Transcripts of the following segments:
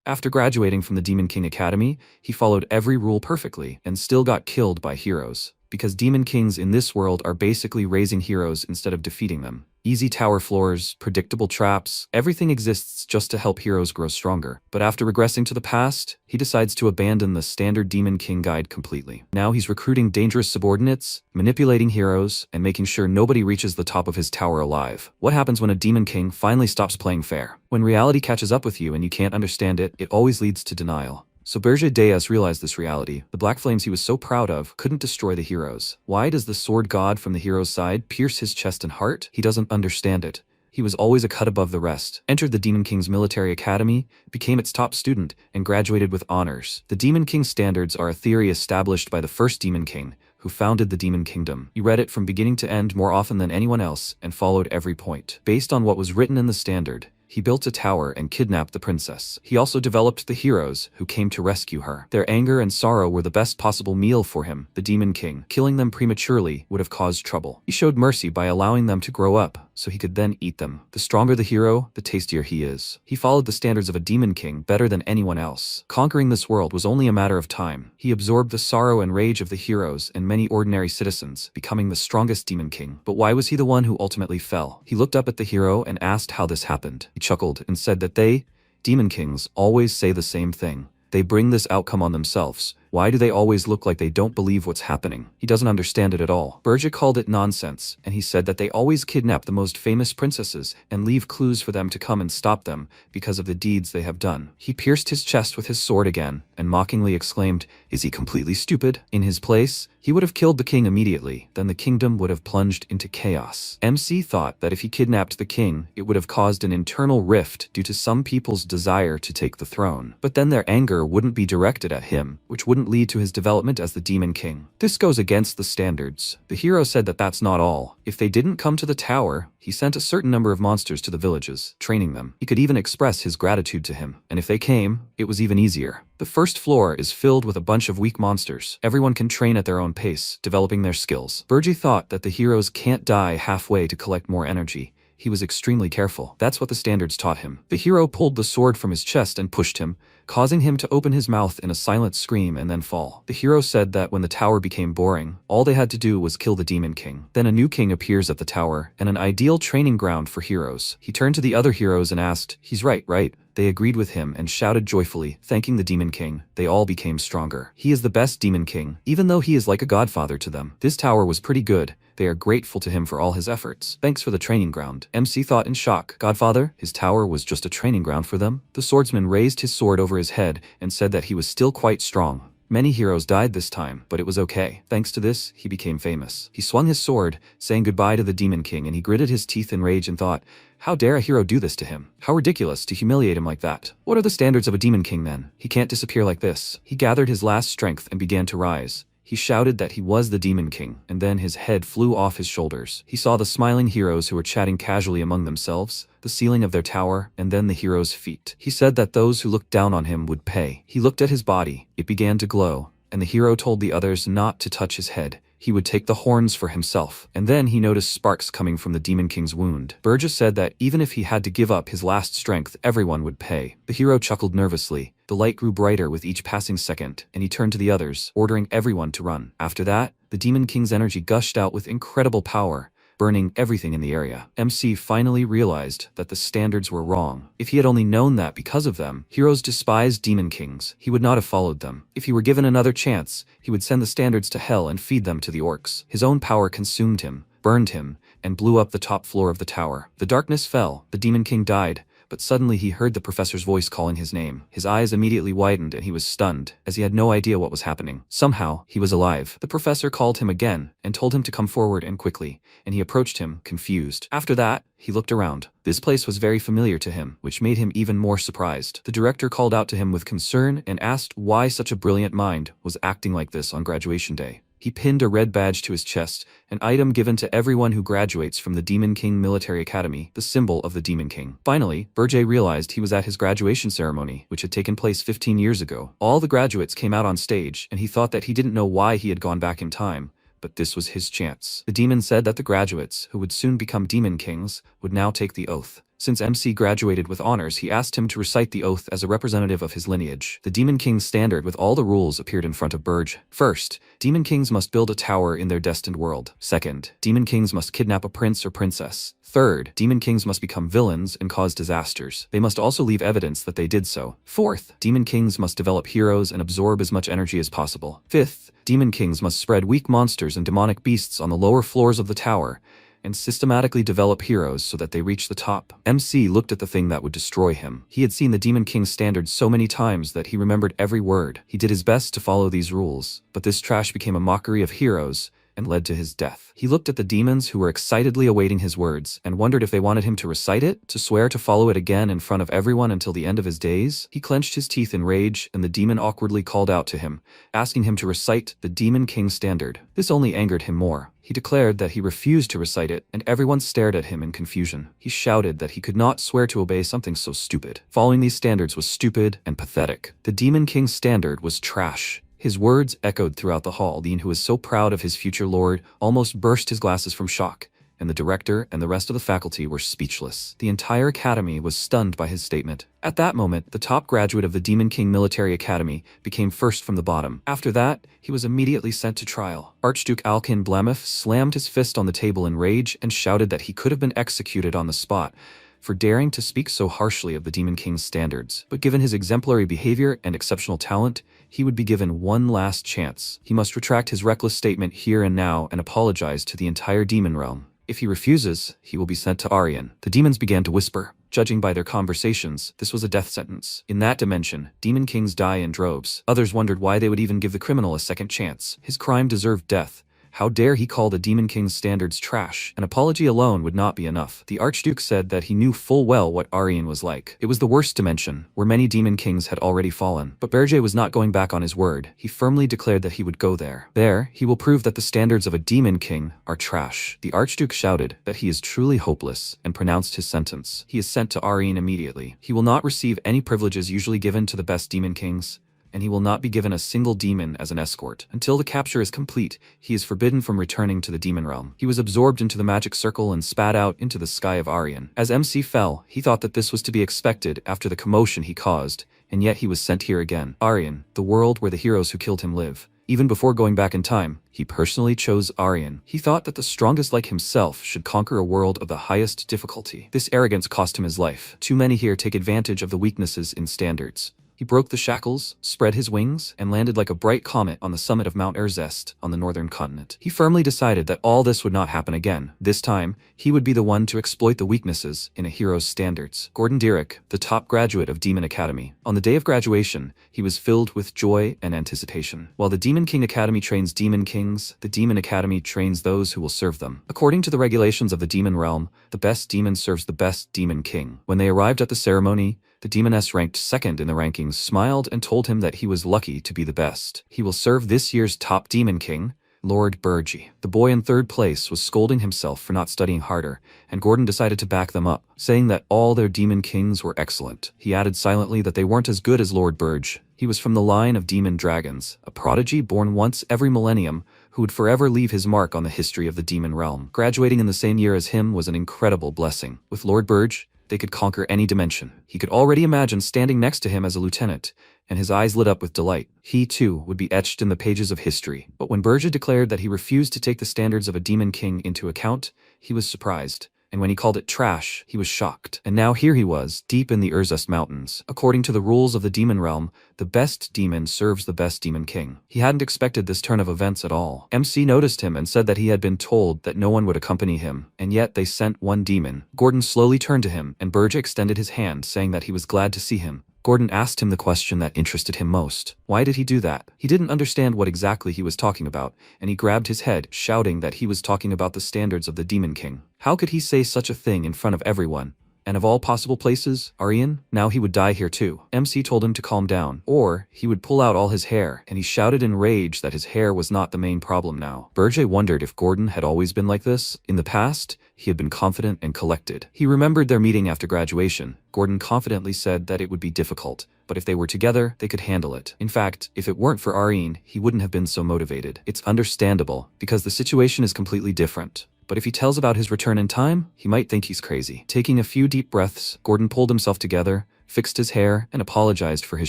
After graduating from the Demon King Academy, he followed every rule perfectly and still got killed by heroes. Because Demon Kings in this world are basically raising heroes instead of defeating them. Easy tower floors, predictable traps, everything exists just to help heroes grow stronger. But after regressing to the past, he decides to abandon the standard Demon King guide completely. Now he's recruiting dangerous subordinates, manipulating heroes, and making sure nobody reaches the top of his tower alive. What happens when a Demon King finally stops playing fair? When reality catches up with you and you can't understand it, it always leads to denial. So Berger Deus realized this reality. The black flames he was so proud of couldn't destroy the heroes. Why does the sword god from the hero's side pierce his chest and heart? He doesn't understand it. He was always a cut above the rest, entered the Demon King's military academy, became its top student, and graduated with honors. The Demon King standards are a theory established by the first Demon King, who founded the Demon Kingdom. He read it from beginning to end more often than anyone else and followed every point. Based on what was written in the standard, he built a tower and kidnapped the princess. He also developed the heroes who came to rescue her. Their anger and sorrow were the best possible meal for him, the Demon King. Killing them prematurely would have caused trouble. He showed mercy by allowing them to grow up, so he could then eat them. The stronger the hero, the tastier he is. He followed the standards of a Demon King better than anyone else. Conquering this world was only a matter of time. He absorbed the sorrow and rage of the heroes and many ordinary citizens, becoming the strongest Demon King. But why was he the one who ultimately fell? He looked up at the hero and asked how this happened. He chuckled and said that they, Demon Kings, always say the same thing. They bring this outcome on themselves. Why do they always look like they don't believe what's happening? He doesn't understand it at all. Berger called it nonsense, and he said that they always kidnap the most famous princesses and leave clues for them to come and stop them because of the deeds they have done. He pierced his chest with his sword again and mockingly exclaimed, "Is he completely stupid?" In his place, he would have killed the king immediately. Then the kingdom would have plunged into chaos. MC thought that if he kidnapped the king, it would have caused an internal rift due to some people's desire to take the throne. But then their anger wouldn't be directed at him, which wouldn't lead to his development as the Demon King. This goes against the standards. The hero said that that's not all. If they didn't come to the tower, he sent a certain number of monsters to the villages, training them. He could even express his gratitude to him. And if they came, it was even easier. The first floor is filled with a bunch of weak monsters. Everyone can train at their own pace, developing their skills. Berger thought that the heroes can't die halfway to collect more energy. He was extremely careful. That's what the standards taught him. The hero pulled the sword from his chest and pushed him, causing him to open his mouth in a silent scream and then fall. The hero said that when the tower became boring, all they had to do was kill the Demon King. Then a new king appears at the tower, and an ideal training ground for heroes. He turned to the other heroes and asked, "He's right, right?" They agreed with him and shouted joyfully, thanking the Demon King. They all became stronger. He is the best Demon King, even though he is like a godfather to them. This tower was pretty good. They are grateful to him for all his efforts. Thanks for the training ground. MC thought in shock. Godfather? His tower was just a training ground for them? The swordsman raised his sword over his head and said that he was still quite strong. Many heroes died this time, but it was okay. Thanks to this, he became famous. He swung his sword, saying goodbye to the Demon King, and he gritted his teeth in rage and thought, how dare a hero do this to him? How ridiculous to humiliate him like that. What are the standards of a Demon King then? He can't disappear like this. He gathered his last strength and began to rise. He shouted that he was the Demon King, and then his head flew off his shoulders. He saw the smiling heroes who were chatting casually among themselves, the ceiling of their tower, and then the hero's feet. He said that those who looked down on him would pay. He looked at his body. It began to glow, and the hero told the others not to touch his head. He would take the horns for himself. And then he noticed sparks coming from the Demon King's wound. Berger said that even if he had to give up his last strength, everyone would pay. The hero chuckled nervously. The light grew brighter with each passing second, and he turned to the others, ordering everyone to run. After that, the Demon King's energy gushed out with incredible power, burning everything in the area. MC finally realized that the standards were wrong. If he had only known that because of them, heroes despised Demon Kings, he would not have followed them. If he were given another chance, he would send the standards to hell and feed them to the orcs. His own power consumed him, burned him, and blew up the top floor of the tower. The darkness fell, the Demon King died, but suddenly he heard the professor's voice calling his name. His eyes immediately widened and he was stunned, as he had no idea what was happening. Somehow, he was alive. The professor called him again and told him to come forward and quickly, and he approached him, confused. After that, he looked around. This place was very familiar to him, which made him even more surprised. The director called out to him with concern and asked why such a brilliant mind was acting like this on graduation day. He pinned a red badge to his chest, an item given to everyone who graduates from the Demon King Military Academy, the symbol of the Demon King. Finally, Berger realized he was at his graduation ceremony, which had taken place 15 years ago. All the graduates came out on stage, and he thought that he didn't know why he had gone back in time. But this was his chance. The demon said that the graduates, who would soon become Demon Kings, would now take the oath. Since MC graduated with honors, he asked him to recite the oath as a representative of his lineage. The Demon King's standard with all the rules appeared in front of Burge. First, Demon Kings must build a tower in their destined world. Second, Demon Kings must kidnap a prince or princess. Third, Demon Kings must become villains and cause disasters. They must also leave evidence that they did so. Fourth, Demon Kings must develop heroes and absorb as much energy as possible. Fifth, Demon Kings must spread weak monsters and demonic beasts on the lower floors of the tower, and systematically develop heroes so that they reach the top. MC looked at the thing that would destroy him. He had seen the Demon King's standards so many times that he remembered every word. He did his best to follow these rules, but this trash became a mockery of heroes and led to his death. He looked at the demons who were excitedly awaiting his words and wondered if they wanted him to recite it, to swear to follow it again in front of everyone until the end of his days. He clenched his teeth in rage, and the demon awkwardly called out to him, asking him to recite the Demon King standard. This only angered him more. He declared that he refused to recite it, and everyone stared at him in confusion. He shouted that he could not swear to obey something so stupid. Following these standards was stupid and pathetic. The Demon King's standard was trash. His words echoed throughout the hall. Dean, who was so proud of his future lord, almost burst his glasses from shock, and the director and the rest of the faculty were speechless. The entire academy was stunned by his statement. At that moment, the top graduate of the Demon King Military Academy became first from the bottom. After that, he was immediately sent to trial. Archduke Alkin Blameth slammed his fist on the table in rage and shouted that he could have been executed on the spot for daring to speak so harshly of the Demon King's standards. But given his exemplary behavior and exceptional talent, he would be given one last chance. He must retract his reckless statement here and now and apologize to the entire demon realm. If he refuses, he will be sent to Aryan. The demons began to whisper. Judging by their conversations, this was a death sentence. In that dimension, demon kings die in droves. Others wondered why they would even give the criminal a second chance. His crime deserved death. How dare he call the Demon King's standards trash? An apology alone would not be enough. The Archduke said that he knew full well what Aryan was like. It was the worst dimension, where many demon kings had already fallen. But Berger was not going back on his word. He firmly declared that he would go there. There, he will prove that the standards of a demon king are trash. The Archduke shouted that he is truly hopeless and pronounced his sentence. He is sent to Aryan immediately. He will not receive any privileges usually given to the best demon kings, and he will not be given a single demon as an escort. Until the capture is complete, he is forbidden from returning to the demon realm. He was absorbed into the magic circle and spat out into the sky of Aryan. As MC fell, he thought that this was to be expected after the commotion he caused, and yet he was sent here again. Aryan, the world where the heroes who killed him live. Even before going back in time, he personally chose Aryan. He thought that the strongest like himself should conquer a world of the highest difficulty. This arrogance cost him his life. Too many here take advantage of the weaknesses in standards. He broke the shackles, spread his wings, and landed like a bright comet on the summit of Mount Regressed on the northern continent. He firmly decided that all this would not happen again. This time, he would be the one to exploit the weaknesses in a hero's standards. Gordon Dirac, the top graduate of Demon Academy. On the day of graduation, he was filled with joy and anticipation. While the Demon King Academy trains demon kings, the Demon Academy trains those who will serve them. According to the regulations of the demon realm, the best demon serves the best demon king. When they arrived at the ceremony, the demoness ranked second in the rankings smiled and told him that he was lucky to be the best. He will serve this year's top demon king, Lord Burge. The boy in third place was scolding himself for not studying harder, and Gordon decided to back them up, saying that all their demon kings were excellent. He added silently that they weren't as good as Lord Burge. He was from the line of demon dragons, a prodigy born once every millennium who would forever leave his mark on the history of the demon realm. Graduating in the same year as him was an incredible blessing. With Lord Burge, they could conquer any dimension. He could already imagine standing next to him as a lieutenant, and his eyes lit up with delight. He, too, would be etched in the pages of history. But when Burge declared that he refused to take the standards of a demon king into account, he was surprised. And when he called it trash, he was shocked. And now here he was, deep in the Regressed mountains. According to the rules of the demon realm, the best demon serves the best demon king. He hadn't expected this turn of events at all. MC noticed him and said that he had been told that no one would accompany him, and yet they sent one demon. Gordon slowly turned to him, and Burge extended his hand, saying that he was glad to see him. Gordon asked him the question that interested him most. Why did he do that? He didn't understand what exactly he was talking about, and he grabbed his head, shouting that he was talking about the standards of the Demon King. How could he say such a thing in front of everyone? And of all possible places, Aryan? Now he would die here too. MC told him to calm down, or he would pull out all his hair, and he shouted in rage that his hair was not the main problem now. Burge wondered if Gordon had always been like this. In the past, he had been confident and collected. He remembered their meeting after graduation. Gordon confidently said that it would be difficult, but if they were together, they could handle it. In fact, if it weren't for Aryan, he wouldn't have been so motivated. It's understandable, because the situation is completely different. but if he tells about his return in time, he might think he's crazy. Taking a few deep breaths, Gordon pulled himself together, fixed his hair, and apologized for his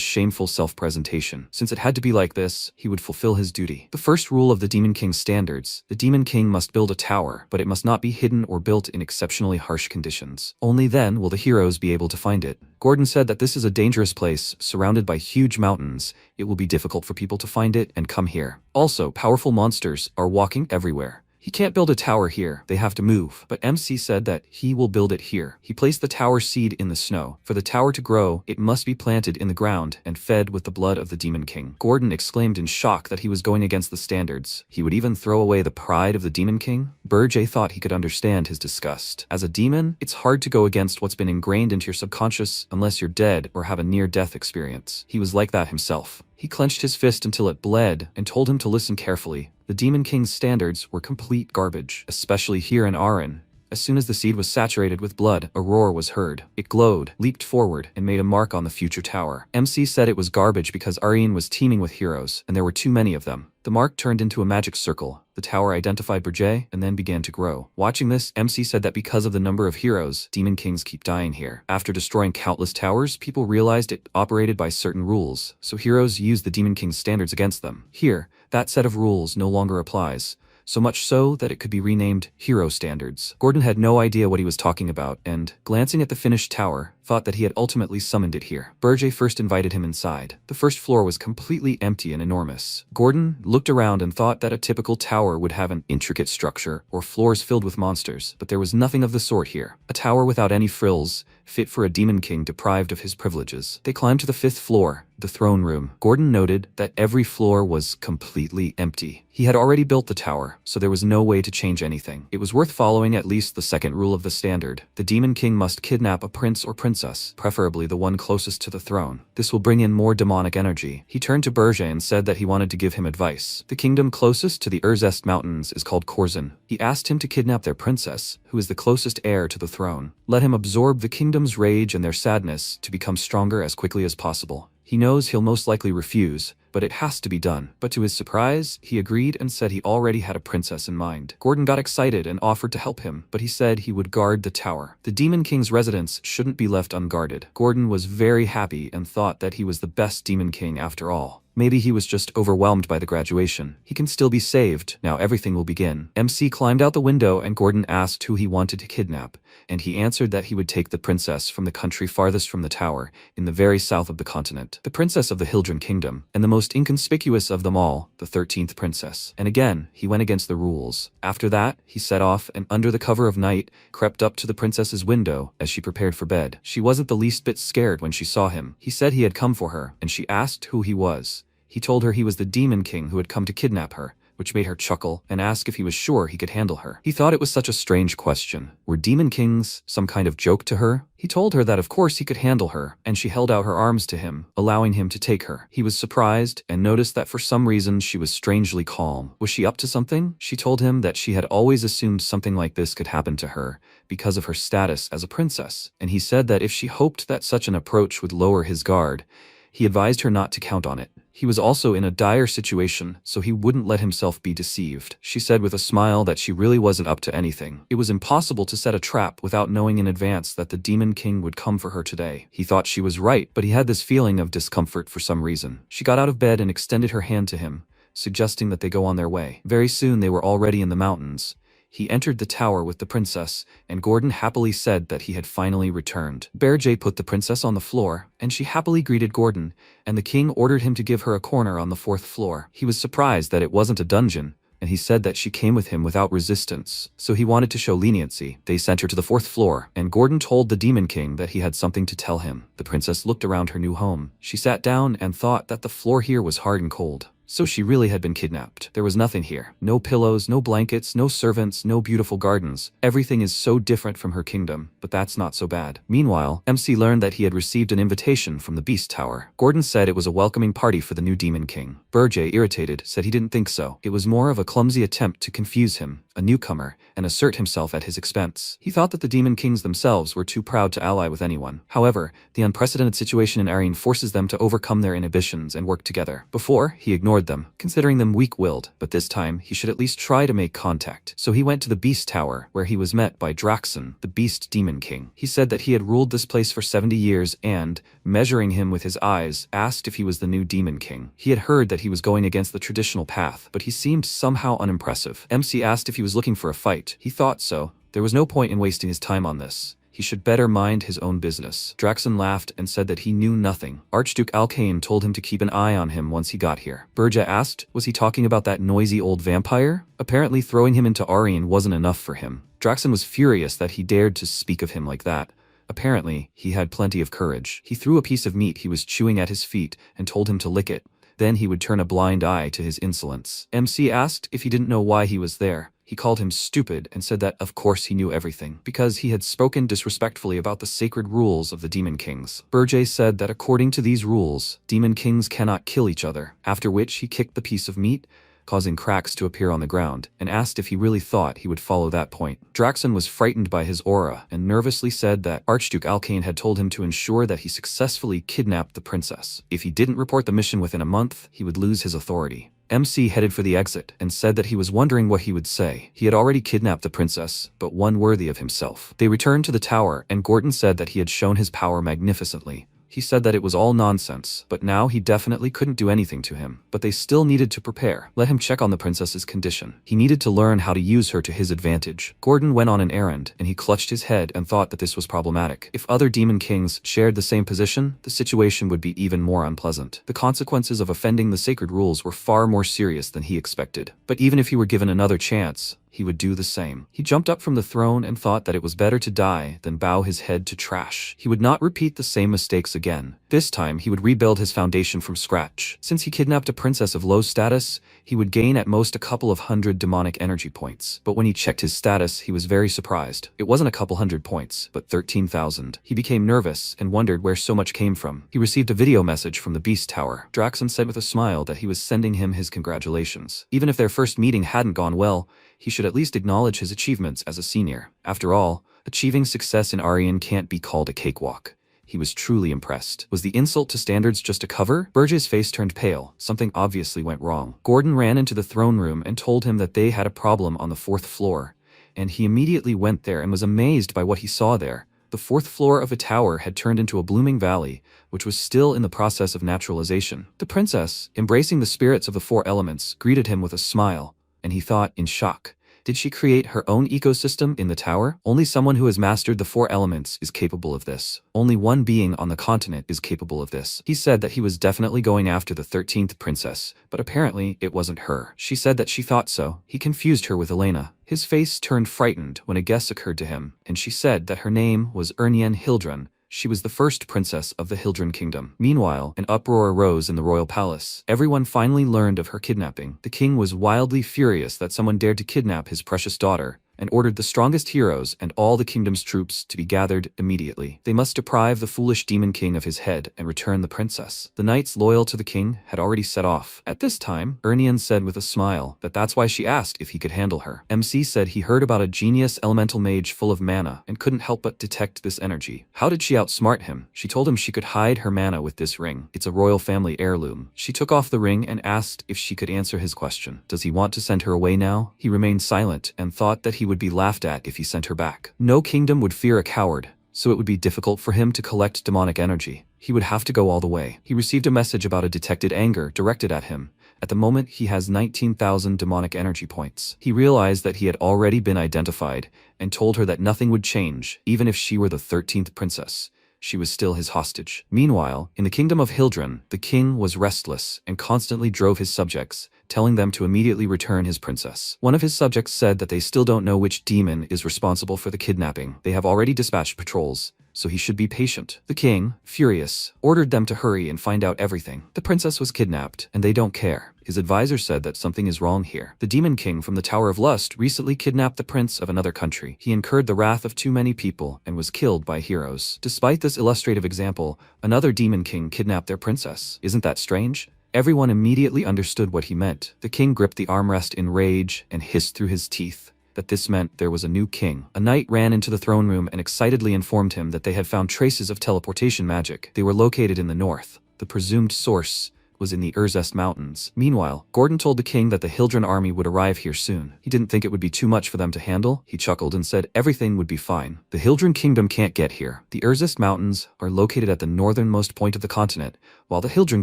shameful self-presentation. Since it had to be like this, he would fulfill his duty. The first rule of the Demon King's standards: the Demon King must build a tower, but it must not be hidden or built in exceptionally harsh conditions. Only then will the heroes be able to find it. Gordon said that this is a dangerous place, surrounded by huge mountains. It will be difficult for people to find it and come here. Also, powerful monsters are walking everywhere. He can't build a tower here, they have to move. But MC said that he will build it here. He placed the tower seed in the snow. For the tower to grow, it must be planted in the ground and fed with the blood of the Demon King. Gordon exclaimed in shock that he was going against the standards. He would even throw away the pride of the Demon King? Berge thought he could understand his disgust. As a demon, it's hard to go against what's been ingrained into your subconscious unless you're dead or have a near-death experience. He was like that himself. He clenched his fist until it bled and told him to listen carefully. The Demon King's standards were complete garbage, especially here in Arin. As soon as the seed was saturated with blood, a roar was heard. It glowed, leaped forward, and made a mark on the future tower. MC said it was garbage because Arin was teeming with heroes, and there were too many of them. The mark turned into a magic circle. The tower identified Berge and then began to grow. Watching this, MC said that because of the number of heroes, Demon Kings keep dying here. After destroying countless towers, people realized it operated by certain rules, so heroes used the Demon King's standards against them. Here, that set of rules no longer applies. So much so that it could be renamed Hero Standards. Gordon had no idea what he was talking about and, glancing at the finished tower, thought that he had ultimately summoned it here. Berge first invited him inside. The first floor was completely empty and enormous. Gordon looked around and thought that a typical tower would have an intricate structure or floors filled with monsters, but there was nothing of the sort here. A tower without any frills, fit for a Demon King deprived of his privileges. They climbed to the 5th floor, the throne room. Gordon noted that every floor was completely empty. He had already built the tower, so there was no way to change anything. It was worth following at least the second rule of the standard. The Demon King must kidnap a prince or princess, preferably the one closest to the throne. This will bring in more demonic energy. He turned to Berge and said that he wanted to give him advice. The kingdom closest to the Regressed mountains is called Corzin. He asked him to kidnap their princess, who is the closest heir to the throne. Let him absorb the kingdom's rage and their sadness to become stronger as quickly as possible. He knows he'll most likely refuse, but it has to be done. But to his surprise, he agreed and said he already had a princess in mind. Gordon got excited and offered to help him, but he said he would guard the tower. The Demon King's residence shouldn't be left unguarded. Gordon was very happy and thought that he was the best Demon King after all. Maybe he was just overwhelmed by the graduation. He can still be saved. Now everything will begin. MC climbed out the window and Gordon asked who he wanted to kidnap, and he answered that he would take the princess from the country farthest from the tower, in the very south of the continent. The princess of the Hildren Kingdom, and the most inconspicuous of them all, the 13th princess. And again, he went against the rules. After that, he set off and under the cover of night, crept up to the princess's window as she prepared for bed. She wasn't the least bit scared when she saw him. He said he had come for her, and she asked who he was. He told her he was the Demon King who had come to kidnap her, which made her chuckle and ask if he was sure he could handle her. He thought it was such a strange question. Were Demon Kings some kind of joke to her? He told her that of course he could handle her, and she held out her arms to him, allowing him to take her. He was surprised and noticed that for some reason she was strangely calm. Was she up to something? She told him that she had always assumed something like this could happen to her because of her status as a princess, and he said that if she hoped that such an approach would lower his guard, he advised her not to count on it. He was also in a dire situation, so he wouldn't let himself be deceived. She said with a smile that she really wasn't up to anything. It was impossible to set a trap without knowing in advance that the Demon King would come for her today. He thought she was right, but he had this feeling of discomfort for some reason. She got out of bed and extended her hand to him, suggesting that they go on their way. Very soon they were already in the mountains. He entered the tower with the princess, and Gordon happily said that he had finally returned. Berge put the princess on the floor, and she happily greeted Gordon, and the king ordered him to give her a corner on the 4th floor. He was surprised that it wasn't a dungeon, and he said that she came with him without resistance, so he wanted to show leniency. They sent her to the 4th floor, and Gordon told the Demon King that he had something to tell him. The princess looked around her new home. She sat down and thought that the floor here was hard and cold. So she really had been kidnapped. There was nothing here. No pillows, no blankets, no servants, no beautiful gardens. Everything is so different from her kingdom, but that's not so bad. Meanwhile, MC learned that he had received an invitation from the Beast Tower. Gordon said it was a welcoming party for the new Demon King. Berge, irritated, said he didn't think so. It was more of a clumsy attempt to confuse him, a newcomer, and assert himself at his expense. He thought that the Demon Kings themselves were too proud to ally with anyone. However, the unprecedented situation in Arin forces them to overcome their inhibitions and work together. Before, he ignored ignored them, considering them weak-willed, but this time he should at least try to make contact. So he went to the Beast Tower, where he was met by Draxon, the Beast Demon King. He said that he had ruled this place for 70 years and, measuring him with his eyes, asked if he was the new Demon King. He had heard that he was going against the traditional path, but he seemed somehow unimpressive. MC asked if he was looking for a fight. He thought so. There was no point in wasting his time on this. He should better mind his own business. Draxon laughed and said that he knew nothing. Archduke Alkane told him to keep an eye on him once he got here. Berja asked, was he talking about that noisy old vampire? Apparently throwing him into Aryan wasn't enough for him. Draxon was furious that he dared to speak of him like that. Apparently, he had plenty of courage. He threw a piece of meat he was chewing at his feet and told him to lick it. Then he would turn a blind eye to his insolence. MC asked if he didn't know why he was there. He called him stupid and said that of course he knew everything, because he had spoken disrespectfully about the sacred rules of the Demon Kings. Berje said that according to these rules, Demon Kings cannot kill each other, after which he kicked the piece of meat, causing cracks to appear on the ground, and asked if he really thought he would follow that point. Draxon was frightened by his aura and nervously said that Archduke Alkane had told him to ensure that he successfully kidnapped the princess. If he didn't report the mission within a month, he would lose his authority. MC headed for the exit and said that he was wondering what he would say. He had already kidnapped the princess, but one worthy of himself. They returned to the tower, and Gordon said that he had shown his power magnificently. He said that it was all nonsense, but now he definitely couldn't do anything to him. But they still needed to prepare. Let him check on the princess's condition. He needed to learn how to use her to his advantage. Gordon went on an errand, and he clutched his head and thought that this was problematic. If other demon kings shared the same position, the situation would be even more unpleasant. The consequences of offending the sacred rules were far more serious than he expected. But even if he were given another chance, he would do the same. He jumped up from the throne and thought that it was better to die than bow his head to trash. He would not repeat the same mistakes again. This time, he would rebuild his foundation from scratch. Since he kidnapped a princess of low status, he would gain at most a couple of hundred demonic energy points. But when he checked his status, he was very surprised. It wasn't a couple hundred points, but 13,000. He became nervous and wondered where so much came from. He received a video message from the Beast Tower. Draxon said with a smile that he was sending him his congratulations. Even if their first meeting hadn't gone well, he should at least acknowledge his achievements as a senior. After all, achieving success in Aryan can't be called a cakewalk. He was truly impressed. Was the insult to standards just a cover? Berge's face turned pale. Something obviously went wrong. Gordon ran into the throne room and told him that they had a problem on the 4th floor, and he immediately went there and was amazed by what he saw there. The 4th floor of a tower had turned into a blooming valley, which was still in the process of naturalization. The princess, embracing the spirits of the 4 elements, greeted him with a smile, and he thought in shock. Did she create her own ecosystem in the tower? Only someone who has mastered the 4 elements is capable of this. Only one being on the continent is capable of this. He said that he was definitely going after the 13th princess, but apparently it wasn't her. She said that she thought so. He confused her with Elena. His face turned frightened when a guess occurred to him, and she said that her name was Ernien Hildrun. She was the first princess of the Hildrun kingdom. Meanwhile, an uproar arose in the royal palace. Everyone finally learned of her kidnapping. The king was wildly furious that someone dared to kidnap his precious daughter, and ordered the strongest heroes and all the kingdom's troops to be gathered immediately. They must deprive the foolish demon king of his head and return the princess. The knights loyal to the king had already set off. At this time, Ernien said with a smile that that's why she asked if he could handle her. MC said he heard about a genius elemental mage full of mana and couldn't help but detect this energy. How did she outsmart him? She told him she could hide her mana with this ring. It's a royal family heirloom. She took off the ring and asked if she could answer his question. Does he want to send her away now? He remained silent and thought that he would be laughed at if he sent her back. No kingdom would fear a coward, so it would be difficult for him to collect demonic energy. He would have to go all the way. He received a message about a detected anger directed at him. At the moment, he has 19,000 demonic energy points. He realized that he had already been identified and told her that nothing would change, even if she were the 13th princess. She was still his hostage. Meanwhile, in the kingdom of Hildrun, the king was restless and constantly drove his subjects, telling them to immediately return his princess. One of his subjects said that they still don't know which demon is responsible for the kidnapping. They have already dispatched patrols, so he should be patient. The king, furious, ordered them to hurry and find out everything. The princess was kidnapped, and they don't care. His advisor said that something is wrong here. The demon king from the Tower of Lust recently kidnapped the prince of another country. He incurred the wrath of too many people and was killed by heroes. Despite this illustrative example, another demon king kidnapped their princess. Isn't that strange? Everyone immediately understood what he meant. The king gripped the armrest in rage and hissed through his teeth that this meant there was a new king. A knight ran into the throne room and excitedly informed him that they had found traces of teleportation magic. They were located in the north. The presumed source was in the Regressed mountains. Meanwhile, Gordon told the king that the Hildren army would arrive here soon. He didn't think it would be too much for them to handle. He chuckled and said everything would be fine. The Hildren kingdom can't get here. The Regressed mountains are located at the northernmost point of the continent, while the Hildren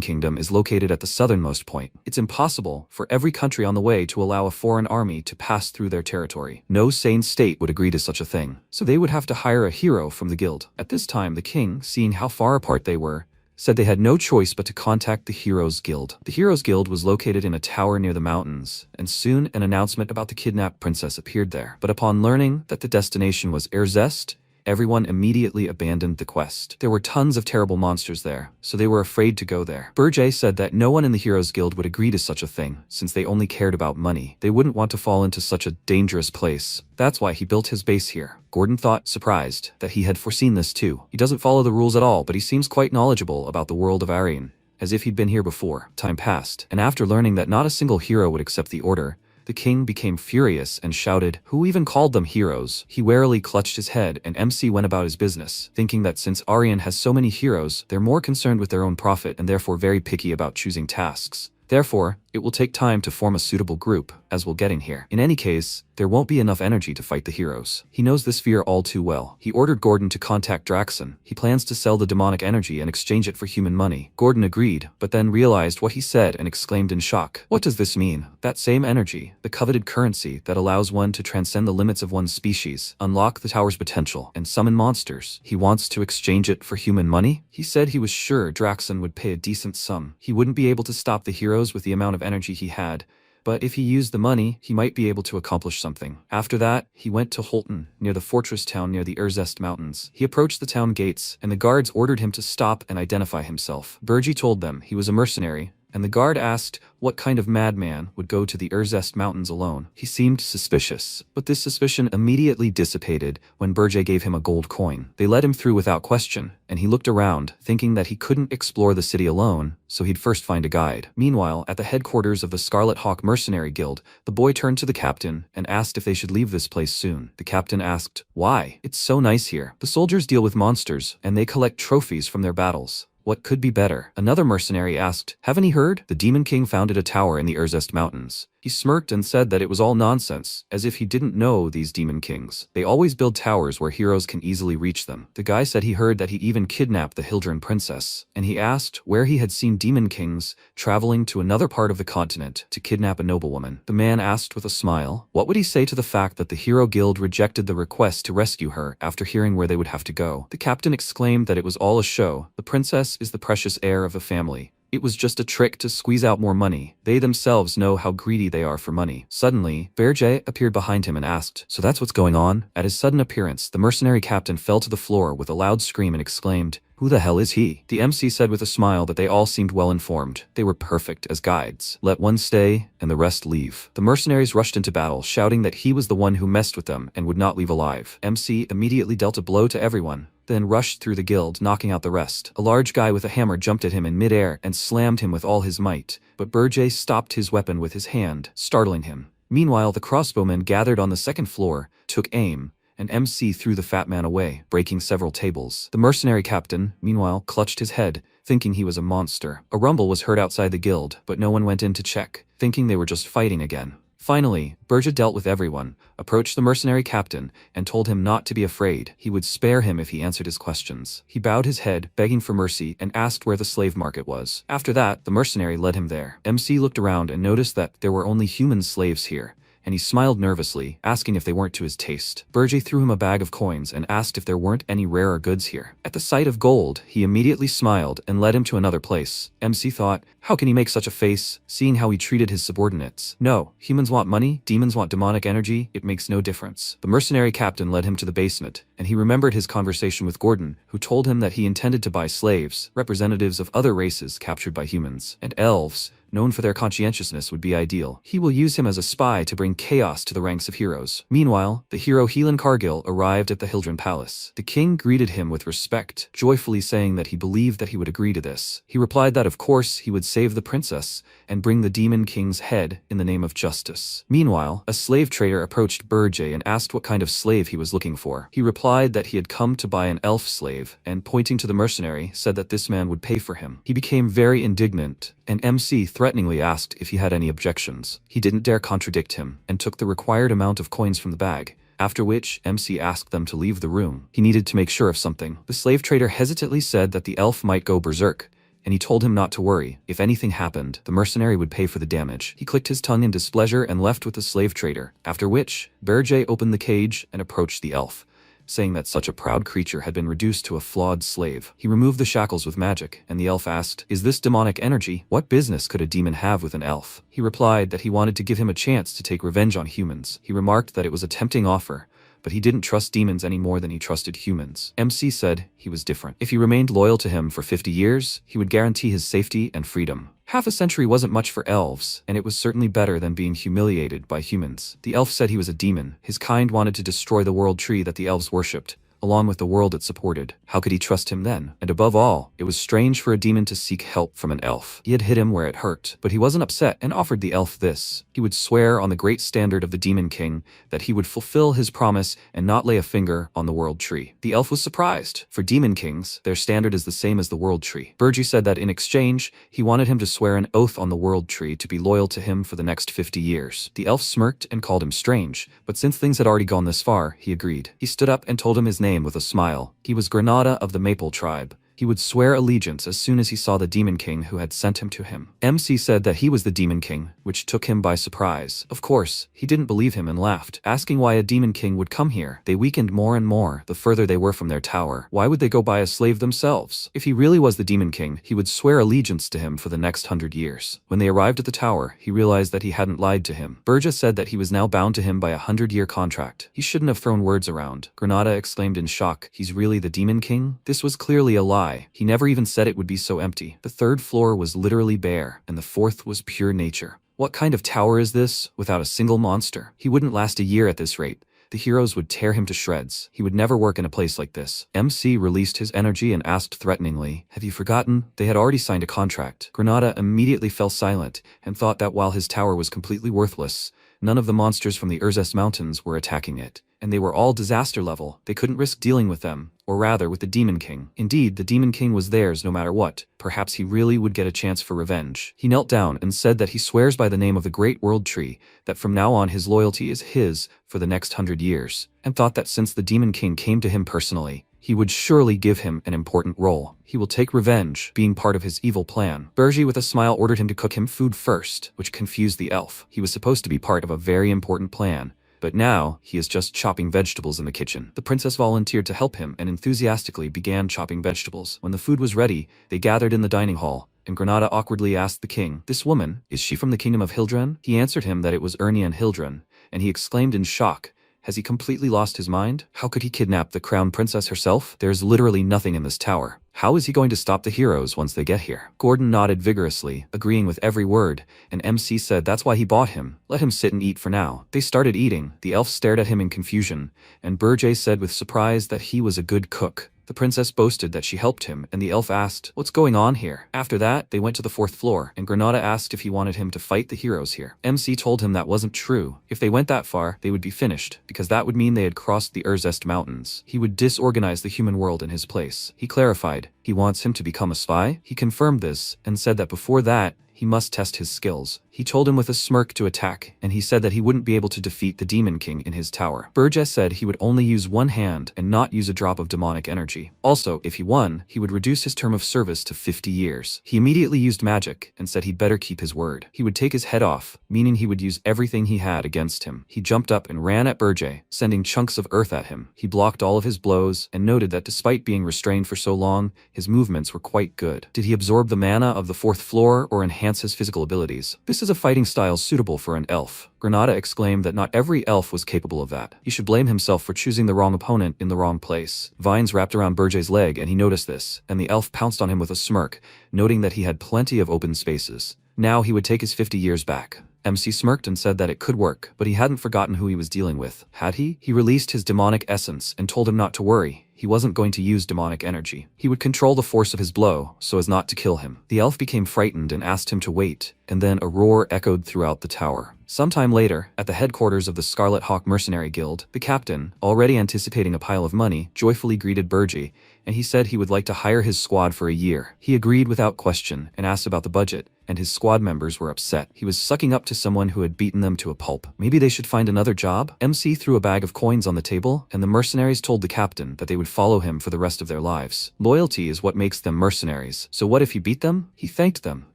kingdom is located at the southernmost point. It's impossible for every country on the way to allow a foreign army to pass through their territory. No sane state would agree to such a thing, so they would have to hire a hero from the guild. At this time, the king, seeing how far apart they were, said they had no choice but to contact the Heroes Guild. The Heroes Guild was located in a tower near the mountains, and soon an announcement about the kidnapped princess appeared there. But upon learning that the destination was Regressed, everyone immediately abandoned the quest. There were tons of terrible monsters there, so they were afraid to go there. Berger said that no one in the Heroes Guild would agree to such a thing, since they only cared about money. They wouldn't want to fall into such a dangerous place. That's why he built his base here. Gordon thought, surprised, that he had foreseen this too. He doesn't follow the rules at all, but he seems quite knowledgeable about the world of Aryan, as if he'd been here before. Time passed, and after learning that not a single hero would accept the order, the king became furious and shouted, "Who even called them heroes?" He warily clutched his head and MC went about his business, thinking that since Aryan has so many heroes, they're more concerned with their own profit and therefore very picky about choosing tasks. Therefore, it will take time to form a suitable group, as we'll get in here. In any case, there won't be enough energy to fight the heroes. He knows this fear all too well. He ordered Gordon to contact Draxon. He plans to sell the demonic energy and exchange it for human money. Gordon agreed, but then realized what he said and exclaimed in shock. What does this mean? That same energy, the coveted currency that allows one to transcend the limits of one's species, unlock the tower's potential, and summon monsters. He wants to exchange it for human money? He said he was sure Draxon would pay a decent sum. He wouldn't be able to stop the heroes with the amount of energy he had, but if he used the money, he might be able to accomplish something. After that, he went to Holton, near the fortress town near the Regressed mountains. He approached the town gates, and the guards ordered him to stop and identify himself. Bergie told them he was a mercenary, and the guard asked what kind of madman would go to the Regressed mountains alone. He seemed suspicious, but this suspicion immediately dissipated when Berger gave him a gold coin. They let him through without question, and he looked around, thinking that he couldn't explore the city alone, so he'd first find a guide. Meanwhile, at the headquarters of the Scarlet Hawk Mercenary Guild, the boy turned to the captain and asked if they should leave this place soon. The captain asked, "Why? It's so nice here. The soldiers deal with monsters, and they collect trophies from their battles. What could be better?" Another mercenary asked, "Haven't you heard? The Demon King founded a tower in the Regressed mountains." He smirked and said that it was all nonsense, as if he didn't know these Demon Kings. They always build towers where heroes can easily reach them. The guy said he heard that he even kidnapped the Hildren princess, and he asked where he had seen Demon Kings traveling to another part of the continent to kidnap a noblewoman. The man asked with a smile, what would he say to the fact that the Hero Guild rejected the request to rescue her after hearing where they would have to go? The captain exclaimed that it was all a show. The princess is the precious heir of the family. It was just a trick to squeeze out more money. They themselves know how greedy they are for money. Suddenly, Berger appeared behind him and asked, "So that's what's going on?" At his sudden appearance, the mercenary captain fell to the floor with a loud scream and exclaimed, "Who the hell is he?" The MC said with a smile that they all seemed well informed. They were perfect as guides. Let one stay, and the rest leave. The mercenaries rushed into battle, shouting that he was the one who messed with them and would not leave alive. MC immediately dealt a blow to everyone, then rushed through the guild, knocking out the rest. A large guy with a hammer jumped at him in midair and slammed him with all his might, but Berger stopped his weapon with his hand, startling him. Meanwhile, the crossbowmen gathered on the second floor, took aim, and MC threw the fat man away, breaking several tables. The mercenary captain, meanwhile, clutched his head, thinking he was a monster. A rumble was heard outside the guild, but no one went in to check, thinking they were just fighting again. Finally, Berger dealt with everyone, approached the mercenary captain, and told him not to be afraid. He would spare him if he answered his questions. He bowed his head, begging for mercy, and asked where the slave market was. After that, the mercenary led him there. MC looked around and noticed that there were only human slaves here, and he smiled nervously, asking if they weren't to his taste. Berger threw him a bag of coins and asked if there weren't any rarer goods here. At the sight of gold, he immediately smiled and led him to another place. MC thought, how can he make such a face, seeing how he treated his subordinates? No, humans want money, demons want demonic energy, it makes no difference. The mercenary captain led him to the basement, and he remembered his conversation with Gordon, who told him that he intended to buy slaves, representatives of other races captured by humans, and elves, known for their conscientiousness, would be ideal. He will use him as a spy to bring chaos to the ranks of heroes. Meanwhile, the hero Helan Cargill arrived at the Hildren Palace. The king greeted him with respect, joyfully saying that he believed that he would agree to this. He replied that of course he would save the princess and bring the Demon King's head in the name of justice. Meanwhile, a slave trader approached Berger and asked what kind of slave he was looking for. He replied that he had come to buy an elf slave, and pointing to the mercenary, said that this man would pay for him. He became very indignant and MC threateningly asked if he had any objections. He didn't dare contradict him, and took the required amount of coins from the bag. After which, MC asked them to leave the room. He needed to make sure of something. The slave trader hesitantly said that the elf might go berserk, and he told him not to worry. If anything happened, the mercenary would pay for the damage. He clicked his tongue in displeasure and left with the slave trader, after which, Berge opened the cage and approached the elf, saying that such a proud creature had been reduced to a flawed slave. He removed the shackles with magic, and the elf asked, "Is this demonic energy? What business could a demon have with an elf?" He replied that he wanted to give him a chance to take revenge on humans. He remarked that it was a tempting offer, but he didn't trust demons any more than he trusted humans. MC said he was different. If he remained loyal to him for 50 years, he would guarantee his safety and freedom. Half a century wasn't much for elves, and it was certainly better than being humiliated by humans. The elf said he was a demon. His kind wanted to destroy the world tree that the elves worshipped, along with the world it supported. How could he trust him then? And above all, it was strange for a demon to seek help from an elf. He had hit him where it hurt, but he wasn't upset and offered the elf this. He would swear on the great standard of the Demon King that he would fulfill his promise and not lay a finger on the world tree. The elf was surprised. For demon kings, their standard is the same as the world tree. Berge said that in exchange, he wanted him to swear an oath on the world tree to be loyal to him for the next 50 years. The elf smirked and called him strange, but since things had already gone this far, he agreed. He stood up and told him his name with a smile. He was Granada of the Maple tribe. He would swear allegiance as soon as he saw the Demon King who had sent him to him. MC said that he was the Demon King, which took him by surprise. Of course, he didn't believe him and laughed, asking why a Demon King would come here. They weakened more and more the further they were from their tower. Why would they go buy a slave themselves? If he really was the Demon King, he would swear allegiance to him for the next 100 years. When they arrived at the tower, he realized that he hadn't lied to him. Berge said that he was now bound to him by a 100-year contract. He shouldn't have thrown words around. Granada exclaimed in shock, "He's really the Demon King?" This was clearly a lie. He never even said it would be so empty. The third floor was literally bare, and the fourth was pure nature. What kind of tower is this, without a single monster? He wouldn't last a year at this rate. The heroes would tear him to shreds. He would never work in a place like this. MC released his energy and asked threateningly, "Have you forgotten? They had already signed a contract." Granada immediately fell silent and thought that while his tower was completely worthless, none of the monsters from the Regressed mountains were attacking it, and they were all disaster level. They couldn't risk dealing with them, or rather with the Demon King. Indeed, the Demon King was theirs no matter what. Perhaps he really would get a chance for revenge. He knelt down and said that he swears by the name of the Great World Tree that from now on his loyalty is his for the next 100 years, and thought that since the Demon King came to him personally, he would surely give him an important role. He will take revenge, being part of his evil plan. Berge with a smile ordered him to cook him food first, which confused the elf. He was supposed to be part of a very important plan, but now he is just chopping vegetables in the kitchen. The princess volunteered to help him and enthusiastically began chopping vegetables. When the food was ready, they gathered in the dining hall, and Granada awkwardly asked the king, "This woman, is she from the kingdom of Hildren?" He answered him that it was Ernie and Hildren, and he exclaimed in shock, "Has he completely lost his mind? How could he kidnap the crown princess herself? There's literally nothing in this tower. How is he going to stop the heroes once they get here?" Gordon nodded vigorously, agreeing with every word, and MC said that's why he bought him. Let him sit and eat for now. They started eating. The elf stared at him in confusion, and Berge said with surprise that he was a good cook. The princess boasted that she helped him, and the elf asked, "What's going on here?" After that, they went to the fourth floor, and Granada asked if he wanted him to fight the heroes here. MC told him that wasn't true. If they went that far, they would be finished, because that would mean they had crossed the Regressed mountains. He would disorganize the human world in his place. He clarified, he wants him to become a spy. He confirmed this, and said that before that, he must test his skills. He told him with a smirk to attack, and he said that he wouldn't be able to defeat the Demon King in his tower. Berge said he would only use one hand and not use a drop of demonic energy. Also, if he won, he would reduce his term of service to 50 years. He immediately used magic and said he'd better keep his word. He would take his head off, meaning he would use everything he had against him. He jumped up and ran at Berge, sending chunks of earth at him. He blocked all of his blows and noted that despite being restrained for so long, his movements were quite good. Did he absorb the mana of the fourth floor or enhance his physical abilities? This is a fighting style suitable for an elf. Granada exclaimed that not every elf was capable of that. He should blame himself for choosing the wrong opponent in the wrong place. Vines wrapped around Berge's leg and he noticed this, and the elf pounced on him with a smirk, noting that he had plenty of open spaces. Now he would take his 50 years back. MC smirked and said that it could work, but he hadn't forgotten who he was dealing with. Had he? He released his demonic essence and told him not to worry. He wasn't going to use demonic energy. He would control the force of his blow so as not to kill him. The elf became frightened and asked him to wait, and then a roar echoed throughout the tower. Sometime later, at the headquarters of the Scarlet Hawk Mercenary Guild, the captain, already anticipating a pile of money, joyfully greeted Berge, and he said he would like to hire his squad for a year. He agreed without question and asked about the budget, and his squad members were upset. He was sucking up to someone who had beaten them to a pulp. Maybe they should find another job? MC threw a bag of coins on the table, and the mercenaries told the captain that they would follow him for the rest of their lives. Loyalty is what makes them mercenaries. So what if he beat them? He thanked them,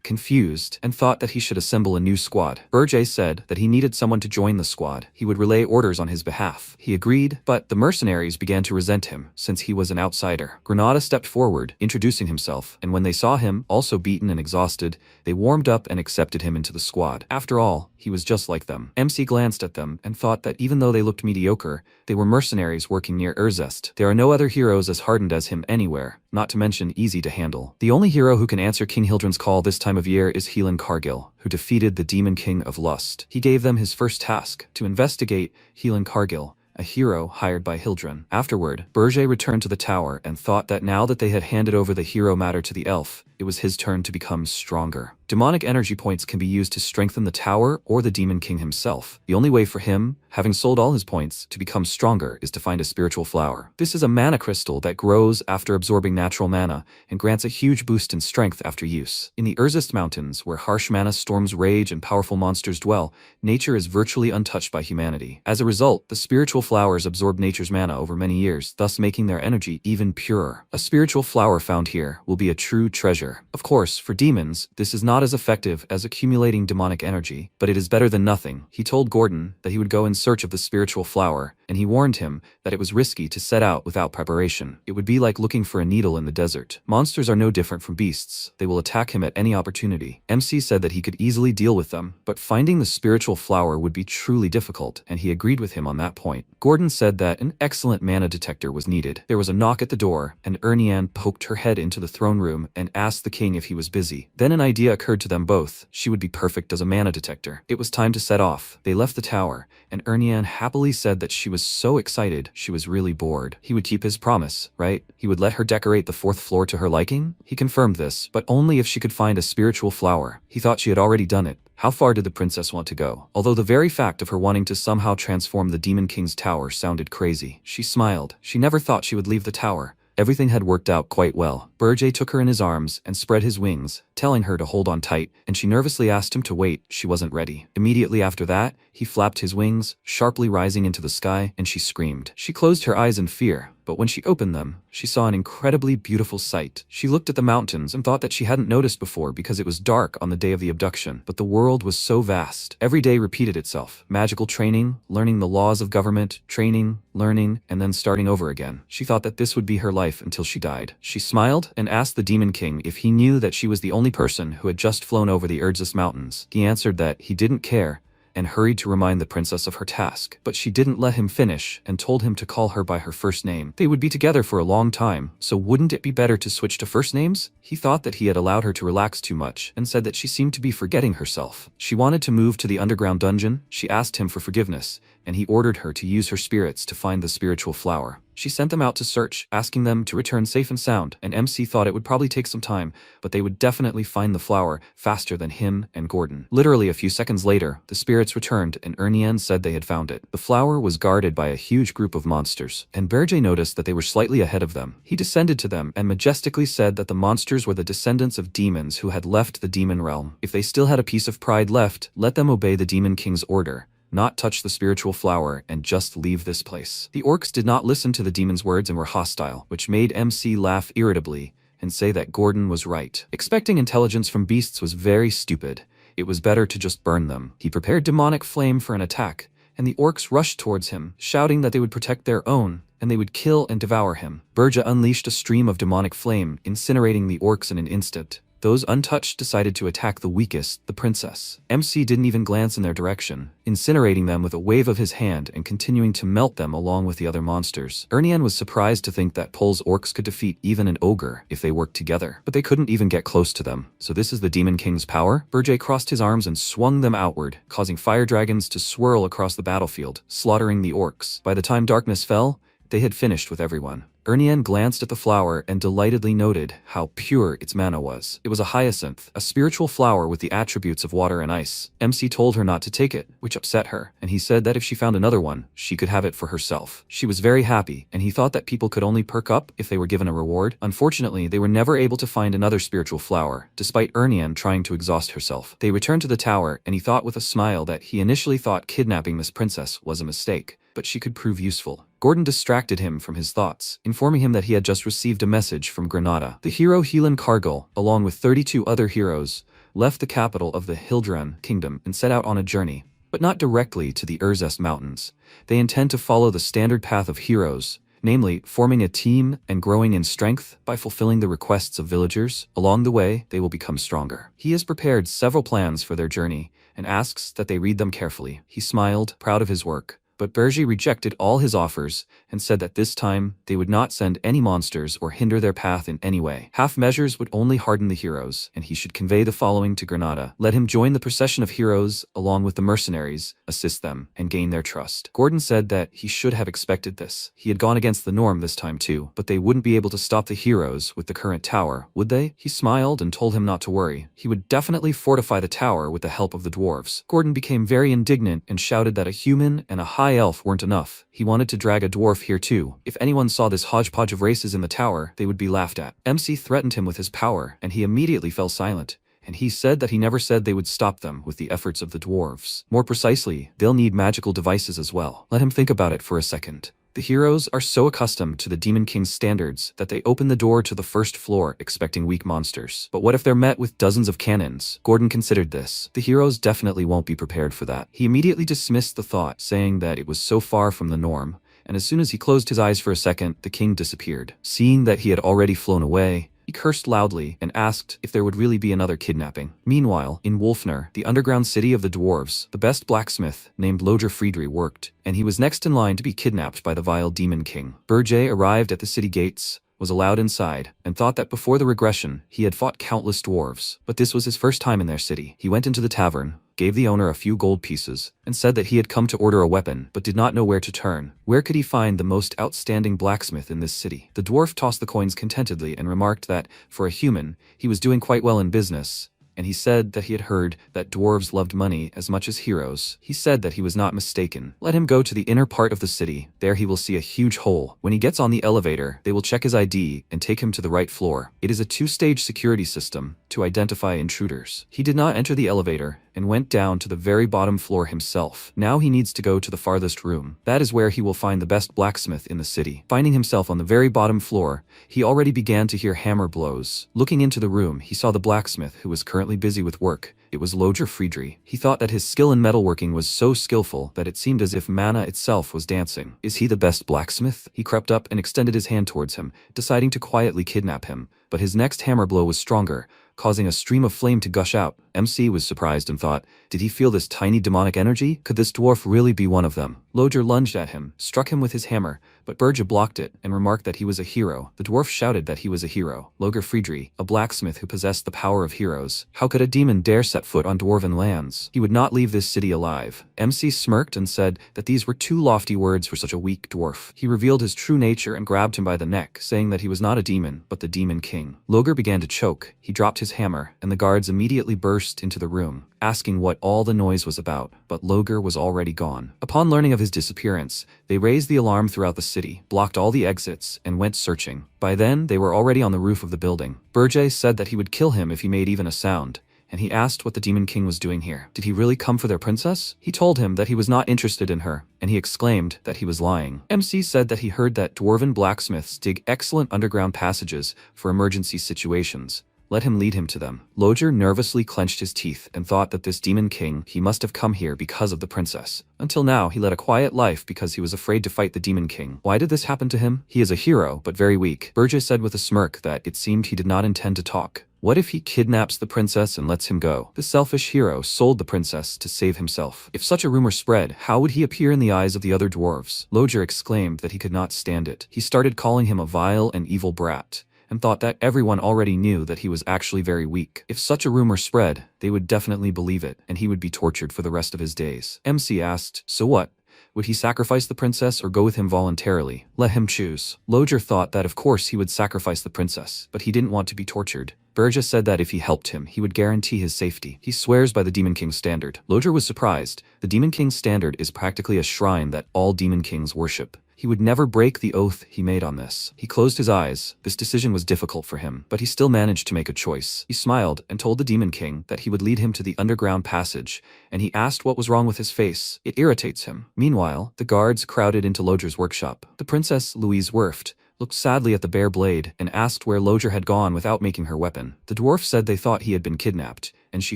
confused, and thought that he should assemble a new squad. Berger said that he needed someone to join the squad. He would relay orders on his behalf. He agreed, but the mercenaries began to resent him, since he was an outsider. Granada stepped forward, introducing himself, and when they saw him, also beaten and exhausted, they warmed up and accepted him into the squad. After all, he was just like them. MC glanced at them and thought that even though they looked mediocre, they were mercenaries working near Regressed. There are no other heroes as hardened as him anywhere, not to mention easy to handle. The only hero who can answer King Hildren's call this time of year is Helan Cargill, who defeated the Demon King of Lust. He gave them his first task, to investigate Helan Cargill, a hero hired by Hildren. Afterward, Berger returned to the tower and thought that now that they had handed over the hero matter to the elf, it was his turn to become stronger. Demonic energy points can be used to strengthen the tower or the Demon King himself. The only way for him, having sold all his points, to become stronger is to find a spiritual flower. This is a mana crystal that grows after absorbing natural mana and grants a huge boost in strength after use. In the Regressed Mountains, where harsh mana storms rage and powerful monsters dwell, nature is virtually untouched by humanity. As a result, the spiritual flowers absorb nature's mana over many years, thus making their energy even purer. A spiritual flower found here will be a true treasure. Of course, for demons, this is not as effective as accumulating demonic energy, but it is better than nothing. He told Gordon that he would go in search of the spiritual flower, and he warned him that it was risky to set out without preparation. It would be like looking for a needle in the desert. Monsters are no different from beasts. They will attack him at any opportunity. MC said that he could easily deal with them, but finding the spiritual flower would be truly difficult, and he agreed with him on that point. Gordon said that an excellent mana detector was needed. There was a knock at the door, and Ernian poked her head into the throne room and asked the king if he was busy. Then an idea occurred to them both. She would be perfect as a mana detector. It was time to set off. They left the tower, and Ernian happily said that she was so excited she was really bored. He would keep his promise, right? He would let her decorate the 4th floor to her liking? He confirmed this, but only if she could find a spiritual flower. He thought she had already done it. How far did the princess want to go? Although the very fact of her wanting to somehow transform the Demon King's tower sounded crazy. She smiled. She never thought she would leave the tower. Everything had worked out quite well. Berger took her in his arms and spread his wings, telling her to hold on tight, and she nervously asked him to wait. She wasn't ready. Immediately after that, he flapped his wings, sharply rising into the sky, and she screamed. She closed her eyes in fear, but when she opened them, she saw an incredibly beautiful sight. She looked at the mountains and thought that she hadn't noticed before because it was dark on the day of the abduction, but the world was so vast. Every day repeated itself. Magical training, learning the laws of government, training, learning, and then starting over again. She thought that this would be her life until she died. She smiled and asked the Demon King if he knew that she was the only person who had just flown over the Regressed Mountains. He answered that he didn't care, and hurried to remind the princess of her task. But she didn't let him finish and told him to call her by her first name. They would be together for a long time, so wouldn't it be better to switch to first names? He thought that he had allowed her to relax too much and said that she seemed to be forgetting herself. She wanted to move to the underground dungeon. She asked him for forgiveness, and he ordered her to use her spirits to find the spiritual flower. She sent them out to search, asking them to return safe and sound, and MC thought it would probably take some time, but they would definitely find the flower faster than him and Gordon. Literally a few seconds later, the spirits returned and Ernian said they had found it. The flower was guarded by a huge group of monsters, and Berger noticed that they were slightly ahead of them. He descended to them and majestically said that the monsters were the descendants of demons who had left the demon realm. If they still had a piece of pride left, let them obey the Demon King's order. Not touch the spiritual flower and just leave this place. The orcs did not listen to the demon's words and were hostile, which made MC laugh irritably and say that Gordon was right. Expecting intelligence from beasts was very stupid. It was better to just burn them. He prepared demonic flame for an attack, and the orcs rushed towards him, shouting that they would protect their own, and they would kill and devour him. Berger unleashed a stream of demonic flame, incinerating the orcs in an instant. Those untouched decided to attack the weakest, the princess. MC didn't even glance in their direction, incinerating them with a wave of his hand and continuing to melt them along with the other monsters. Ernian was surprised to think that Pol's orcs could defeat even an ogre if they worked together, but they couldn't even get close to them. So this is the Demon King's power? Berger crossed his arms and swung them outward, causing fire dragons to swirl across the battlefield, slaughtering the orcs. By the time darkness fell, they had finished with everyone. Ernien glanced at the flower and delightedly noted how pure its mana was. It was a hyacinth, a spiritual flower with the attributes of water and ice. MC told her not to take it, which upset her, and he said that if she found another one, she could have it for herself. She was very happy, and he thought that people could only perk up if they were given a reward. Unfortunately, they were never able to find another spiritual flower, despite Ernien trying to exhaust herself. They returned to the tower, and he thought with a smile that he initially thought kidnapping this princess was a mistake, but she could prove useful. Gordon distracted him from his thoughts, informing him that he had just received a message from Granada. The hero Helan Cargill, along with 32 other heroes, left the capital of the Hildran kingdom and set out on a journey, but not directly to the Regressed mountains. They intend to follow the standard path of heroes, namely, forming a team and growing in strength by fulfilling the requests of villagers. Along the way, they will become stronger. He has prepared several plans for their journey and asks that they read them carefully. He smiled, proud of his work. But Berger rejected all his offers and said that this time they would not send any monsters or hinder their path in any way. Half measures would only harden the heroes, and he should convey the following to Granada. Let him join the procession of heroes along with the mercenaries, assist them, and gain their trust. Gordon said that he should have expected this. He had gone against the norm this time too, but they wouldn't be able to stop the heroes with the current tower, would they? He smiled and told him not to worry. He would definitely fortify the tower with the help of the dwarves. Gordon became very indignant and shouted that a human and a high elf weren't enough. He wanted to drag a dwarf here too. If anyone saw this hodgepodge of races in the tower, they would be laughed at. MC threatened him with his power, and he immediately fell silent. And he said that he never said they would stop them with the efforts of the dwarves. More precisely, they'll need magical devices as well. Let him think about it for a second. The heroes are so accustomed to the Demon King's standards that they open the door to the first floor expecting weak monsters. But what if they're met with dozens of cannons? Gordon considered this. The heroes definitely won't be prepared for that. He immediately dismissed the thought, saying that it was so far from the norm, and as soon as he closed his eyes for a second, the king disappeared. Seeing that he had already flown away, he cursed loudly and asked if there would really be another kidnapping. Meanwhile, in Wolfner, the underground city of the dwarves, the best blacksmith, named Loger Friedri, worked, and he was next in line to be kidnapped by the vile Demon King. Berger arrived at the city gates, was allowed inside, and thought that before the regression, he had fought countless dwarves. But this was his first time in their city. He went into the tavern, gave the owner a few gold pieces, and said that he had come to order a weapon, but did not know where to turn. Where could he find the most outstanding blacksmith in this city? The dwarf tossed the coins contentedly and remarked that, for a human, he was doing quite well in business, and he said that he had heard that dwarves loved money as much as heroes. He said that he was not mistaken. Let him go to the inner part of the city. There he will see a huge hole. When he gets on the elevator, they will check his ID and take him to the right floor. It is a two-stage security system to identify intruders. He did not enter the elevator and went down to the very bottom floor himself. Now he needs to go to the farthest room. That is where he will find the best blacksmith in the city. Finding himself on the very bottom floor, he already began to hear hammer blows. Looking into the room, he saw the blacksmith who was currently busy with work. It was Loger Friedri. He thought that his skill in metalworking was so skillful that it seemed as if mana itself was dancing. Is he the best blacksmith? He crept up and extended his hand towards him, deciding to quietly kidnap him. But his next hammer blow was stronger, causing a stream of flame to gush out. MC was surprised and thought, did he feel this tiny demonic energy? Could this dwarf really be one of them? Loger lunged at him, struck him with his hammer, but Berger blocked it and remarked that he was a hero. The dwarf shouted that he was a hero. Loger Friedri, a blacksmith who possessed the power of heroes. How could a demon dare set foot on dwarven lands? He would not leave this city alive. MC smirked and said that these were too lofty words for such a weak dwarf. He revealed his true nature and grabbed him by the neck, saying that he was not a demon, but the Demon King. Loger began to choke. He dropped his hammer, and the guards immediately burst into the room, asking what all the noise was about, but Loger was already gone. Upon learning of his disappearance, they raised the alarm throughout the city, blocked all the exits, and went searching. By then, they were already on the roof of the building. Berger said that he would kill him if he made even a sound, and he asked what the Demon King was doing here. Did he really come for their princess? He told him that he was not interested in her, and he exclaimed that he was lying. MC said that he heard that dwarven blacksmiths dig excellent underground passages for emergency situations. Let him lead him to them. Loger nervously clenched his teeth and thought that this Demon King, he must have come here because of the princess. Until now, he led a quiet life because he was afraid to fight the Demon King. Why did this happen to him? He is a hero, but very weak. Berger said with a smirk that it seemed he did not intend to talk. What if he kidnaps the princess and lets him go? The selfish hero sold the princess to save himself. If such a rumor spread, how would he appear in the eyes of the other dwarves? Loger exclaimed that he could not stand it. He started calling him a vile and evil brat, and thought that everyone already knew that he was actually very weak. If such a rumor spread, they would definitely believe it, and he would be tortured for the rest of his days. MC asked, so what? Would he sacrifice the princess or go with him voluntarily? Let him choose. Lodger thought that of course he would sacrifice the princess, but he didn't want to be tortured. Berja said that if he helped him, he would guarantee his safety. He swears by the Demon King's standard. Lodger was surprised. The Demon King's standard is practically a shrine that all Demon Kings worship. He would never break the oath he made on this. He closed his eyes. This decision was difficult for him, but he still managed to make a choice. He smiled and told the Demon King that he would lead him to the underground passage, and he asked what was wrong with his face. It irritates him. Meanwhile, the guards crowded into Lodger's workshop. The Princess Louise Werft looked sadly at the bare blade and asked where Lodger had gone without making her weapon. The dwarf said they thought he had been kidnapped, and she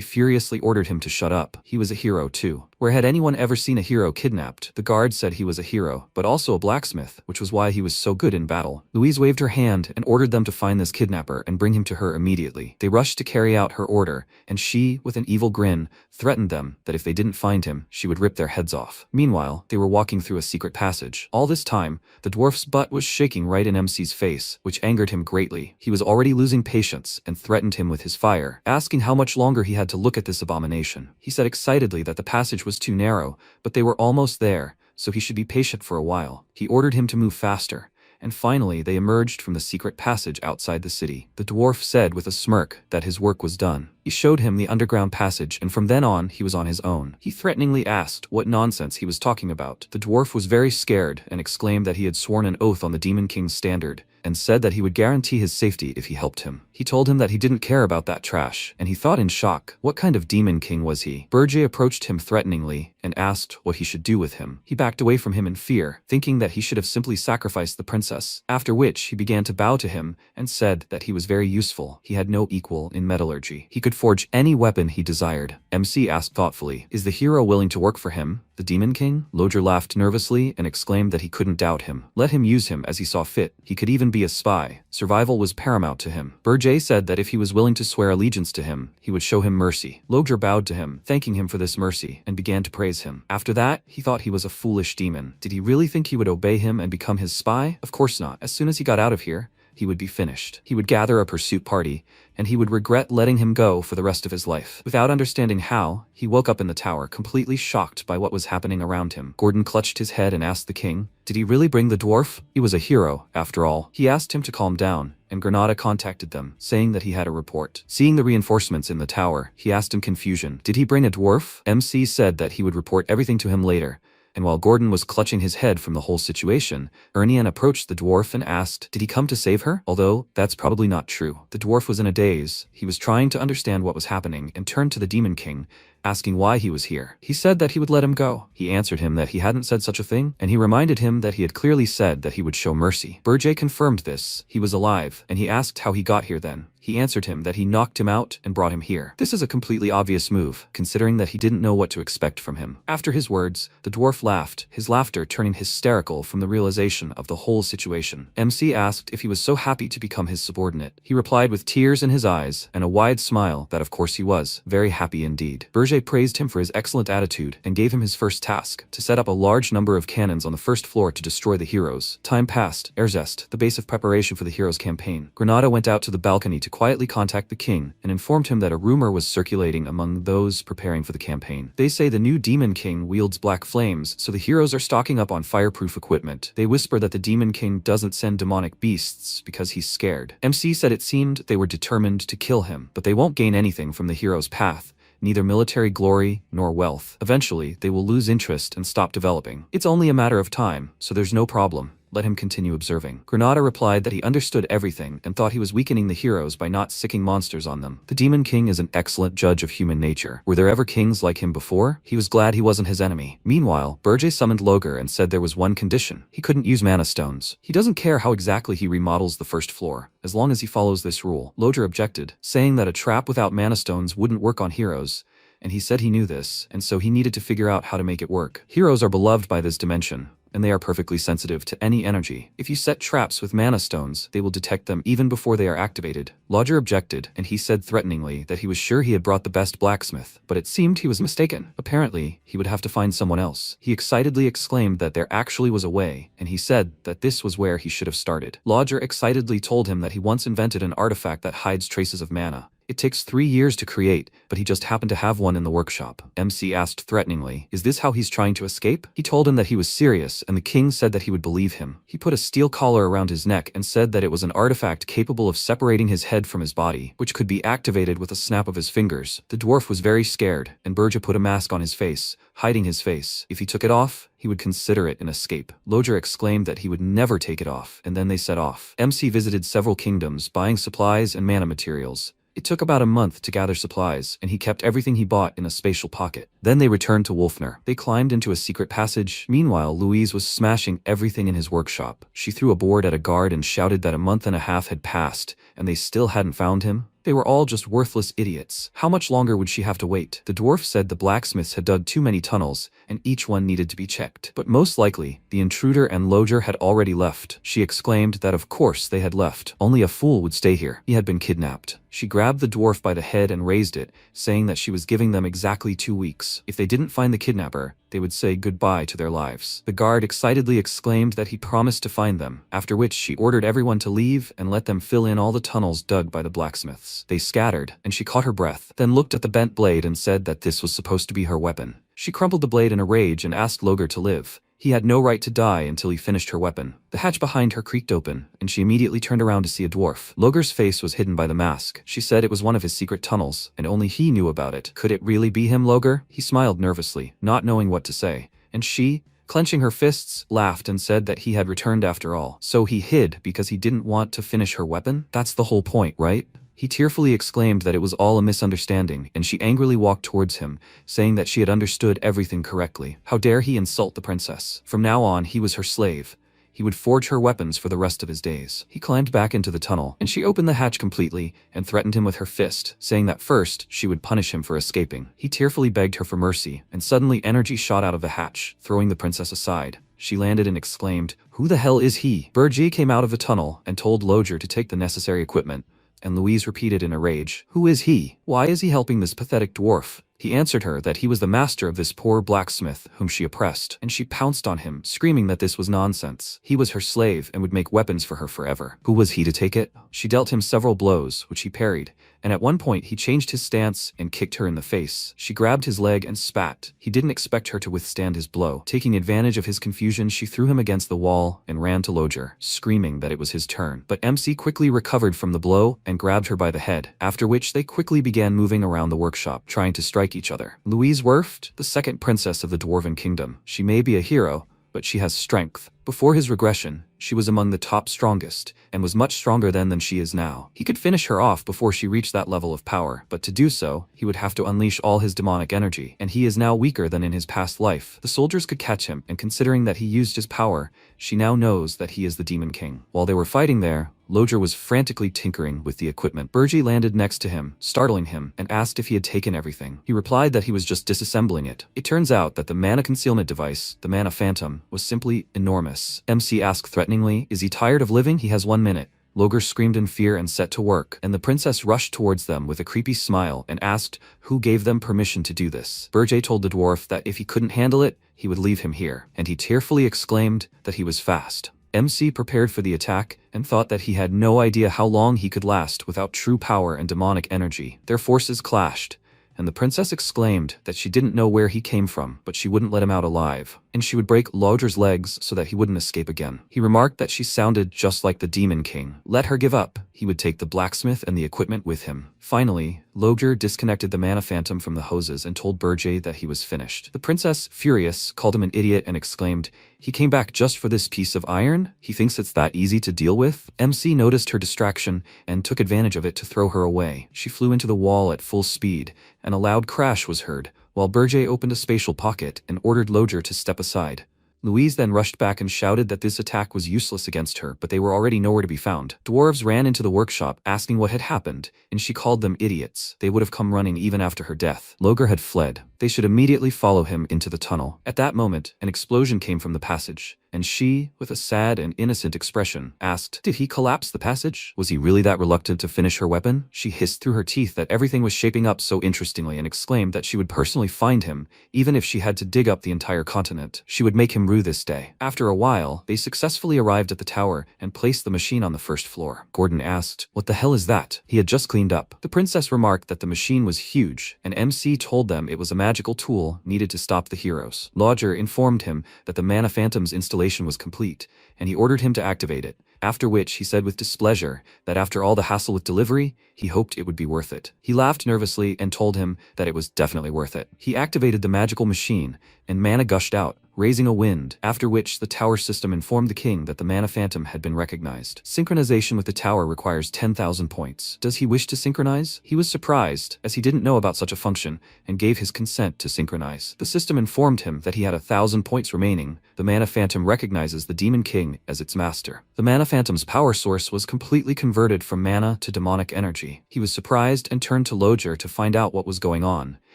furiously ordered him to shut up. He was a hero too. Where had anyone ever seen a hero kidnapped? The guard said he was a hero, but also a blacksmith, which was why he was so good in battle. Louise waved her hand and ordered them to find this kidnapper and bring him to her immediately. They rushed to carry out her order, and she, with an evil grin, threatened them that if they didn't find him, she would rip their heads off. Meanwhile, they were walking through a secret passage. All this time, the dwarf's butt was shaking right in MC's face, which angered him greatly. He was already losing patience and threatened him with his fire, asking how much longer he had to look at this abomination. He said excitedly that the passage was too narrow, but they were almost there, so he should be patient for a while. He ordered him to move faster, and finally they emerged from the secret passage outside the city. The dwarf said with a smirk that his work was done. He showed him the underground passage, and from then on he was on his own. He threateningly asked what nonsense he was talking about. The dwarf was very scared and exclaimed that he had sworn an oath on the Demon King's standard, and said that he would guarantee his safety if he helped him. He told him that he didn't care about that trash, and he thought in shock, what kind of Demon King was he? Berje approached him threateningly and asked what he should do with him. He backed away from him in fear, thinking that he should have simply sacrificed the princess, after which he began to bow to him and said that he was very useful. He had no equal in metallurgy. He could forge any weapon he desired. MC asked thoughtfully, is the hero willing to work for him, the Demon King? Lodger laughed nervously and exclaimed that he couldn't doubt him. Let him use him as he saw fit. He could even be a spy. Survival was paramount to him. Berje said that if he was willing to swear allegiance to him, he would show him mercy. Lodger bowed to him, thanking him for this mercy, and began to praise him. After that, he thought he was a foolish demon. Did he really think he would obey him and become his spy? Of course not. As soon as he got out of here, he would be finished. He would gather a pursuit party, and he would regret letting him go for the rest of his life. Without understanding how, he woke up in the tower, completely shocked by what was happening around him. Gordon clutched his head and asked the king, did he really bring the dwarf? He was a hero, after all. He asked him to calm down, and Granada contacted them, saying that he had a report. Seeing the reinforcements in the tower, he asked in confusion, did he bring a dwarf? MC said that he would report everything to him later. And while Gordon was clutching his head from the whole situation, Ernian approached the dwarf and asked, did he come to save her? Although, that's probably not true. The dwarf was in a daze. He was trying to understand what was happening and turned to the Demon King, asking why he was here. He said that he would let him go. He answered him that he hadn't said such a thing, and he reminded him that he had clearly said that he would show mercy. Berje confirmed this. He was alive, and he asked how he got here then. He answered him that he knocked him out and brought him here. This is a completely obvious move, considering that he didn't know what to expect from him. After his words, the dwarf laughed, his laughter turning hysterical from the realization of the whole situation. MC asked if he was so happy to become his subordinate. He replied with tears in his eyes and a wide smile that of course he was, very happy indeed. Berje praised him for his excellent attitude and gave him his first task, to set up a large number of cannons on the first floor to destroy the heroes. Time passed. Regressed, the base of preparation for the heroes' campaign. Granada went out to the balcony to quietly contact the king and informed him that a rumor was circulating among those preparing for the campaign. They say the new Demon King wields black flames, so the heroes are stocking up on fireproof equipment. They whisper that the Demon King doesn't send demonic beasts because he's scared. MC said it seemed they were determined to kill him, but they won't gain anything from the hero's path. Neither military glory nor wealth. Eventually, they will lose interest and stop developing. It's only a matter of time, so there's no problem. Let him continue observing. Granada replied that he understood everything and thought he was weakening the heroes by not sicking monsters on them. The Demon King is an excellent judge of human nature. Were there ever kings like him before? He was glad he wasn't his enemy. Meanwhile, Berje summoned Logger and said there was one condition. He couldn't use mana stones. He doesn't care how exactly he remodels the first floor, as long as he follows this rule. Logger objected, saying that a trap without mana stones wouldn't work on heroes, and he said he knew this, and so he needed to figure out how to make it work. Heroes are beloved by this dimension, and they are perfectly sensitive to any energy. If you set traps with mana stones, they will detect them even before they are activated. Lodger objected, and he said threateningly that he was sure he had brought the best blacksmith, but it seemed he was mistaken. Apparently, he would have to find someone else. He excitedly exclaimed that there actually was a way, and he said that this was where he should have started. Lodger excitedly told him that he once invented an artifact that hides traces of mana. It takes 3 years to create, but he just happened to have one in the workshop. MC asked threateningly, is this how he's trying to escape? He told him that he was serious, and the king said that he would believe him. He put a steel collar around his neck and said that it was an artifact capable of separating his head from his body, which could be activated with a snap of his fingers. The dwarf was very scared, and Berja put a mask on his face, hiding his face. If he took it off, he would consider it an escape. Loger exclaimed that he would never take it off, and then they set off. MC visited several kingdoms, buying supplies and mana materials. It took about a month to gather supplies, and he kept everything he bought in a spatial pocket. Then they returned to Wolfner. They climbed into a secret passage. Meanwhile, Louise was smashing everything in his workshop. She threw a board at a guard and shouted that a month and a half had passed, and they still hadn't found him. They were all just worthless idiots. How much longer would she have to wait? The dwarf said the blacksmiths had dug too many tunnels, and each one needed to be checked. But most likely, the intruder and Loger had already left. She exclaimed that of course they had left. Only a fool would stay here. He had been kidnapped. She grabbed the dwarf by the head and raised it, saying that she was giving them exactly 2 weeks. If they didn't find the kidnapper, they would say goodbye to their lives. The guard excitedly exclaimed that he promised to find them, after which she ordered everyone to leave and let them fill in all the tunnels dug by the blacksmiths. They scattered, and she caught her breath, then looked at the bent blade and said that this was supposed to be her weapon. She crumpled the blade in a rage and asked Loger to live. He had no right to die until he finished her weapon. The hatch behind her creaked open, and she immediately turned around to see a dwarf. Loger's face was hidden by the mask. She said it was one of his secret tunnels, and only he knew about it. Could it really be him, Loger? He smiled nervously, not knowing what to say. And she, clenching her fists, laughed and said that he had returned after all. So he hid because he didn't want to finish her weapon? That's the whole point, right? He tearfully exclaimed that it was all a misunderstanding, and she angrily walked towards him, saying that she had understood everything correctly. How dare he insult the princess? From now on, he was her slave. He would forge her weapons for the rest of his days. He climbed back into the tunnel, and she opened the hatch completely and threatened him with her fist, saying that first she would punish him for escaping. He tearfully begged her for mercy, and suddenly energy shot out of the hatch, throwing the princess aside. She landed and exclaimed, "Who the hell is he?" Berger came out of the tunnel and told Loger to take the necessary equipment, and Louise repeated in a rage, "Who is he? Why is he helping this pathetic dwarf?" He answered her that he was the master of this poor blacksmith whom she oppressed, and she pounced on him, screaming that this was nonsense. He was her slave and would make weapons for her forever. Who was he to take it? She dealt him several blows, which he parried, and at one point he changed his stance and kicked her in the face. She grabbed his leg and spat. He didn't expect her to withstand his blow. Taking advantage of his confusion, she threw him against the wall and ran to Loger, screaming that it was his turn. But MC quickly recovered from the blow and grabbed her by the head, after which they quickly began moving around the workshop, trying to strike each other. Louise Werft, the second princess of the Dwarven Kingdom. She may be a hero, but she has strength. Before his regression, she was among the top strongest, and was much stronger then than she is now. He could finish her off before she reached that level of power, but to do so, he would have to unleash all his demonic energy, and he is now weaker than in his past life. The soldiers could catch him, and considering that he used his power, she now knows that he is the Demon King. While they were fighting there, Loger was frantically tinkering with the equipment. Bergie landed next to him, startling him, and asked if he had taken everything. He replied that he was just disassembling it. It turns out that the mana concealment device, the mana phantom, was simply enormous. MC asked threateningly, "Is he tired of living? He has 1 minute." Loger screamed in fear and set to work, and the princess rushed towards them with a creepy smile and asked who gave them permission to do this. Berger told the dwarf that if he couldn't handle it, he would leave him here, and he tearfully exclaimed that he was fast. MC prepared for the attack and thought that he had no idea how long he could last without true power and demonic energy. Their forces clashed, and the princess exclaimed that she didn't know where he came from, but she wouldn't let him out alive, and she would break Loger's legs so that he wouldn't escape again. He remarked that she sounded just like the Demon King. Let her give up. He would take the blacksmith and the equipment with him. Finally, Loger disconnected the mana phantom from the hoses and told Berger that he was finished. The princess, furious, called him an idiot and exclaimed, "He came back just for this piece of iron? He thinks it's that easy to deal with?" MC noticed her distraction and took advantage of it to throw her away. She flew into the wall at full speed, and a loud crash was heard, while Berger opened a spatial pocket and ordered Loger to step aside. Louise then rushed back and shouted that this attack was useless against her, but they were already nowhere to be found. Dwarves ran into the workshop asking what had happened, and she called them idiots. They would have come running even after her death. Loger had fled, they should immediately follow him into the tunnel. At that moment, an explosion came from the passage, and she, with a sad and innocent expression, asked, "Did he collapse the passage? Was he really that reluctant to finish her weapon?" She hissed through her teeth that everything was shaping up so interestingly and exclaimed that she would personally find him, even if she had to dig up the entire continent. She would make him rue this day. After a while, they successfully arrived at the tower and placed the machine on the first floor. Gordon asked, "What the hell is that?" He had just cleaned up. The princess remarked that the machine was huge, and MC told them it was a magical tool needed to stop the heroes. Lodger informed him that the Mana Phantom's installation was complete, and he ordered him to activate it, after which he said with displeasure that after all the hassle with delivery, he hoped it would be worth it. He laughed nervously and told him that it was definitely worth it. He activated the magical machine, and mana gushed out, raising a wind, after which the tower system informed the king that the Mana Phantom had been recognized. Synchronization with the tower requires 10,000 points. Does he wish to synchronize? He was surprised, as he didn't know about such a function, and gave his consent to synchronize. The system informed him that he had 1,000 points remaining. The Mana Phantom recognizes the Demon King as its master. The Mana Phantom's power source was completely converted from mana to demonic energy. He was surprised and turned to Lodger to find out what was going on,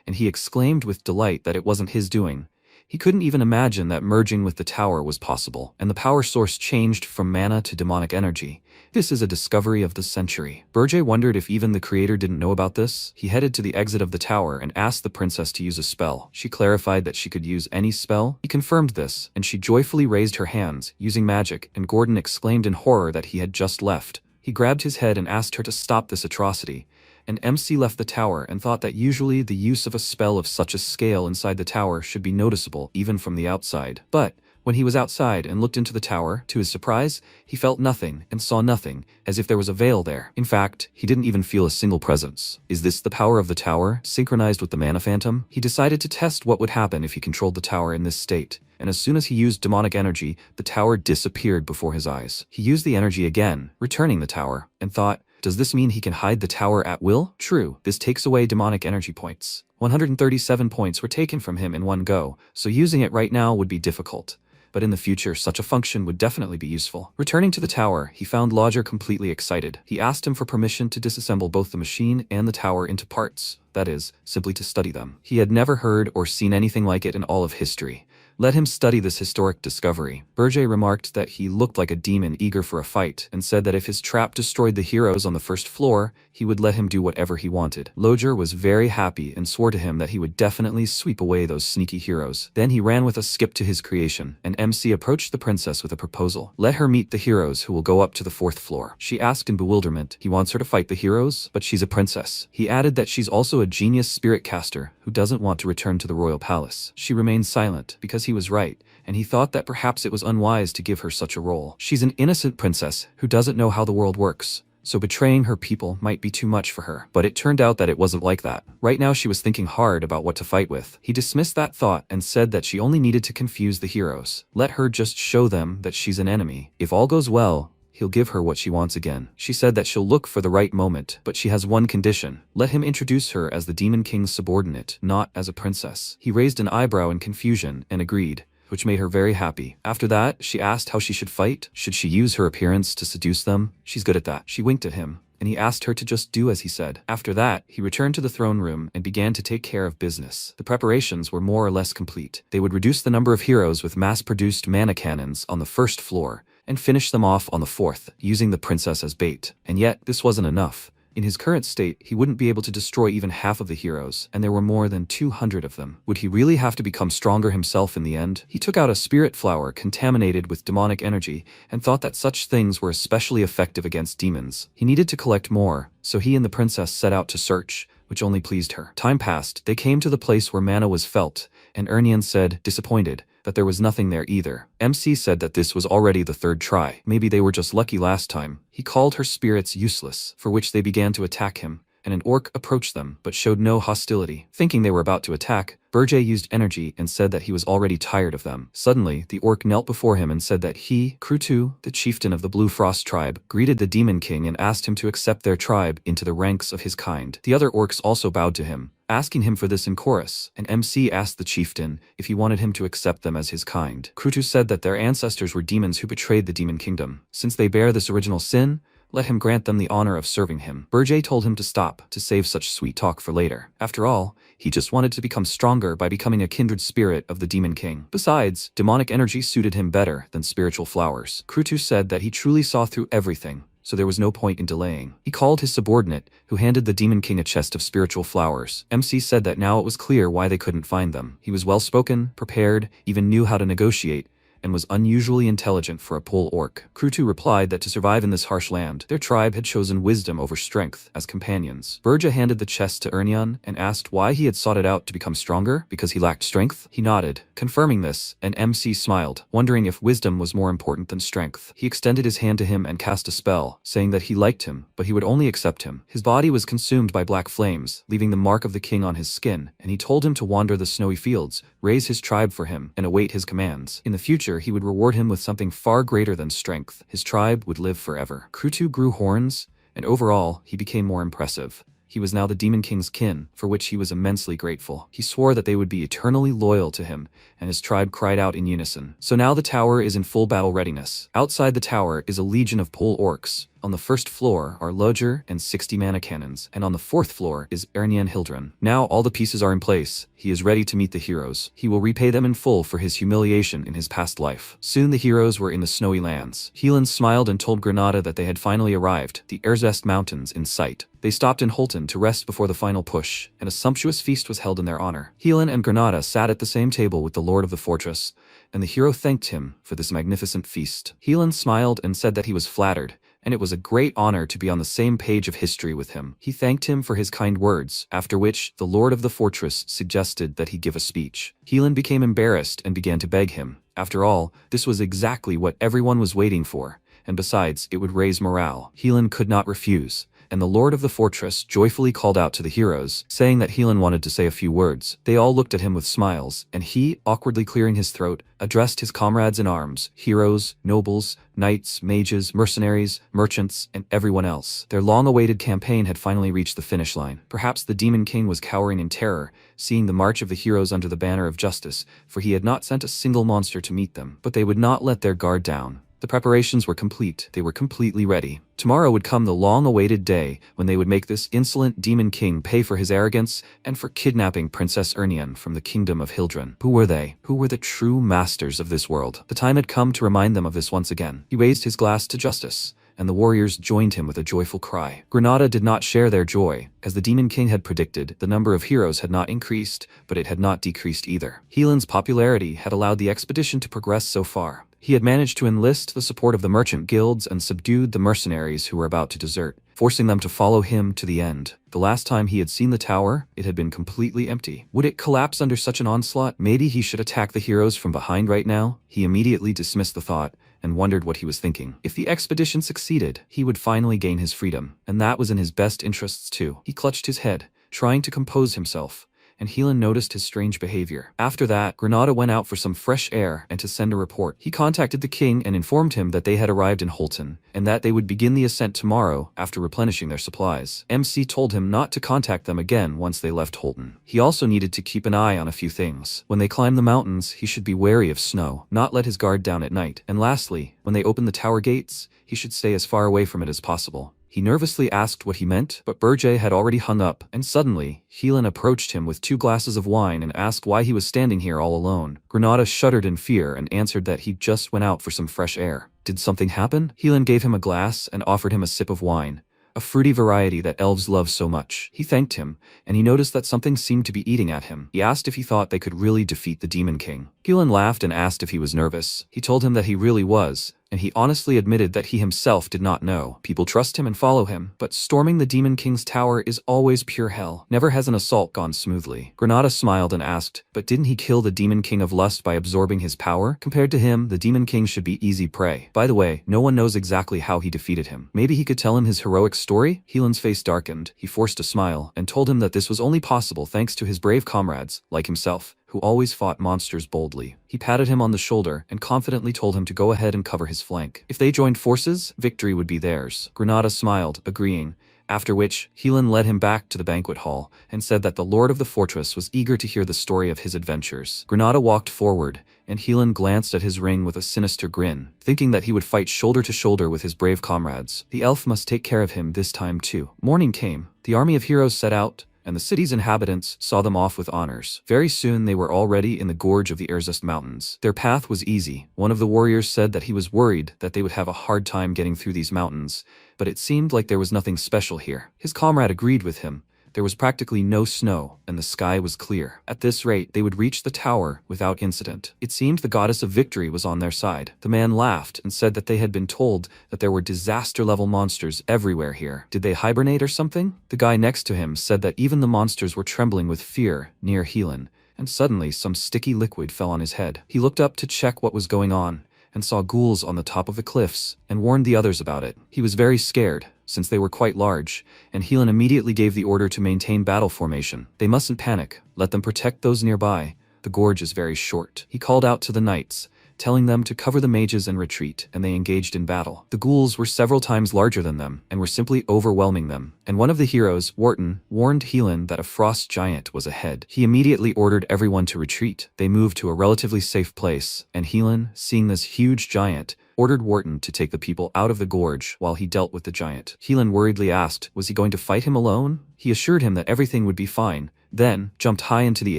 and he exclaimed with delight that it wasn't his doing. He couldn't even imagine that merging with the tower was possible, and the power source changed from mana to demonic energy. This is a discovery of the century. Berger wondered if even the creator didn't know about this. He headed to the exit of the tower and asked the princess to use a spell. She clarified that she could use any spell. He confirmed this, and she joyfully raised her hands, using magic, and Gordon exclaimed in horror that he had just left. He grabbed his head and asked her to stop this atrocity, and MC left the tower and thought that usually the use of a spell of such a scale inside the tower should be noticeable even from the outside. But when he was outside and looked into the tower, to his surprise, he felt nothing and saw nothing, as if there was a veil there. In fact, he didn't even feel a single presence. Is this the power of the tower, synchronized with the Mana Phantom? He decided to test what would happen if he controlled the tower in this state, and as soon as he used demonic energy, the tower disappeared before his eyes. He used the energy again, returning the tower, and thought, does this mean he can hide the tower at will? True, this takes away demonic energy points. 137 points were taken from him in one go, so using it right now would be difficult. But in the future, such a function would definitely be useful. Returning to the tower, he found Lodger completely excited. He asked him for permission to disassemble both the machine and the tower into parts, that is, simply to study them. He had never heard or seen anything like it in all of history. Let him study this historic discovery. Berger remarked that he looked like a demon eager for a fight, and said that if his trap destroyed the heroes on the first floor, he would let him do whatever he wanted. Lodger was very happy and swore to him that he would definitely sweep away those sneaky heroes. Then he ran with a skip to his creation, and MC approached the princess with a proposal. Let her meet the heroes who will go up to the 4th floor. She asked in bewilderment. He wants her to fight the heroes, but she's a princess. He added that she's also a genius spirit caster who doesn't want to return to the royal palace. She remained silent, because he was right, and he thought that perhaps it was unwise to give her such a role. She's an innocent princess who doesn't know how the world works, so betraying her people might be too much for her. But it turned out that it wasn't like that. Right now she was thinking hard about what to fight with. He dismissed that thought and said that she only needed to confuse the heroes. Let her just show them that she's an enemy. If all goes well, he'll give her what she wants again. She said that she'll look for the right moment, but she has one condition. Let him introduce her as the Demon King's subordinate, not as a princess. He raised an eyebrow in confusion and agreed, which made her very happy. After that, she asked how she should fight. Should she use her appearance to seduce them? She's good at that. She winked at him, and he asked her to just do as he said. After that, he returned to the throne room and began to take care of business. The preparations were more or less complete. They would reduce the number of heroes with mass-produced mana cannons on the 1st floor, and finish them off on the 4th, using the princess as bait. And yet, this wasn't enough. In his current state, he wouldn't be able to destroy even half of the heroes, and there were more than 200 of them. Would he really have to become stronger himself in the end? He took out a spirit flower contaminated with demonic energy, and thought that such things were especially effective against demons. He needed to collect more, so he and the princess set out to search, which only pleased her. Time passed, they came to the place where mana was felt, and Ernian said, disappointed, that there was nothing there either. MC said that this was already the 3rd try. Maybe they were just lucky last time. He called her spirits useless, for which they began to attack him, and an orc approached them, but showed no hostility. Thinking they were about to attack, Berger used energy and said that he was already tired of them. Suddenly, the orc knelt before him and said that he, Krutu, the chieftain of the Blue Frost tribe, greeted the Demon King and asked him to accept their tribe into the ranks of his kind. The other orcs also bowed to him, asking him for this in chorus, and MC asked the chieftain if he wanted him to accept them as his kind. Krutu said that their ancestors were demons who betrayed the Demon Kingdom. Since they bear this original sin, let him grant them the honor of serving him. Berger told him to stop, to save such sweet talk for later. After all, he just wanted to become stronger by becoming a kindred spirit of the Demon King. Besides, demonic energy suited him better than spiritual flowers. Krutu said that he truly saw through everything, so there was no point in delaying. He called his subordinate, who handed the Demon King a chest of spiritual flowers. MC said that now it was clear why they couldn't find them. He was well-spoken, prepared, even knew how to negotiate, and was unusually intelligent for a pole orc. Krutu replied that to survive in this harsh land, their tribe had chosen wisdom over strength as companions. Berja handed the chest to Ernyan and asked why he had sought it out to become stronger, because he lacked strength. He nodded, confirming this, and MC smiled, wondering if wisdom was more important than strength. He extended his hand to him and cast a spell, saying that he liked him, but he would only accept him. His body was consumed by black flames, leaving the mark of the king on his skin, and he told him to wander the snowy fields, raise his tribe for him, and await his commands. In the future, he would reward him with something far greater than strength. His tribe would live forever. Krutu grew horns, and overall, he became more impressive. He was now the Demon King's kin, for which he was immensely grateful. He swore that they would be eternally loyal to him, and his tribe cried out in unison. So now the tower is in full battle readiness. Outside the tower is a legion of pole orcs. On the first floor are Loger and 60 mana cannons, and on the fourth floor is Ernyan Hildren. Now all the pieces are in place. He is ready to meet the heroes. He will repay them in full for his humiliation in his past life. Soon the heroes were in the snowy lands. Heelan smiled and told Granada that they had finally arrived, the Regressed mountains in sight. They stopped in Holton to rest before the final push, and a sumptuous feast was held in their honor. Heelan and Granada sat at the same table with the lord of the fortress, and the hero thanked him for this magnificent feast. Heelan smiled and said that he was flattered, and it was a great honor to be on the same page of history with him. He thanked him for his kind words, after which the lord of the fortress suggested that he give a speech. Heelan became embarrassed and began to beg him. After all, this was exactly what everyone was waiting for, and besides, it would raise morale. Heelan could not refuse, and the lord of the fortress joyfully called out to the heroes, saying that Heelan wanted to say a few words. They all looked at him with smiles, and he, awkwardly clearing his throat, addressed his comrades in arms, heroes, nobles, knights, mages, mercenaries, merchants, and everyone else. Their long-awaited campaign had finally reached the finish line. Perhaps the Demon King was cowering in terror, seeing the march of the heroes under the banner of justice, for he had not sent a single monster to meet them. But they would not let their guard down. The preparations were complete. They were completely ready. Tomorrow would come the long-awaited day when they would make this insolent Demon King pay for his arrogance and for kidnapping Princess Ernyan from the kingdom of Hildren. Who were they? Who were the true masters of this world? The time had come to remind them of this once again. He raised his glass to justice, and the warriors joined him with a joyful cry. Granada did not share their joy. As the Demon King had predicted, the number of heroes had not increased, but it had not decreased either. Heelan's popularity had allowed the expedition to progress so far. He had managed to enlist the support of the merchant guilds and subdued the mercenaries who were about to desert, forcing them to follow him to the end. The last time he had seen the tower, it had been completely empty. Would it collapse under such an onslaught? Maybe he should attack the heroes from behind right now? He immediately dismissed the thought and wondered what he was thinking. If the expedition succeeded, he would finally gain his freedom, and that was in his best interests too. He clutched his head, trying to compose himself, and Heelan noticed his strange behavior. After that, Granada went out for some fresh air and to send a report. He contacted the king and informed him that they had arrived in Holton, and that they would begin the ascent tomorrow after replenishing their supplies. MC told him not to contact them again once they left Holton. He also needed to keep an eye on a few things. When they climbed the mountains, he should be wary of snow, not let his guard down at night. And lastly, when they opened the tower gates, he should stay as far away from it as possible. He nervously asked what he meant, but Berger had already hung up, and suddenly, Heelan approached him with 2 glasses of wine and asked why he was standing here all alone. Granada shuddered in fear and answered that he just went out for some fresh air. Did something happen? Heelan gave him a glass and offered him a sip of wine, a fruity variety that elves love so much. He thanked him, and he noticed that something seemed to be eating at him. He asked if he thought they could really defeat the Demon King. Heelan laughed and asked if he was nervous. He told him that he really was, and he honestly admitted that he himself did not know. People trust him and follow him, but storming the Demon King's tower is always pure hell. Never has an assault gone smoothly. Granada smiled and asked, but didn't he kill the Demon King of Lust by absorbing his power? Compared to him, the Demon King should be easy prey. By the way, no one knows exactly how he defeated him. Maybe he could tell him his heroic story? Heelan's face darkened. He forced a smile, and told him that this was only possible thanks to his brave comrades, like himself, who always fought monsters boldly. He patted him on the shoulder and confidently told him to go ahead and cover his flank. If they joined forces, victory would be theirs. Granada smiled, agreeing, after which Helan led him back to the banquet hall and said that the lord of the fortress was eager to hear the story of his adventures. Granada walked forward, and Helan glanced at his ring with a sinister grin, thinking that he would fight shoulder to shoulder with his brave comrades. The elf must take care of him this time too. Morning came. The army of heroes set out, and the city's inhabitants saw them off with honors. Very soon they were already in the gorge of the Regressed mountains. Their path was easy. One of the warriors said that he was worried that they would have a hard time getting through these mountains, but it seemed like there was nothing special here. His comrade agreed with him. There was practically no snow, and the sky was clear. At this rate, they would reach the tower without incident. It seemed the goddess of victory was on their side. The man laughed and said that they had been told that there were disaster-level monsters everywhere here. Did they hibernate or something? The guy next to him said that even the monsters were trembling with fear near Helan, and suddenly some sticky liquid fell on his head. He looked up to check what was going on, and saw ghouls on the top of the cliffs, and warned the others about it. He was very scared, since they were quite large, and Helan immediately gave the order to maintain battle formation. They mustn't panic, let them protect those nearby. The gorge is very short. He called out to the knights, telling them to cover the mages and retreat, and they engaged in battle. The ghouls were several times larger than them, and were simply overwhelming them, and one of the heroes, Wharton, warned Helan that a frost giant was ahead. He immediately ordered everyone to retreat. They moved to a relatively safe place, and Helan, seeing this huge giant, ordered Wharton to take the people out of the gorge while he dealt with the giant. Helan worriedly asked, was he going to fight him alone? He assured him that everything would be fine, then jumped high into the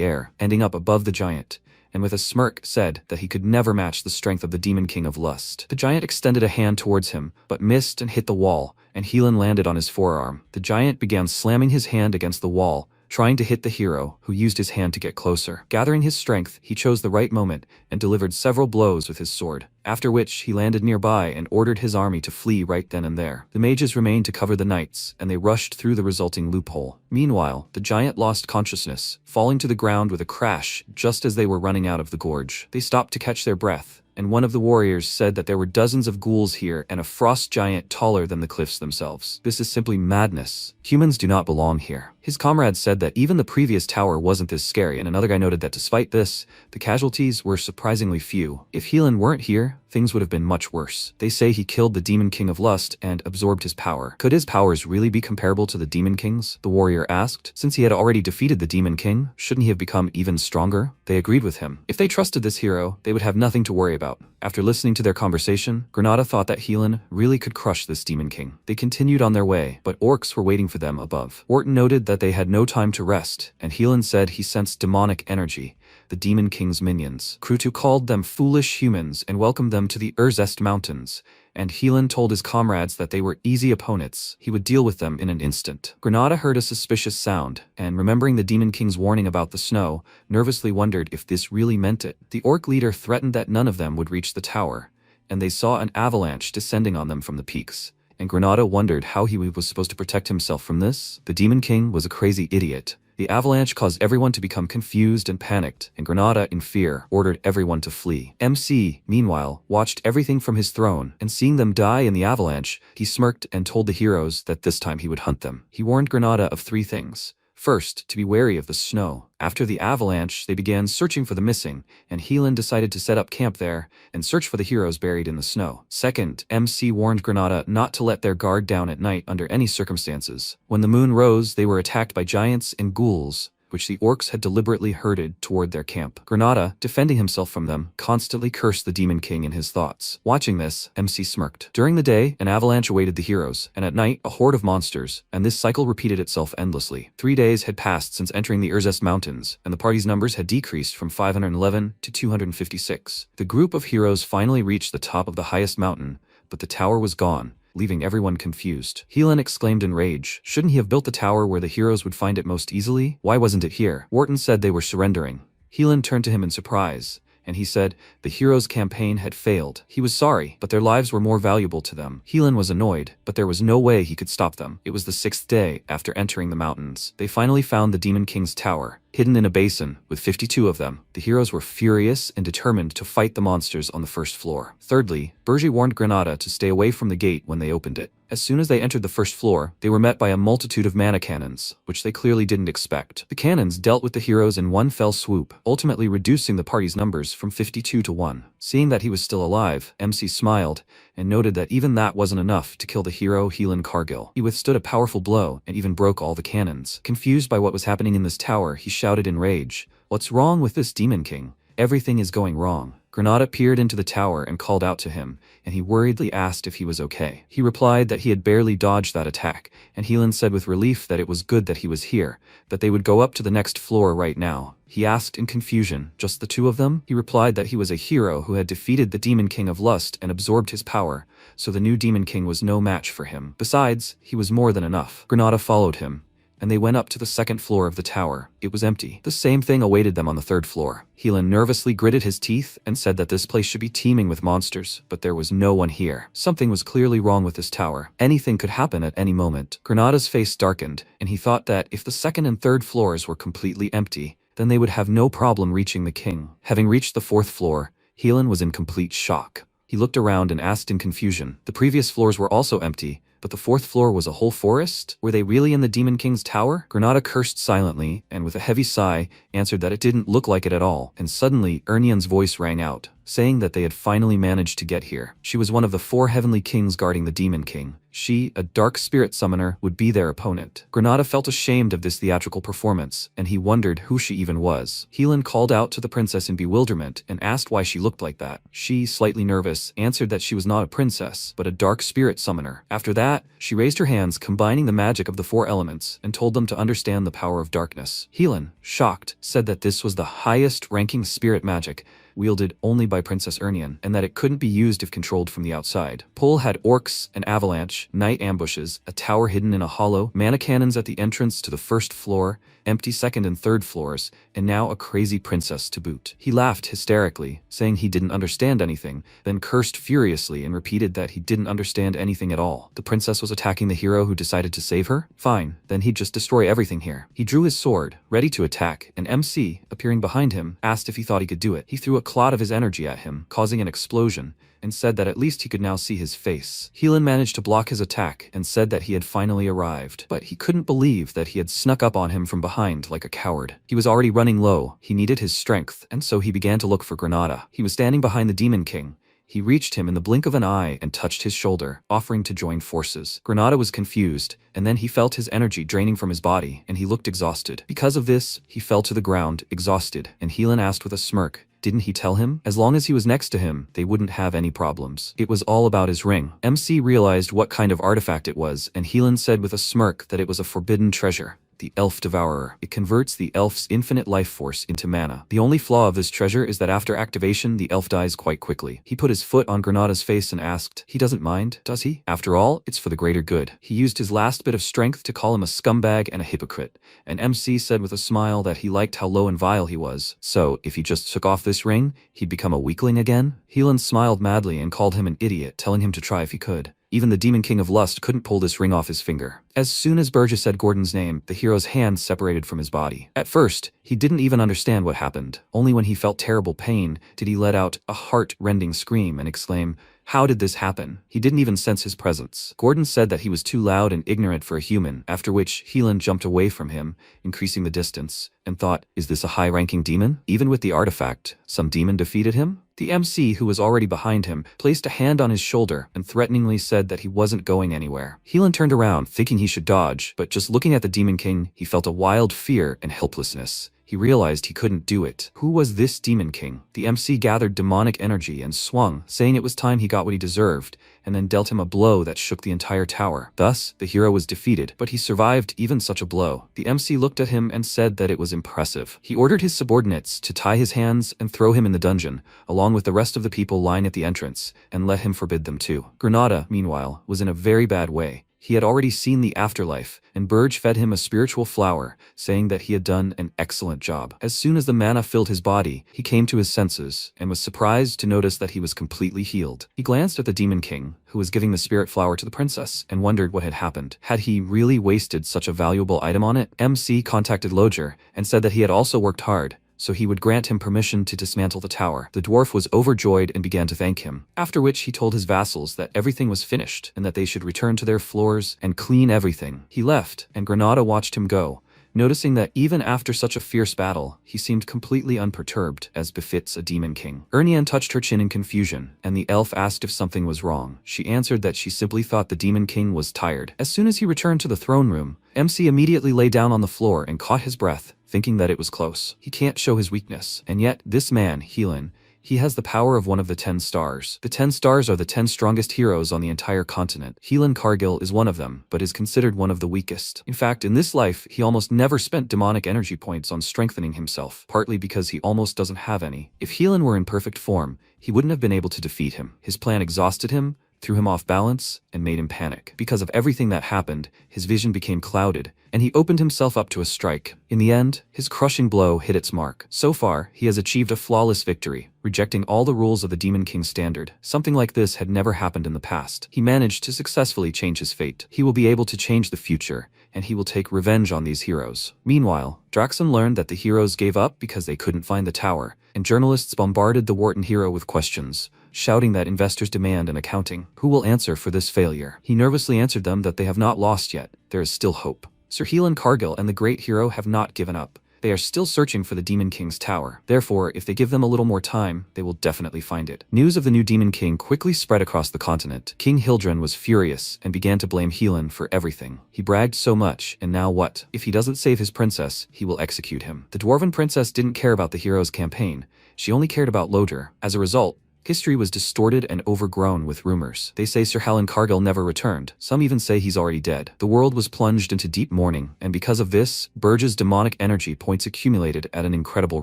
air, ending up above the giant, and with a smirk said that he could never match the strength of the Demon King of Lust. The giant extended a hand towards him, but missed and hit the wall, and Helan landed on his forearm. The giant began slamming his hand against the wall, trying to hit the hero, who used his hand to get closer. Gathering his strength, he chose the right moment and delivered several blows with his sword, after which he landed nearby and ordered his army to flee right then and there. The mages remained to cover the knights, and they rushed through the resulting loophole. Meanwhile, the giant lost consciousness, falling to the ground with a crash just as they were running out of the gorge. They stopped to catch their breath, and one of the warriors said that there were dozens of ghouls here and a frost giant taller than the cliffs themselves. This is simply madness. Humans do not belong here. His comrades said that even the previous tower wasn't this scary, and another guy noted that despite this, the casualties were surprisingly few. If Helan weren't here, things would have been much worse. They say he killed the Demon King of Lust and absorbed his power. Could his powers really be comparable to the Demon King's? The warrior asked. Since he had already defeated the Demon King, shouldn't he have become even stronger? They agreed with him. If they trusted this hero, they would have nothing to worry about. After listening to their conversation, Granada thought that Helan really could crush this Demon King. They continued on their way, but orcs were waiting for them above. Wharton noted that they had no time to rest, and Helan said he sensed demonic energy, the Demon King's minions. Krutu called them foolish humans and welcomed them to the Regressed mountains, and Helan told his comrades that they were easy opponents. He would deal with them in an instant. Granada heard a suspicious sound, and remembering the Demon King's warning about the snow, nervously wondered if this really meant it. The orc leader threatened that none of them would reach the tower, and they saw an avalanche descending on them from the peaks. And Granada wondered how he was supposed to protect himself from this. The Demon King was a crazy idiot. The avalanche caused everyone to become confused and panicked, and Granada, in fear, ordered everyone to flee. MC, meanwhile, watched everything from his throne, and seeing them die in the avalanche, he smirked and told the heroes that this time he would hunt them. He warned Granada of 3 things. First, to be wary of the snow. After the avalanche, they began searching for the missing, and Helan decided to set up camp there and search for the heroes buried in the snow. Second, MC warned Granada not to let their guard down at night under any circumstances. When the moon rose, they were attacked by giants and ghouls, which the orcs had deliberately herded toward their camp. Granada, defending himself from them, constantly cursed the Demon King in his thoughts. Watching this, MC smirked. During the day, an avalanche awaited the heroes, and at night, a horde of monsters, and this cycle repeated itself endlessly. 3 days had passed since entering the Regressed mountains, and the party's numbers had decreased from 511 to 256. The group of heroes finally reached the top of the highest mountain, but the tower was gone, leaving everyone confused. Helan exclaimed in rage. Shouldn't he have built the tower where the heroes would find it most easily? Why wasn't it here? Wharton said they were surrendering. Helan turned to him in surprise, and he said the heroes' campaign had failed. He was sorry, but their lives were more valuable to them. Helan was annoyed, but there was no way he could stop them. It was the 6th day after entering the mountains. They finally found the Demon King's tower, hidden in a basin, with 52 of them. The heroes were furious and determined to fight the monsters on the first floor. Thirdly, Bergie warned Granada to stay away from the gate when they opened it. As soon as they entered the first floor, they were met by a multitude of mana cannons, which they clearly didn't expect. The cannons dealt with the heroes in one fell swoop, ultimately reducing the party's numbers from 52 to 1. Seeing that he was still alive, MC smiled, and noted that even that wasn't enough to kill the hero Helan Cargill. He withstood a powerful blow, and even broke all the cannons. Confused by what was happening in this tower, he shouted in rage, "What's wrong with this Demon King? Everything is going wrong." Granada peered into the tower and called out to him, and he worriedly asked if he was okay. He replied that he had barely dodged that attack, and Helan said with relief that it was good that he was here, that they would go up to the next floor right now. He asked in confusion, "Just the two of them?" He replied that he was a hero who had defeated the Demon King of Lust and absorbed his power, so the new Demon King was no match for him. Besides, he was more than enough. Granada followed him, and they went up to the second floor of the tower. It was empty. The same thing awaited them on the third floor. Helan nervously gritted his teeth and said that this place should be teeming with monsters, but there was no one here. Something was clearly wrong with this tower. Anything could happen at any moment. Granada's face darkened, and he thought that if the second and third floors were completely empty, then they would have no problem reaching the king. Having reached the fourth floor, Helan was in complete shock. He looked around and asked in confusion. The previous floors were also empty, but the fourth floor was a whole forest? Were they really in the Demon King's tower? Granada cursed silently, and with a heavy sigh, answered that it didn't look like it at all. And suddenly, Ernian's voice rang out, saying that they had finally managed to get here. She was one of the 4 heavenly kings guarding the Demon King. She, a dark spirit summoner, would be their opponent. Granada felt ashamed of this theatrical performance, and he wondered who she even was. Helan called out to the princess in bewilderment and asked why she looked like that. She, slightly nervous, answered that she was not a princess, but a dark spirit summoner. After that, she raised her hands, combining the magic of the 4 elements, and told them to understand the power of darkness. Helan, shocked, said that this was the highest-ranking spirit magic, wielded only by Princess Ernian, and that it couldn't be used if controlled from the outside. Pole had orcs, an avalanche, night ambushes, a tower hidden in a hollow, mana cannons at the entrance to the first floor, empty second and third floors, and now a crazy princess to boot. He laughed hysterically, saying he didn't understand anything, then cursed furiously and repeated that he didn't understand anything at all. The princess was attacking the hero who decided to save her? Fine, then he'd just destroy everything here. He drew his sword, ready to attack, and MC, appearing behind him, asked if he thought he could do it. He threw a clot of his energy at him, causing an explosion, and said that at least he could now see his face. Helan managed to block his attack and said that he had finally arrived, but he couldn't believe that he had snuck up on him from behind like a coward. He was already running low, he needed his strength, and so he began to look for Granada. He was standing behind the Demon King. He reached him in the blink of an eye and touched his shoulder, offering to join forces. Granada was confused, and then he felt his energy draining from his body, and he looked exhausted. Because of this, he fell to the ground, exhausted, and Helan asked with a smirk, didn't he tell him? As long as he was next to him, they wouldn't have any problems. It was all about his ring. MC realized what kind of artifact it was, and Helan said with a smirk that it was a forbidden treasure. The Elf Devourer. It converts the elf's infinite life force into mana. The only flaw of this treasure is that after activation, the elf dies quite quickly. He put his foot on Granada's face and asked, he doesn't mind, does he? After all, it's for the greater good. He used his last bit of strength to call him a scumbag and a hypocrite, and MC said with a smile that he liked how low and vile he was. So, if he just took off this ring, he'd become a weakling again? Helan smiled madly and called him an idiot, telling him to try if he could. Even the Demon King of Lust couldn't pull this ring off his finger. As soon as Burgess said Gordon's name, the hero's hands separated from his body. At first, he didn't even understand what happened. Only when he felt terrible pain did he let out a heart-rending scream and exclaim, how did this happen? He didn't even sense his presence. Gordon said that he was too loud and ignorant for a human, after which Helan jumped away from him, increasing the distance, and thought, is this a high-ranking demon? Even with the artifact, some demon defeated him? The MC, who was already behind him, placed a hand on his shoulder and threateningly said that he wasn't going anywhere. Helan turned around, thinking he should dodge, but just looking at the Demon King, he felt a wild fear and helplessness. He realized he couldn't do it. Who was this Demon King? The MC gathered demonic energy and swung, saying it was time he got what he deserved, and then dealt him a blow that shook the entire tower. Thus, the hero was defeated, but he survived even such a blow. The MC looked at him and said that it was impressive. He ordered his subordinates to tie his hands and throw him in the dungeon, along with the rest of the people lying at the entrance, and let him forbid them too. Granada, meanwhile, was in a very bad way. He had already seen the afterlife, and Burge fed him a spiritual flower, saying that he had done an excellent job. As soon as the mana filled his body, he came to his senses, and was surprised to notice that he was completely healed. He glanced at the Demon King, who was giving the spirit flower to the princess, and wondered what had happened. Had he really wasted such a valuable item on it? MC contacted Loger, and said that he had also worked hard, so he would grant him permission to dismantle the tower. The dwarf was overjoyed and began to thank him, after which he told his vassals that everything was finished and that they should return to their floors and clean everything. He left, and Granada watched him go, noticing that even after such a fierce battle, he seemed completely unperturbed, as befits a demon king. Ernian touched her chin in confusion, and the elf asked if something was wrong. She answered that she simply thought the demon king was tired. As soon as he returned to the throne room, MC immediately lay down on the floor and caught his breath, thinking that it was close. He can't show his weakness, and yet this man, Helan, he has the power of one of the 10 stars. The 10 stars are the 10 strongest heroes on the entire continent. Helan Cargill is one of them, but is considered one of the weakest. In fact, in this life, he almost never spent demonic energy points on strengthening himself, partly because he almost doesn't have any. If Helan were in perfect form, he wouldn't have been able to defeat him. His plan exhausted him, threw him off balance, and made him panic. Because of everything that happened, his vision became clouded, and he opened himself up to a strike. In the end, his crushing blow hit its mark. So far, he has achieved a flawless victory, rejecting all the rules of the Demon King standard. Something like this had never happened in the past. He managed to successfully change his fate. He will be able to change the future, and he will take revenge on these heroes. Meanwhile, Draxon learned that the heroes gave up because they couldn't find the tower, and journalists bombarded the Wharton hero with questions, shouting that investors demand an accounting. Who will answer for this failure? He nervously answered them that they have not lost yet. There is still hope. Sir Helan Cargill and the great hero have not given up. They are still searching for the Demon King's tower. Therefore, if they give them a little more time, they will definitely find it. News of the new Demon King quickly spread across the continent. King Hildren was furious and began to blame Helan for everything. He bragged so much, and now what? If he doesn't save his princess, he will execute him. The Dwarven princess didn't care about the hero's campaign. She only cared about Lodr. As a result, history was distorted and overgrown with rumors. They say Sir Helan Cargill never returned. Some even say he's already dead. The world was plunged into deep mourning, and because of this, Burge's demonic energy points accumulated at an incredible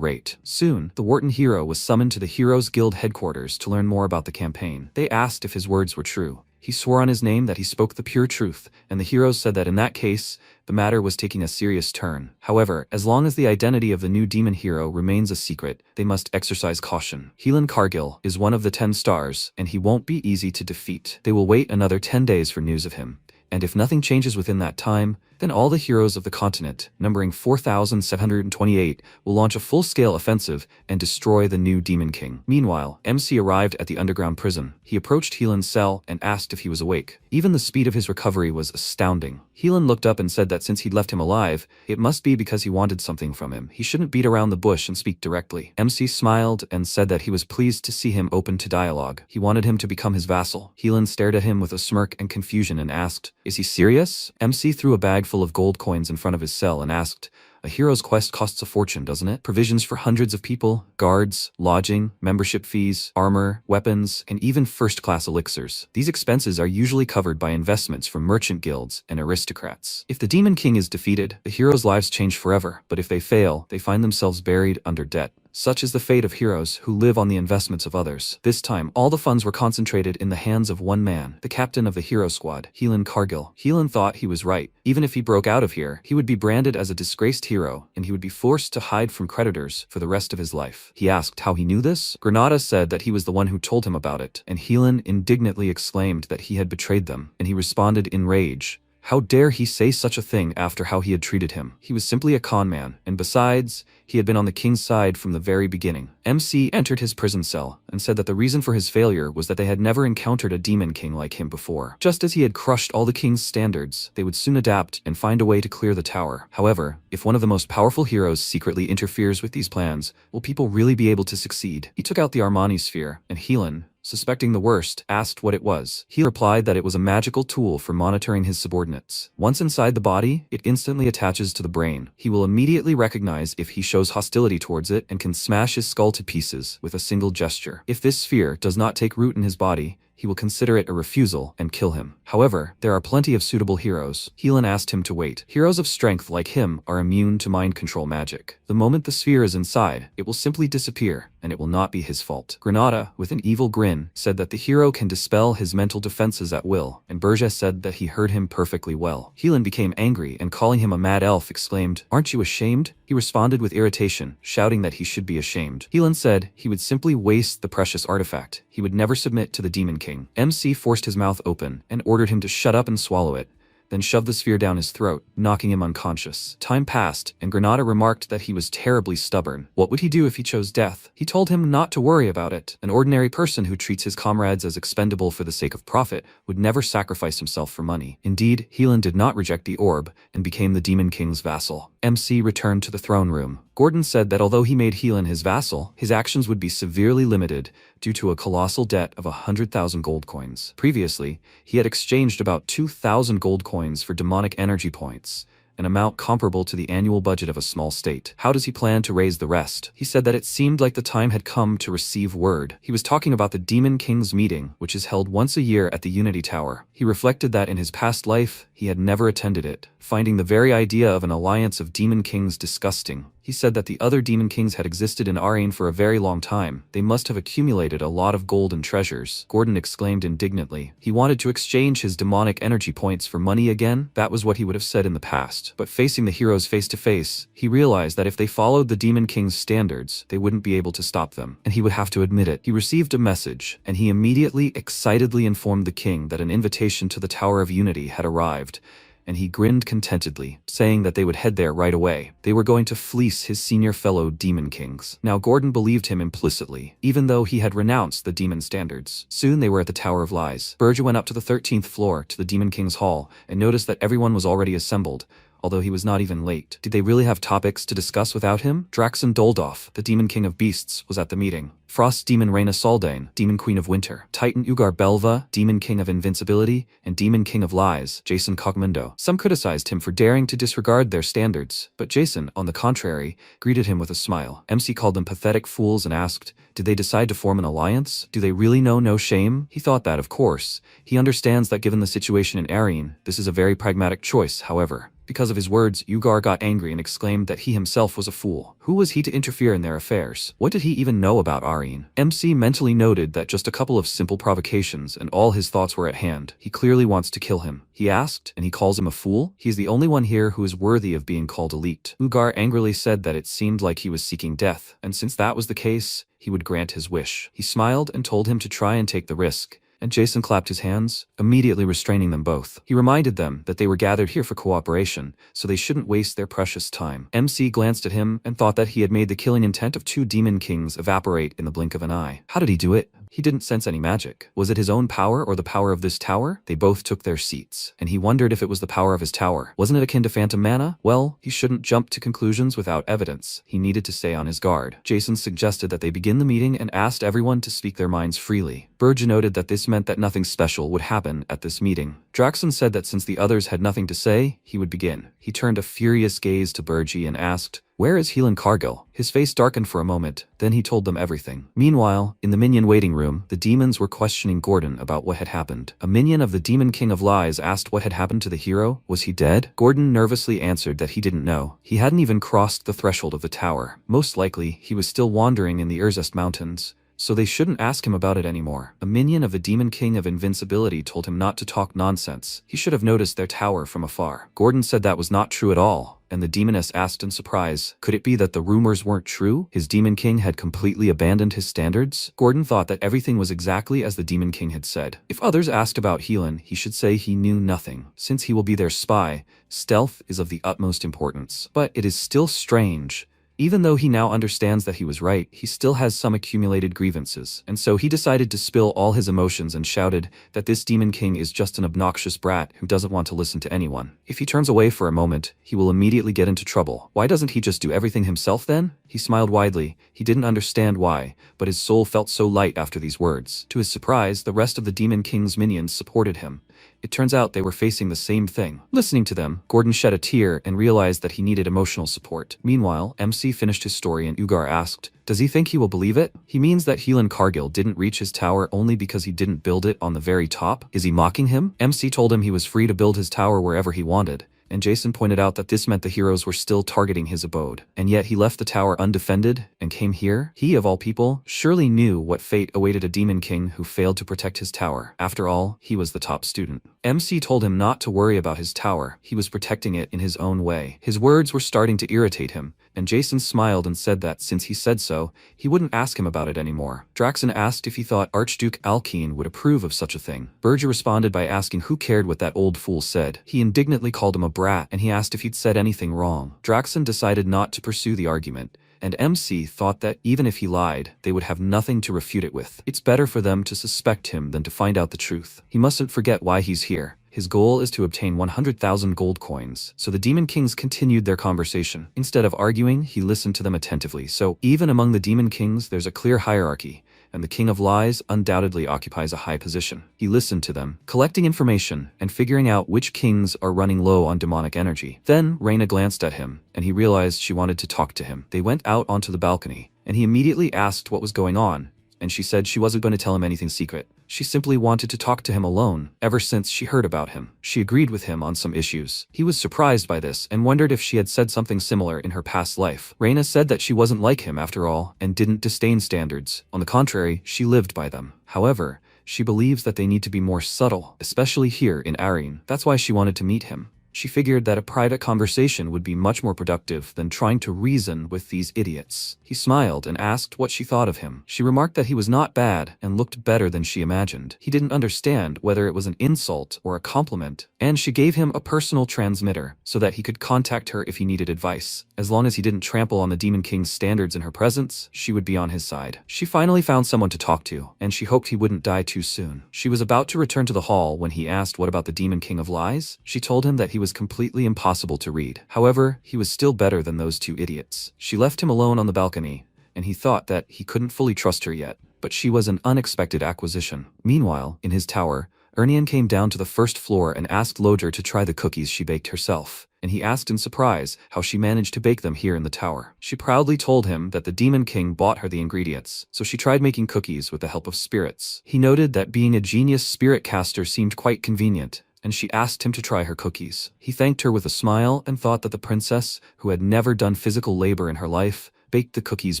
rate. Soon, the Wharton hero was summoned to the Heroes Guild headquarters to learn more about the campaign. They asked if his words were true. He swore on his name that he spoke the pure truth, and the heroes said that in that case, the matter was taking a serious turn. However, as long as the identity of the new demon hero remains a secret, they must exercise caution. Helan Cargill is one of the 10 stars, and he won't be easy to defeat. They will wait another 10 days for news of him, and if nothing changes within that time, then all the heroes of the continent, numbering 4,728, will launch a full-scale offensive and destroy the new Demon King. Meanwhile, MC arrived at the underground prison. He approached Helan's cell and asked if he was awake. Even the speed of his recovery was astounding. Helan looked up and said that since he'd left him alive, it must be because he wanted something from him. He shouldn't beat around the bush and speak directly. MC smiled and said that he was pleased to see him open to dialogue. He wanted him to become his vassal. Helan stared at him with a smirk and confusion and asked, "Is he serious?" MC threw a bag full of gold coins in front of his cell and asked, "A hero's quest costs a fortune, doesn't it? Provisions for hundreds of people, guards, lodging, membership fees, armor, weapons, and even first-class elixirs. These expenses are usually covered by investments from merchant guilds and aristocrats. If the Demon King is defeated, the heroes' lives change forever, but if they fail, they find themselves buried under debt. Such is the fate of heroes who live on the investments of others." This time, all the funds were concentrated in the hands of one man, the captain of the hero squad, Helan Cargill. Helan thought he was right. Even if he broke out of here, he would be branded as a disgraced hero, and he would be forced to hide from creditors for the rest of his life. He asked how he knew this. Granada said that he was the one who told him about it, and Helan indignantly exclaimed that he had betrayed them, and he responded in rage. How dare he say such a thing after how he had treated him? He was simply a con man, and besides, he had been on the king's side from the very beginning. MC entered his prison cell and said that the reason for his failure was that they had never encountered a demon king like him before. Just as he had crushed all the king's standards, they would soon adapt and find a way to clear the tower. However, if one of the most powerful heroes secretly interferes with these plans, will people really be able to succeed? He took out the Armani sphere, and Helan, suspecting the worst, asked what it was. He replied that it was a magical tool for monitoring his subordinates. Once inside the body, it instantly attaches to the brain. He will immediately recognize if he shows hostility towards it and can smash his skull to pieces with a single gesture. If this sphere does not take root in his body, he will consider it a refusal and kill him. However, there are plenty of suitable heroes. Helan asked him to wait. Heroes of strength like him are immune to mind control magic. The moment the sphere is inside, it will simply disappear, and it will not be his fault. Granada, with an evil grin, said that the hero can dispel his mental defenses at will, and Burgess said that he heard him perfectly well. Helan became angry and calling him a mad elf exclaimed, "Aren't you ashamed?" He responded with irritation, shouting that he should be ashamed. Helan said he would simply waste the precious artifact. He would never submit to the Demon King. MC forced his mouth open and ordered him to shut up and swallow it. then shoved the sphere down his throat, knocking him unconscious. Time passed, and Granada remarked that he was terribly stubborn. What would he do if he chose death? He told him not to worry about it. An ordinary person who treats his comrades as expendable for the sake of profit would never sacrifice himself for money. Indeed, Helan did not reject the orb and became the Demon King's vassal. MC returned to the throne room. Gordon said that although he made Helan his vassal, his actions would be severely limited due to a colossal debt of 100,000 gold coins. Previously, he had exchanged about 2,000 gold coins for demonic energy points, an amount comparable to the annual budget of a small state. How does he plan to raise the rest? He said that it seemed like the time had come to receive word. He was talking about the Demon King's meeting, which is held once a year at the Unity Tower. He reflected that in his past life, he had never attended it, finding the very idea of an alliance of Demon Kings disgusting. He said that the other Demon Kings had existed in Arrane for a very long time. They must have accumulated a lot of gold and treasures. Gordon exclaimed indignantly. He wanted to exchange his demonic energy points for money again. That was what he would have said in the past. But facing the heroes face to face, he realized that if they followed the Demon King's standards, they wouldn't be able to stop them, and he would have to admit it. He received a message, and he immediately excitedly informed the king that an invitation to the Tower of Unity had arrived, and he grinned contentedly, saying that they would head there right away. They were going to fleece his senior fellow Demon Kings. Now Gordon believed him implicitly, even though he had renounced the demon standards. Soon they were at the Tower of Lies. Berger went up to the 13th floor to the Demon King's hall and noticed that everyone was already assembled, although he was not even late. Did they really have topics to discuss without him? Draxon Doldorf, the Demon King of Beasts, was at the meeting. Frost Demon Reyna Saldane, Demon Queen of Winter. Titan Ugar Belva, Demon King of Invincibility, and Demon King of Lies, Jason Cogmundo. Some criticized him for daring to disregard their standards, but Jason, on the contrary, greeted him with a smile. MC called them pathetic fools and asked, did they decide to form an alliance? Do they really know no shame? He thought that, of course. He understands that given the situation in Arrane, this is a very pragmatic choice, however. Because of his words, Ugar got angry and exclaimed that he himself was a fool. Who was he to interfere in their affairs? What did he even know about Arrane? MC mentally noted that just a couple of simple provocations and all his thoughts were at hand. He clearly wants to kill him. He asked, and he calls him a fool? He is the only one here who is worthy of being called elite. Ugar angrily said that it seemed like he was seeking death, and since that was the case, he would grant his wish. He smiled and told him to try and take the risk, and Jason clapped his hands, immediately restraining them both. He reminded them that they were gathered here for cooperation, so they shouldn't waste their precious time. MC glanced at him and thought that he had made the killing intent of 2 Demon Kings evaporate in the blink of an eye. How did he do it? He didn't sense any magic. Was it his own power or the power of this tower? They both took their seats, and he wondered if it was the power of his tower. Wasn't it akin to phantom mana? Well, he shouldn't jump to conclusions without evidence. He needed to stay on his guard. Jason suggested that they begin the meeting and asked everyone to speak their minds freely. Berger noted that this meant that nothing special would happen at this meeting. Draxon said that since the others had nothing to say, he would begin. He turned a furious gaze to Berger and asked, where is Helan Cargill? His face darkened for a moment, then he told them everything. Meanwhile, in the minion waiting room, the demons were questioning Gordon about what had happened. A minion of the Demon King of Lies asked what had happened to the hero. Was he dead? Gordon nervously answered that he didn't know. He hadn't even crossed the threshold of the tower. Most likely, he was still wandering in the Regressed mountains, so they shouldn't ask him about it anymore. A minion of the Demon King of Invincibility told him not to talk nonsense. He should have noticed their tower from afar. Gordon said that was not true at all, and the demoness asked in surprise, could it be that the rumors weren't true? His Demon King had completely abandoned his standards? Gordon thought that everything was exactly as the Demon King had said. If others asked about Helan, he should say he knew nothing. Since he will be their spy, stealth is of the utmost importance. But it is still strange. Even though he now understands that he was right, he still has some accumulated grievances, and so he decided to spill all his emotions and shouted that this Demon King is just an obnoxious brat who doesn't want to listen to anyone. If he turns away for a moment, he will immediately get into trouble. Why doesn't he just do everything himself then? He smiled widely. He didn't understand why, but his soul felt so light after these words. To his surprise, the rest of the Demon King's minions supported him. It turns out they were facing the same thing. Listening to them, Gordon shed a tear and realized that he needed emotional support. Meanwhile, MC finished his story and Ugar asked, does he think he will believe it? He means that Helan Cargill didn't reach his tower only because he didn't build it on the very top? Is he mocking him? MC told him he was free to build his tower wherever he wanted, and Jason pointed out that this meant the heroes were still targeting his abode. And yet he left the tower undefended and came here? He, of all people, surely knew what fate awaited a Demon King who failed to protect his tower. After all, he was the top student. MC told him not to worry about his tower. He was protecting it in his own way. His words were starting to irritate him, and Jason smiled and said that since he said so, he wouldn't ask him about it anymore. Draxon asked if he thought Archduke Alkeen would approve of such a thing. Berger responded by asking who cared what that old fool said. He indignantly called him a brat, and he asked if he'd said anything wrong. Draxon decided not to pursue the argument, and MC thought that even if he lied, they would have nothing to refute it with. It's better for them to suspect him than to find out the truth. He mustn't forget why he's here. His goal is to obtain 100,000 gold coins. So the Demon Kings continued their conversation. Instead of arguing, he listened to them attentively. So even among the Demon Kings, there's a clear hierarchy, and the King of Lies undoubtedly occupies a high position. He listened to them, collecting information and figuring out which kings are running low on demonic energy. Then Reina glanced at him, and he realized she wanted to talk to him. They went out onto the balcony, and he immediately asked what was going on, and she said she wasn't going to tell him anything secret. She simply wanted to talk to him alone, ever since she heard about him. She agreed with him on some issues. He was surprised by this and wondered if she had said something similar in her past life. Reina said that she wasn't like him after all, and didn't disdain standards. On the contrary, she lived by them. However, she believes that they need to be more subtle, especially here in Arene. That's why she wanted to meet him. She figured that a private conversation would be much more productive than trying to reason with these idiots. He smiled and asked what she thought of him. She remarked that he was not bad and looked better than she imagined. He didn't understand whether it was an insult or a compliment, and she gave him a personal transmitter so that he could contact her if he needed advice. As long as he didn't trample on the Demon King's standards in her presence, she would be on his side. She finally found someone to talk to, and she hoped he wouldn't die too soon. She was about to return to the hall when he asked what about the Demon King of Lies. She told him that he was completely impossible to read. However, he was still better than those two idiots. She left him alone on the balcony, and he thought that he couldn't fully trust her yet, but she was an unexpected acquisition. Meanwhile, in his tower, Ernian came down to the first floor and asked Loger to try the cookies she baked herself, and he asked in surprise how she managed to bake them here in the tower. She proudly told him that the Demon King bought her the ingredients, so she tried making cookies with the help of spirits. He noted that being a genius spirit caster seemed quite convenient, and she asked him to try her cookies. He thanked her with a smile and thought that the princess, who had never done physical labor in her life, baked the cookies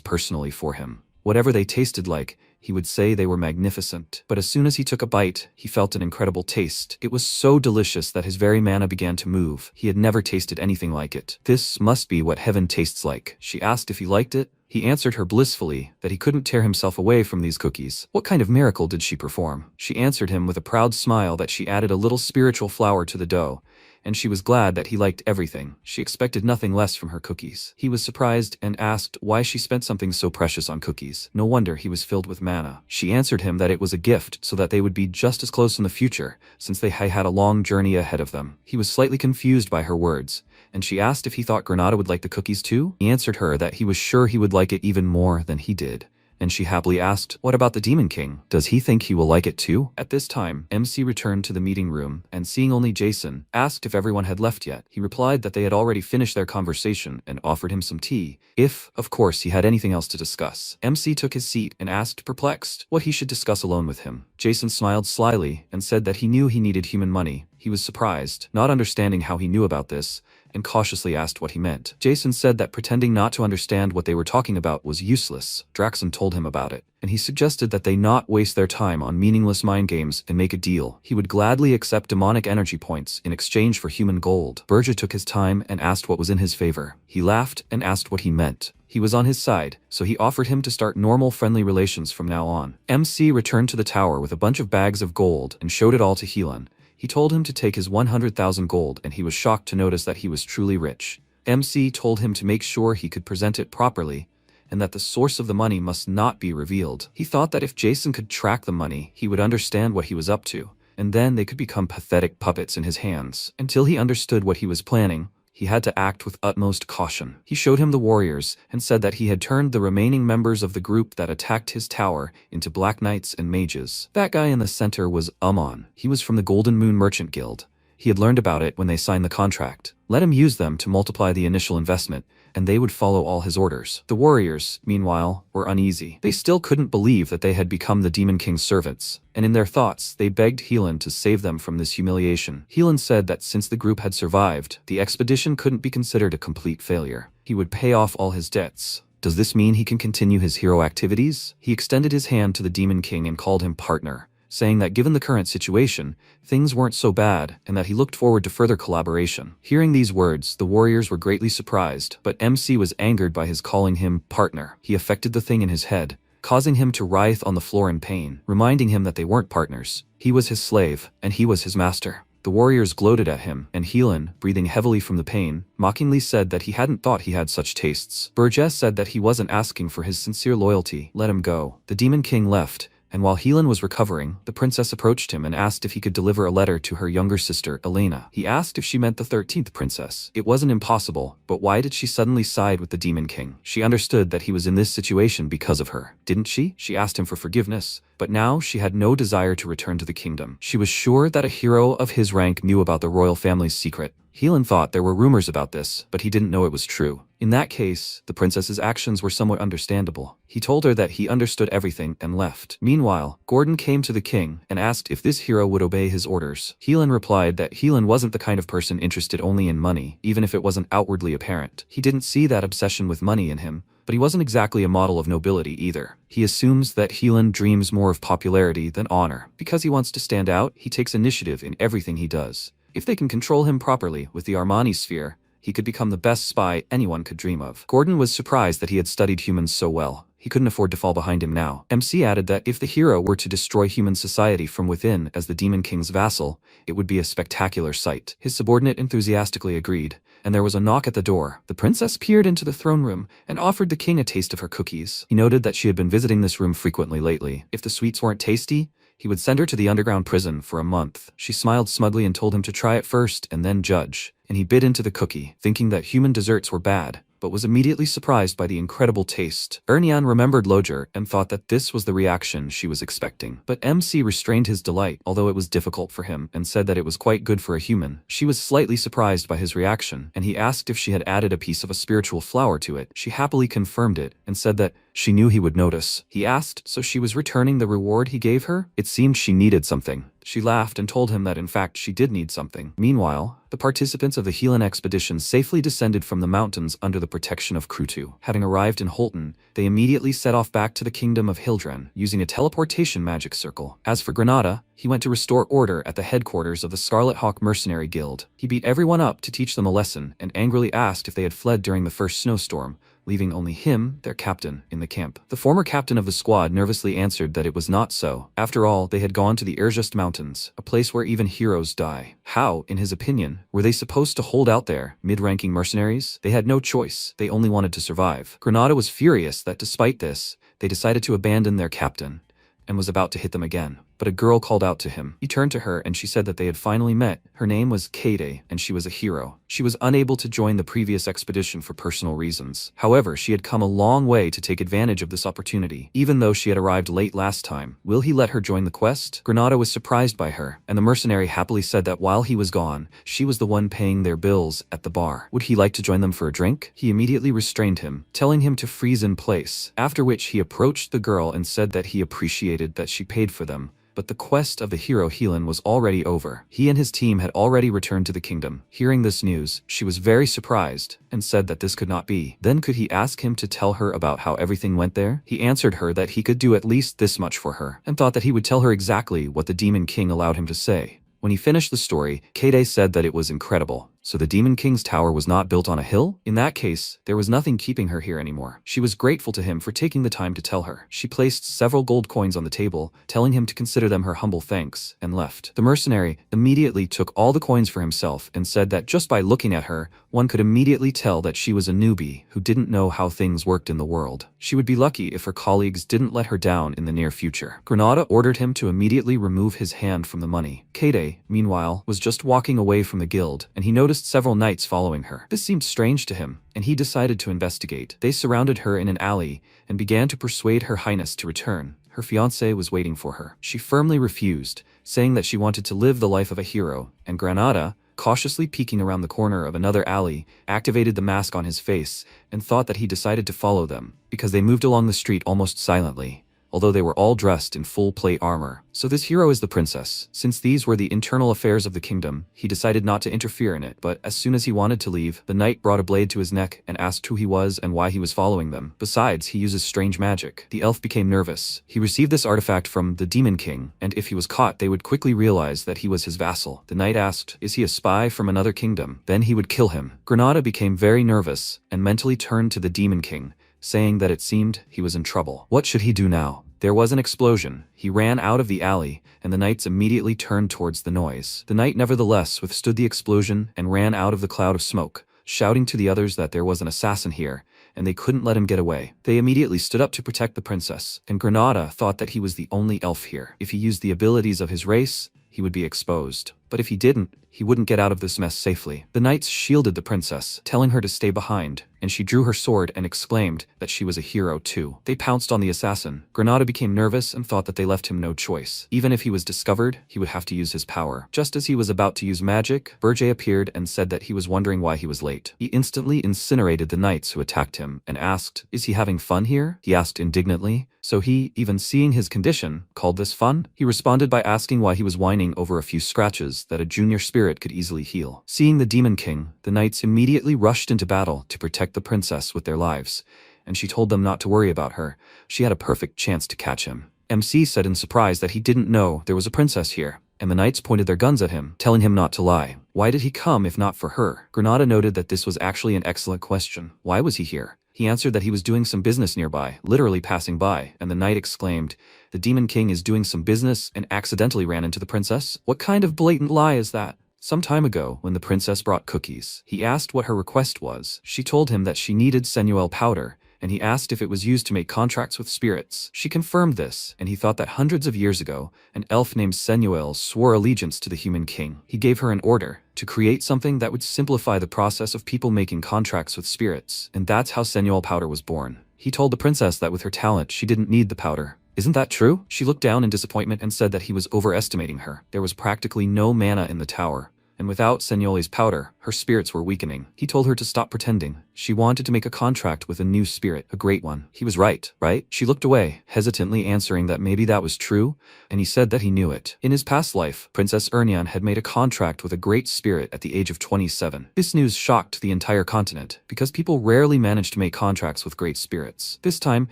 personally for him. Whatever they tasted like, he would say they were magnificent. But as soon as he took a bite, he felt an incredible taste. It was so delicious that his very mana began to move. He had never tasted anything like it. This must be what heaven tastes like. She asked if he liked it. He answered her blissfully that he couldn't tear himself away from these cookies. What kind of miracle did she perform? She answered him with a proud smile that she added a little spiritual flour to the dough, and she was glad that he liked everything. She expected nothing less from her cookies. He was surprised and asked why she spent something so precious on cookies. No wonder he was filled with mana. She answered him that it was a gift so that they would be just as close in the future, since they had a long journey ahead of them. He was slightly confused by her words, and she asked if he thought Granada would like the cookies too. He answered her that he was sure he would like it even more than he did. And she happily asked, what about the Demon King? Does he think he will like it too? At this time, MC returned to the meeting room, and seeing only Jason, asked if everyone had left yet. He replied that they had already finished their conversation and offered him some tea, if, of course, he had anything else to discuss. MC took his seat and asked, perplexed, what he should discuss alone with him. Jason smiled slyly and said that he knew he needed human money. He was surprised, not understanding how he knew about this, and cautiously asked what he meant. Jason said that pretending not to understand what they were talking about was useless. Draxon told him about it, and he suggested that they not waste their time on meaningless mind games and make a deal. He would gladly accept demonic energy points in exchange for human gold. Berger took his time and asked what was in his favor. He laughed and asked what he meant. He was on his side, so he offered him to start normal friendly relations from now on. MC returned to the tower with a bunch of bags of gold and showed it all to Helan. He told him to take his 100,000 gold, and he was shocked to notice that he was truly rich. MC told him to make sure he could present it properly, and that the source of the money must not be revealed. He thought that if Jason could track the money, he would understand what he was up to, and then they could become pathetic puppets in his hands. Until he understood what he was planning, he had to act with utmost caution. He showed him the warriors and said that he had turned the remaining members of the group that attacked his tower into black knights and mages. That guy in the center was Amon. He was from the Golden Moon Merchant Guild. He had learned about it when they signed the contract. Let him use them to multiply the initial investment, and they would follow all his orders. The warriors, meanwhile, were uneasy. They still couldn't believe that they had become the Demon King's servants, and in their thoughts, they begged Helan to save them from this humiliation. Helan said that since the group had survived, the expedition couldn't be considered a complete failure. He would pay off all his debts. Does this mean he can continue his hero activities? He extended his hand to the Demon King and called him partner, saying that given the current situation, things weren't so bad and that he looked forward to further collaboration. Hearing these words, the warriors were greatly surprised, but MC was angered by his calling him partner. He affected the thing in his head, causing him to writhe on the floor in pain, reminding him that they weren't partners. He was his slave, and he was his master. The warriors gloated at him, and Helan, breathing heavily from the pain, mockingly said that he hadn't thought he had such tastes. Burgess said that he wasn't asking for his sincere loyalty. Let him go. The Demon King left, and while Helan was recovering, the princess approached him and asked if he could deliver a letter to her younger sister, Elena. He asked if she meant the 13th princess. It wasn't impossible, but why did she suddenly side with the Demon King? She understood that he was in this situation because of her, didn't she? She asked him for forgiveness, but now she had no desire to return to the kingdom. She was sure that a hero of his rank knew about the royal family's secret. Helan thought there were rumors about this, but he didn't know it was true. In that case, the princess's actions were somewhat understandable. He told her that he understood everything and left. Meanwhile, Gordon came to the king and asked if this hero would obey his orders. Helan replied that Helan wasn't the kind of person interested only in money, even if it wasn't outwardly apparent. He didn't see that obsession with money in him, but he wasn't exactly a model of nobility either. He assumes that Helan dreams more of popularity than honor. Because he wants to stand out, he takes initiative in everything he does. If they can control him properly with the Armani sphere, he could become the best spy anyone could dream of. Gordon was surprised that he had studied humans so well. He couldn't afford to fall behind him now. MC added that if the hero were to destroy human society from within as the Demon King's vassal, it would be a spectacular sight. His subordinate enthusiastically agreed, and there was a knock at the door. The princess peered into the throne room and offered the king a taste of her cookies. He noted that she had been visiting this room frequently lately. If the sweets weren't tasty, he would send her to the underground prison for a month. She smiled smugly and told him to try it first and then judge, and he bit into the cookie, thinking that human desserts were bad, but was immediately surprised by the incredible taste. Ernian remembered Lojer and thought that this was the reaction she was expecting. But MC restrained his delight, although it was difficult for him, and said that it was quite good for a human. She was slightly surprised by his reaction, and he asked if she had added a piece of a spiritual flower to it. She happily confirmed it, and said that she knew he would notice. He asked, so she was returning the reward he gave her? It seemed she needed something. She laughed and told him that in fact she did need something. Meanwhile, the participants of the Helan expedition safely descended from the mountains under the protection of Krutu. Having arrived in Holton, they immediately set off back to the kingdom of Hildren, using a teleportation magic circle. As for Granada, he went to restore order at the headquarters of the Scarlet Hawk Mercenary Guild. He beat everyone up to teach them a lesson and angrily asked if they had fled during the first snowstorm, leaving only him, their captain, in the camp. The former captain of the squad nervously answered that it was not so. After all, they had gone to the Erjust Mountains, a place where even heroes die. How, in his opinion, were they supposed to hold out there, mid-ranking mercenaries? They had no choice. They only wanted to survive. Granada was furious that despite this, they decided to abandon their captain, and was about to hit them again. But a girl called out to him. He turned to her and she said that they had finally met. Her name was Kade, and she was a hero. She was unable to join the previous expedition for personal reasons. However, she had come a long way to take advantage of this opportunity, even though she had arrived late last time. Will he let her join the quest? Granada was surprised by her, and the mercenary happily said that while he was gone, she was the one paying their bills at the bar. Would he like to join them for a drink? He immediately restrained him, telling him to freeze in place, after which he approached the girl and said that he appreciated that she paid for them. But the quest of the hero Helan was already over. He and his team had already returned to the kingdom. Hearing this news, she was very surprised and said that this could not be. Then could he ask him to tell her about how everything went there? He answered her that he could do at least this much for her, and thought that he would tell her exactly what the Demon King allowed him to say. When he finished the story, Kade said that it was incredible. So the Demon King's tower was not built on a hill? In that case, there was nothing keeping her here anymore. She was grateful to him for taking the time to tell her. She placed several gold coins on the table, telling him to consider them her humble thanks, and left. The mercenary immediately took all the coins for himself and said that just by looking at her, one could immediately tell that she was a newbie who didn't know how things worked in the world. She would be lucky if her colleagues didn't let her down in the near future. Granada ordered him to immediately remove his hand from the money. Kade, meanwhile, was just walking away from the guild, and he noticed several knights following her. This seemed strange to him, and he decided to investigate. They surrounded her in an alley and began to persuade Her Highness to return. Her fiancé was waiting for her. She firmly refused, saying that she wanted to live the life of a hero, and Granada, cautiously peeking around the corner of another alley, activated the mask on his face and thought that he decided to follow them, because they moved along the street almost silently, although they were all dressed in full plate armor. So this hero is the princess. Since these were the internal affairs of the kingdom, he decided not to interfere in it, but as soon as he wanted to leave, the knight brought a blade to his neck and asked who he was and why he was following them. Besides, he uses strange magic. The elf became nervous. He received this artifact from the Demon King, and if he was caught, they would quickly realize that he was his vassal. The knight asked, is he a spy from another kingdom? Then he would kill him. Granada became very nervous and mentally turned to the Demon King, saying that it seemed he was in trouble. What should he do now? There was an explosion. He ran out of the alley, and the knights immediately turned towards the noise. The knight nevertheless withstood the explosion and ran out of the cloud of smoke, shouting to the others that there was an assassin here, and they couldn't let him get away. They immediately stood up to protect the princess, and Granada thought that he was the only elf here. If he used the abilities of his race, he would be exposed. But if he didn't, he wouldn't get out of this mess safely. The knights shielded the princess, telling her to stay behind, and she drew her sword and exclaimed that she was a hero too. They pounced on the assassin. Granada became nervous and thought that they left him no choice. Even if he was discovered, he would have to use his power. Just as he was about to use magic, Berger appeared and said that he was wondering why he was late. He instantly incinerated the knights who attacked him and asked, is he having fun here? He asked indignantly. So he, even seeing his condition, called this fun? He responded by asking why he was whining over a few scratches that a junior spirit could easily heal. Seeing the Demon King, the knights immediately rushed into battle to protect the princess with their lives, and she told them not to worry about her. She had a perfect chance to catch him. MC said in surprise that he didn't know there was a princess here, and the knights pointed their guns at him, telling him not to lie. Why did he come if not for her? Granada noted that this was actually an excellent question. Why was he here? He answered that he was doing some business nearby, literally passing by, and the knight exclaimed, the Demon King is doing some business and accidentally ran into the princess? What kind of blatant lie is that? Some time ago, when the princess brought cookies, he asked what her request was. She told him that she needed Senuel powder, and he asked if it was used to make contracts with spirits. She confirmed this, and he thought that hundreds of years ago, an elf named Senuel swore allegiance to the human king. He gave her an order to create something that would simplify the process of people making contracts with spirits, and that's how Senuel powder was born. He told the princess that with her talent, she didn't need the powder. Isn't that true? She looked down in disappointment and said that he was overestimating her. There was practically no mana in the tower, and without Senuel's powder, her spirits were weakening. He told her to stop pretending. She wanted to make a contract with a new spirit, a great one. He was right? She looked away, hesitantly answering that maybe that was true, and he said that he knew it. In his past life, Princess Ernyan had made a contract with a great spirit at the age of 27. This news shocked the entire continent, because people rarely managed to make contracts with great spirits. This time,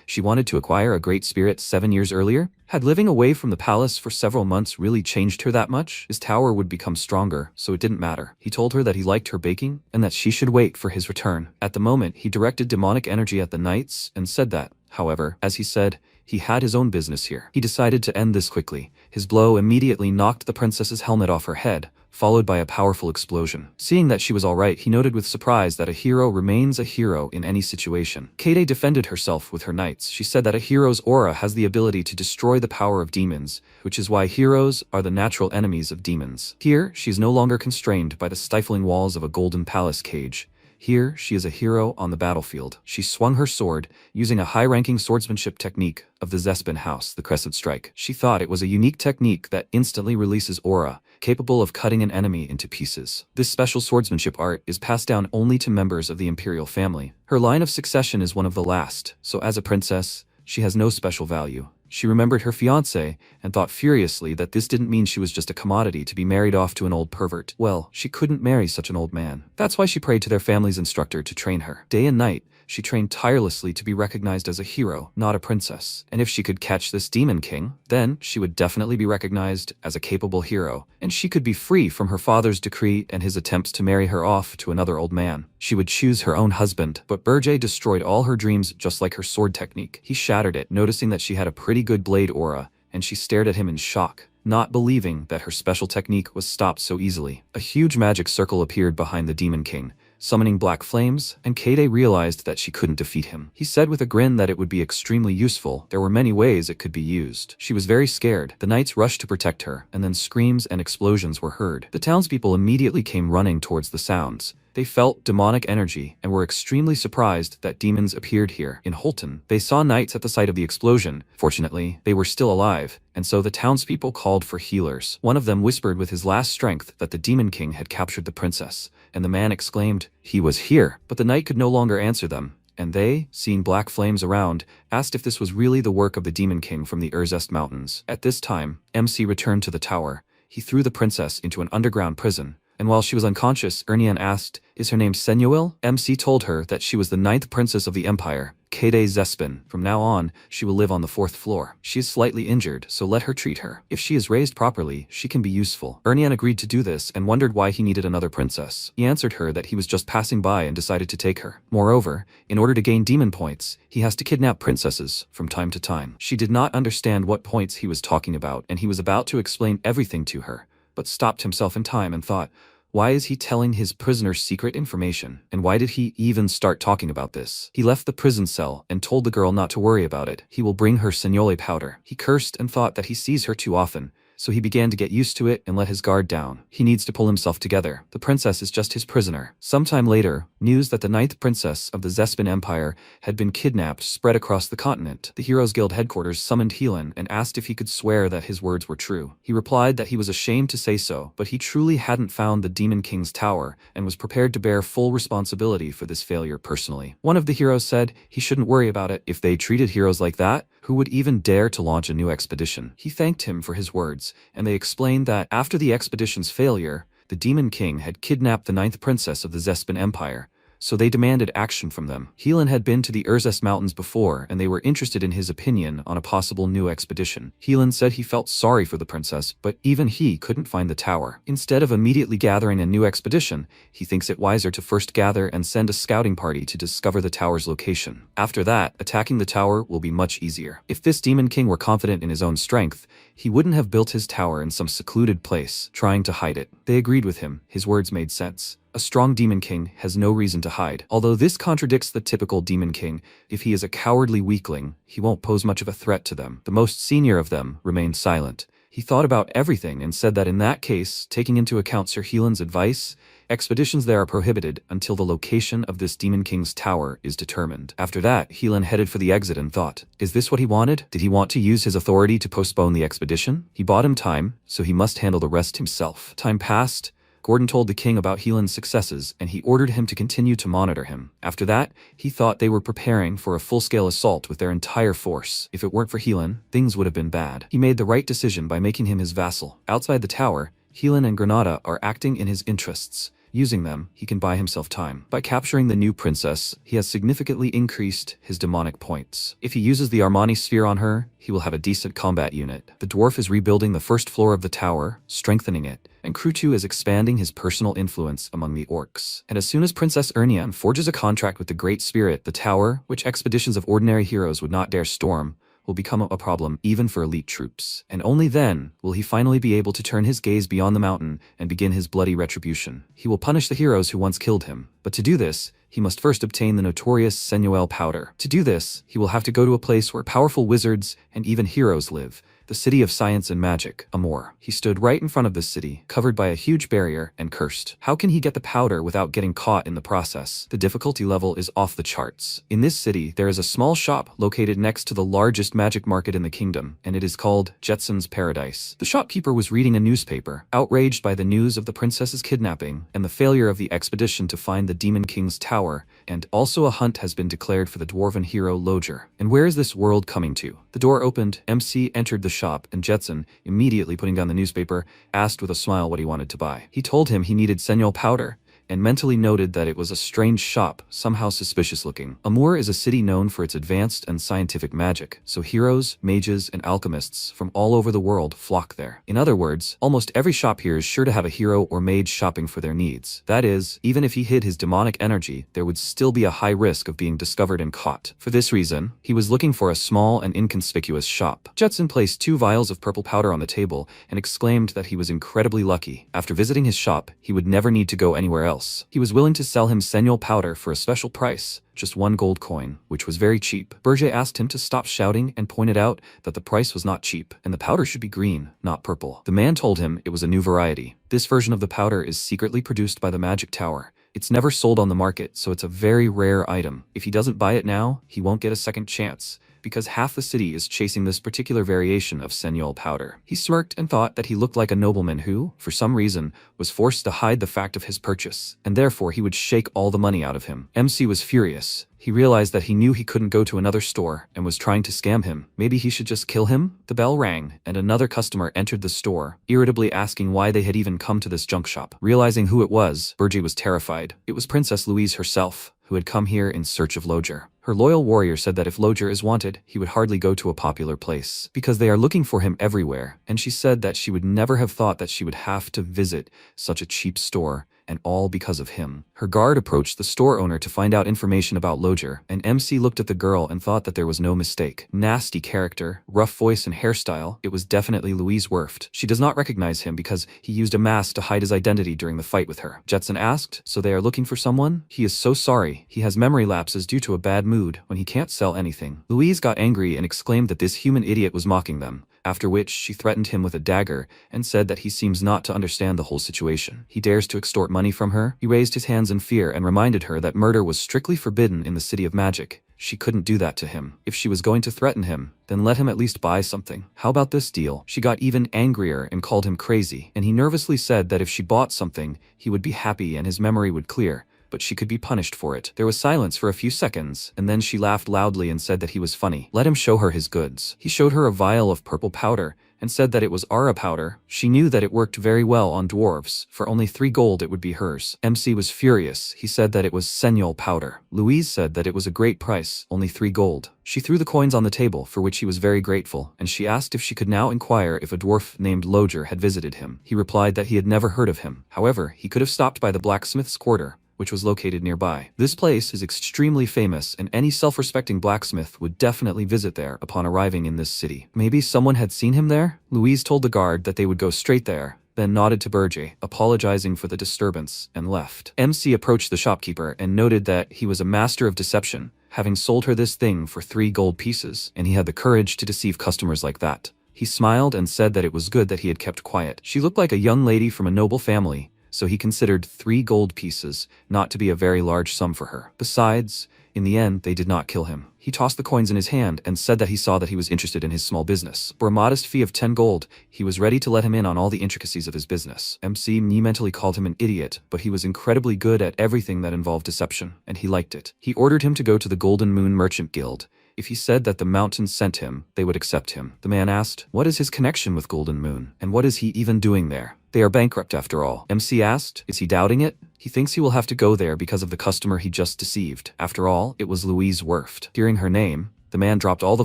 she wanted to acquire a great spirit 7 years earlier. Had living away from the palace for several months really changed her that much? His tower would become stronger, so it didn't matter. He told her that he liked her baking, and that she should wait for his return. At the moment, he directed demonic energy at the knights, and said that, however, as he said, he had his own business here. He decided to end this quickly. His blow immediately knocked the princess's helmet off her head, followed by a powerful explosion. Seeing that she was alright, he noted with surprise that a hero remains a hero in any situation. Kade defended herself with her knights. She said that a hero's aura has the ability to destroy the power of demons, which is why heroes are the natural enemies of demons. Here, she is no longer constrained by the stifling walls of a golden palace cage. Here, she is a hero on the battlefield. She swung her sword, using a high-ranking swordsmanship technique of the Zespin house, the Crescent Strike. She thought it was a unique technique that instantly releases aura, capable of cutting an enemy into pieces. This special swordsmanship art is passed down only to members of the imperial family. Her line of succession is one of the last, so as a princess, she has no special value. She remembered her fiancé and thought furiously that this didn't mean she was just a commodity to be married off to an old pervert. Well, she couldn't marry such an old man. That's why she prayed to their family's instructor to train her. Day and night, she trained tirelessly to be recognized as a hero, not a princess. And if she could catch this Demon King, then she would definitely be recognized as a capable hero, and she could be free from her father's decree and his attempts to marry her off to another old man. She would choose her own husband, but Berger destroyed all her dreams just like her sword technique. He shattered it, noticing that she had a pretty good blade aura, and she stared at him in shock, not believing that her special technique was stopped so easily. A huge magic circle appeared behind the Demon King, summoning black flames, and Kade realized that she couldn't defeat him. He said with a grin that it would be extremely useful. There were many ways it could be used. She was very scared. The knights rushed to protect her, and then screams and explosions were heard. The townspeople immediately came running towards the sounds. They felt demonic energy and were extremely surprised that demons appeared here. In Holton, they saw knights at the site of the explosion. Fortunately, they were still alive, and so the townspeople called for healers. One of them whispered with his last strength that the Demon King had captured the princess, and the man exclaimed, "He was here!" But the knight could no longer answer them, and they, seeing black flames around, asked if this was really the work of the Demon King from the Regressed mountains. At this time, MC returned to the tower. He threw the princess into an underground prison, and while she was unconscious, Ernian asked, "Is her name Senuil?" MC told her that she was the 9th princess of the empire, Kede Zespin. From now on, she will live on the 4th floor. She is slightly injured, so let her treat her. If she is raised properly, she can be useful. Ernian agreed to do this and wondered why he needed another princess. He answered her that he was just passing by and decided to take her. Moreover, in order to gain demon points, he has to kidnap princesses from time to time. She did not understand what points he was talking about, and he was about to explain everything to her, but stopped himself in time and thought, why is he telling his prisoner secret information? And why did he even start talking about this? He left the prison cell and told the girl not to worry about it. He will bring her Senyole powder. He cursed and thought that he sees her too often, so he began to get used to it and let his guard down. He needs to pull himself together. The princess is just his prisoner. Sometime later, news that the 9th princess of the Zespin Empire had been kidnapped spread across the continent. The Heroes Guild headquarters summoned Helan and asked if he could swear that his words were true. He replied that he was ashamed to say so, but he truly hadn't found the Demon King's tower and was prepared to bear full responsibility for this failure personally. One of the heroes said he shouldn't worry about it. If they treated heroes like that, who would even dare to launch a new expedition? He thanked him for his words, and they explained that after the expedition's failure, the Demon King had kidnapped the 9th princess of the Zespin Empire, so they demanded action from them. Helan had been to the Regressed mountains before, and they were interested in his opinion on a possible new expedition. Helan said he felt sorry for the princess, but even he couldn't find the tower. Instead of immediately gathering a new expedition, he thinks it wiser to first gather and send a scouting party to discover the tower's location. After that, attacking the tower will be much easier. If this Demon King were confident in his own strength, he wouldn't have built his tower in some secluded place, trying to hide it. They agreed with him. His words made sense. A strong Demon King has no reason to hide. Although this contradicts the typical Demon King, if he is a cowardly weakling, he won't pose much of a threat to them. The most senior of them remained silent. He thought about everything and said that in that case, taking into account Sir Helan's advice, expeditions there are prohibited until the location of this Demon King's tower is determined. After that, Helan headed for the exit and thought, is this what he wanted? Did he want to use his authority to postpone the expedition? He bought him time, so he must handle the rest himself. Time passed. Gordon told the king about Helan's successes, and he ordered him to continue to monitor him. After that, he thought they were preparing for a full-scale assault with their entire force. If it weren't for Helan, things would have been bad. He made the right decision by making him his vassal. Outside the tower, Helan and Granada are acting in his interests. Using them, he can buy himself time. By capturing the new princess, he has significantly increased his demonic points. If he uses the Armani sphere on her, he will have a decent combat unit. The dwarf is rebuilding the first floor of the tower, strengthening it, and Krutu is expanding his personal influence among the orcs. And as soon as Princess Ernian forges a contract with the Great Spirit, the tower, which expeditions of ordinary heroes would not dare storm, will become a problem even for elite troops. And only then will he finally be able to turn his gaze beyond the mountain and begin his bloody retribution. He will punish the heroes who once killed him, but to do this, he must first obtain the notorious Senuel powder. To do this, he will have to go to a place where powerful wizards and even heroes live, the city of science and magic, Amor. He stood right in front of this city, covered by a huge barrier, and cursed. How can he get the powder without getting caught in the process? The difficulty level is off the charts. In this city, there is a small shop located next to the largest magic market in the kingdom, and it is called Jetson's Paradise. The shopkeeper was reading a newspaper, outraged by the news of the princess's kidnapping and the failure of the expedition to find the Demon King's tower, and also a hunt has been declared for the dwarven hero Loger. And where is this world coming to? The door opened, MC entered the shop, and Jetson, immediately putting down the newspaper, asked with a smile what he wanted to buy. He told him he needed Senyol powder, and mentally noted that it was a strange shop, somehow suspicious looking. Amur is a city known for its advanced and scientific magic, so heroes, mages, and alchemists from all over the world flock there. In other words, almost every shop here is sure to have a hero or mage shopping for their needs. That is, even if he hid his demonic energy, there would still be a high risk of being discovered and caught. For this reason, he was looking for a small and inconspicuous shop. Jetson placed 2 vials of purple powder on the table and exclaimed that he was incredibly lucky. After visiting his shop, he would never need to go anywhere else. He was willing to sell him Senyol powder for a special price, just 1 gold coin, which was very cheap. Berger asked him to stop shouting and pointed out that the price was not cheap, and the powder should be green, not purple. The man told him it was a new variety. This version of the powder is secretly produced by the Magic Tower. It's never sold on the market, so it's a very rare item. If he doesn't buy it now, he won't get a second chance, because half the city is chasing this particular variation of sensual powder. He smirked and thought that he looked like a nobleman who, for some reason, was forced to hide the fact of his purchase, and therefore he would shake all the money out of him. MC was furious. He realized that he knew he couldn't go to another store and was trying to scam him. Maybe he should just kill him? The bell rang, and another customer entered the store, irritably asking why they had even come to this junk shop. Realizing who it was, Burji was terrified. It was Princess Louise herself, who had come here in search of Loger. Her loyal warrior said that if Loger is wanted, he would hardly go to a popular place, because they are looking for him everywhere, and she said that she would never have thought that she would have to visit such a cheap store, and all because of him. Her guard approached the store owner to find out information about Loger, and MC looked at the girl and thought that there was no mistake. Nasty character, rough voice and hairstyle, it was definitely Louise Werft. She does not recognize him because he used a mask to hide his identity during the fight with her. Jetson asked, so they are looking for someone? He is so sorry. He has memory lapses due to a bad mood when he can't sell anything. Louise got angry and exclaimed that this human idiot was mocking them, after which she threatened him with a dagger and said that he seems not to understand the whole situation. He dares to extort money from her? He raised his hands in fear and reminded her that murder was strictly forbidden in the City of Magic. She couldn't do that to him. If she was going to threaten him, then let him at least buy something. How about this deal? She got even angrier and called him crazy, and he nervously said that if she bought something, he would be happy and his memory would clear, but she could be punished for it. There was silence for a few seconds, and then she laughed loudly and said that he was funny. Let him show her his goods. He showed her a vial of purple powder, and said that it was Aura powder. She knew that it worked very well on dwarves. For only 3 gold it would be hers. MC was furious. He said that it was sensual powder. Louise said that it was a great price, only 3 gold. She threw the coins on the table, for which he was very grateful, and she asked if she could now inquire if a dwarf named Loger had visited him. He replied that he had never heard of him. However, he could have stopped by the blacksmith's quarter, which was located nearby. This place is extremely famous, and any self-respecting blacksmith would definitely visit there upon arriving in this city. Maybe someone had seen him there? Louise told the guard that they would go straight there, then nodded to Burji, apologizing for the disturbance, and left. MC approached the shopkeeper and noted that he was a master of deception, having sold her this thing for 3 gold pieces, and he had the courage to deceive customers like that. He smiled and said that it was good that he had kept quiet. She looked like a young lady from a noble family, so he considered 3 gold pieces not to be a very large sum for her. Besides, in the end, they did not kill him. He tossed the coins in his hand and said that he saw that he was interested in his small business. For a modest fee of 10 gold, he was ready to let him in on all the intricacies of his business. MC mentally called him an idiot, but he was incredibly good at everything that involved deception, and he liked it. He ordered him to go to the Golden Moon Merchant Guild. If he said that the mountains sent him, they would accept him. The man asked, what is his connection with Golden Moon, and what is he even doing there? They are bankrupt after all. MC asked, is he doubting it? He thinks he will have to go there because of the customer he just deceived. After all, it was Louise Werft. Hearing her name, the man dropped all the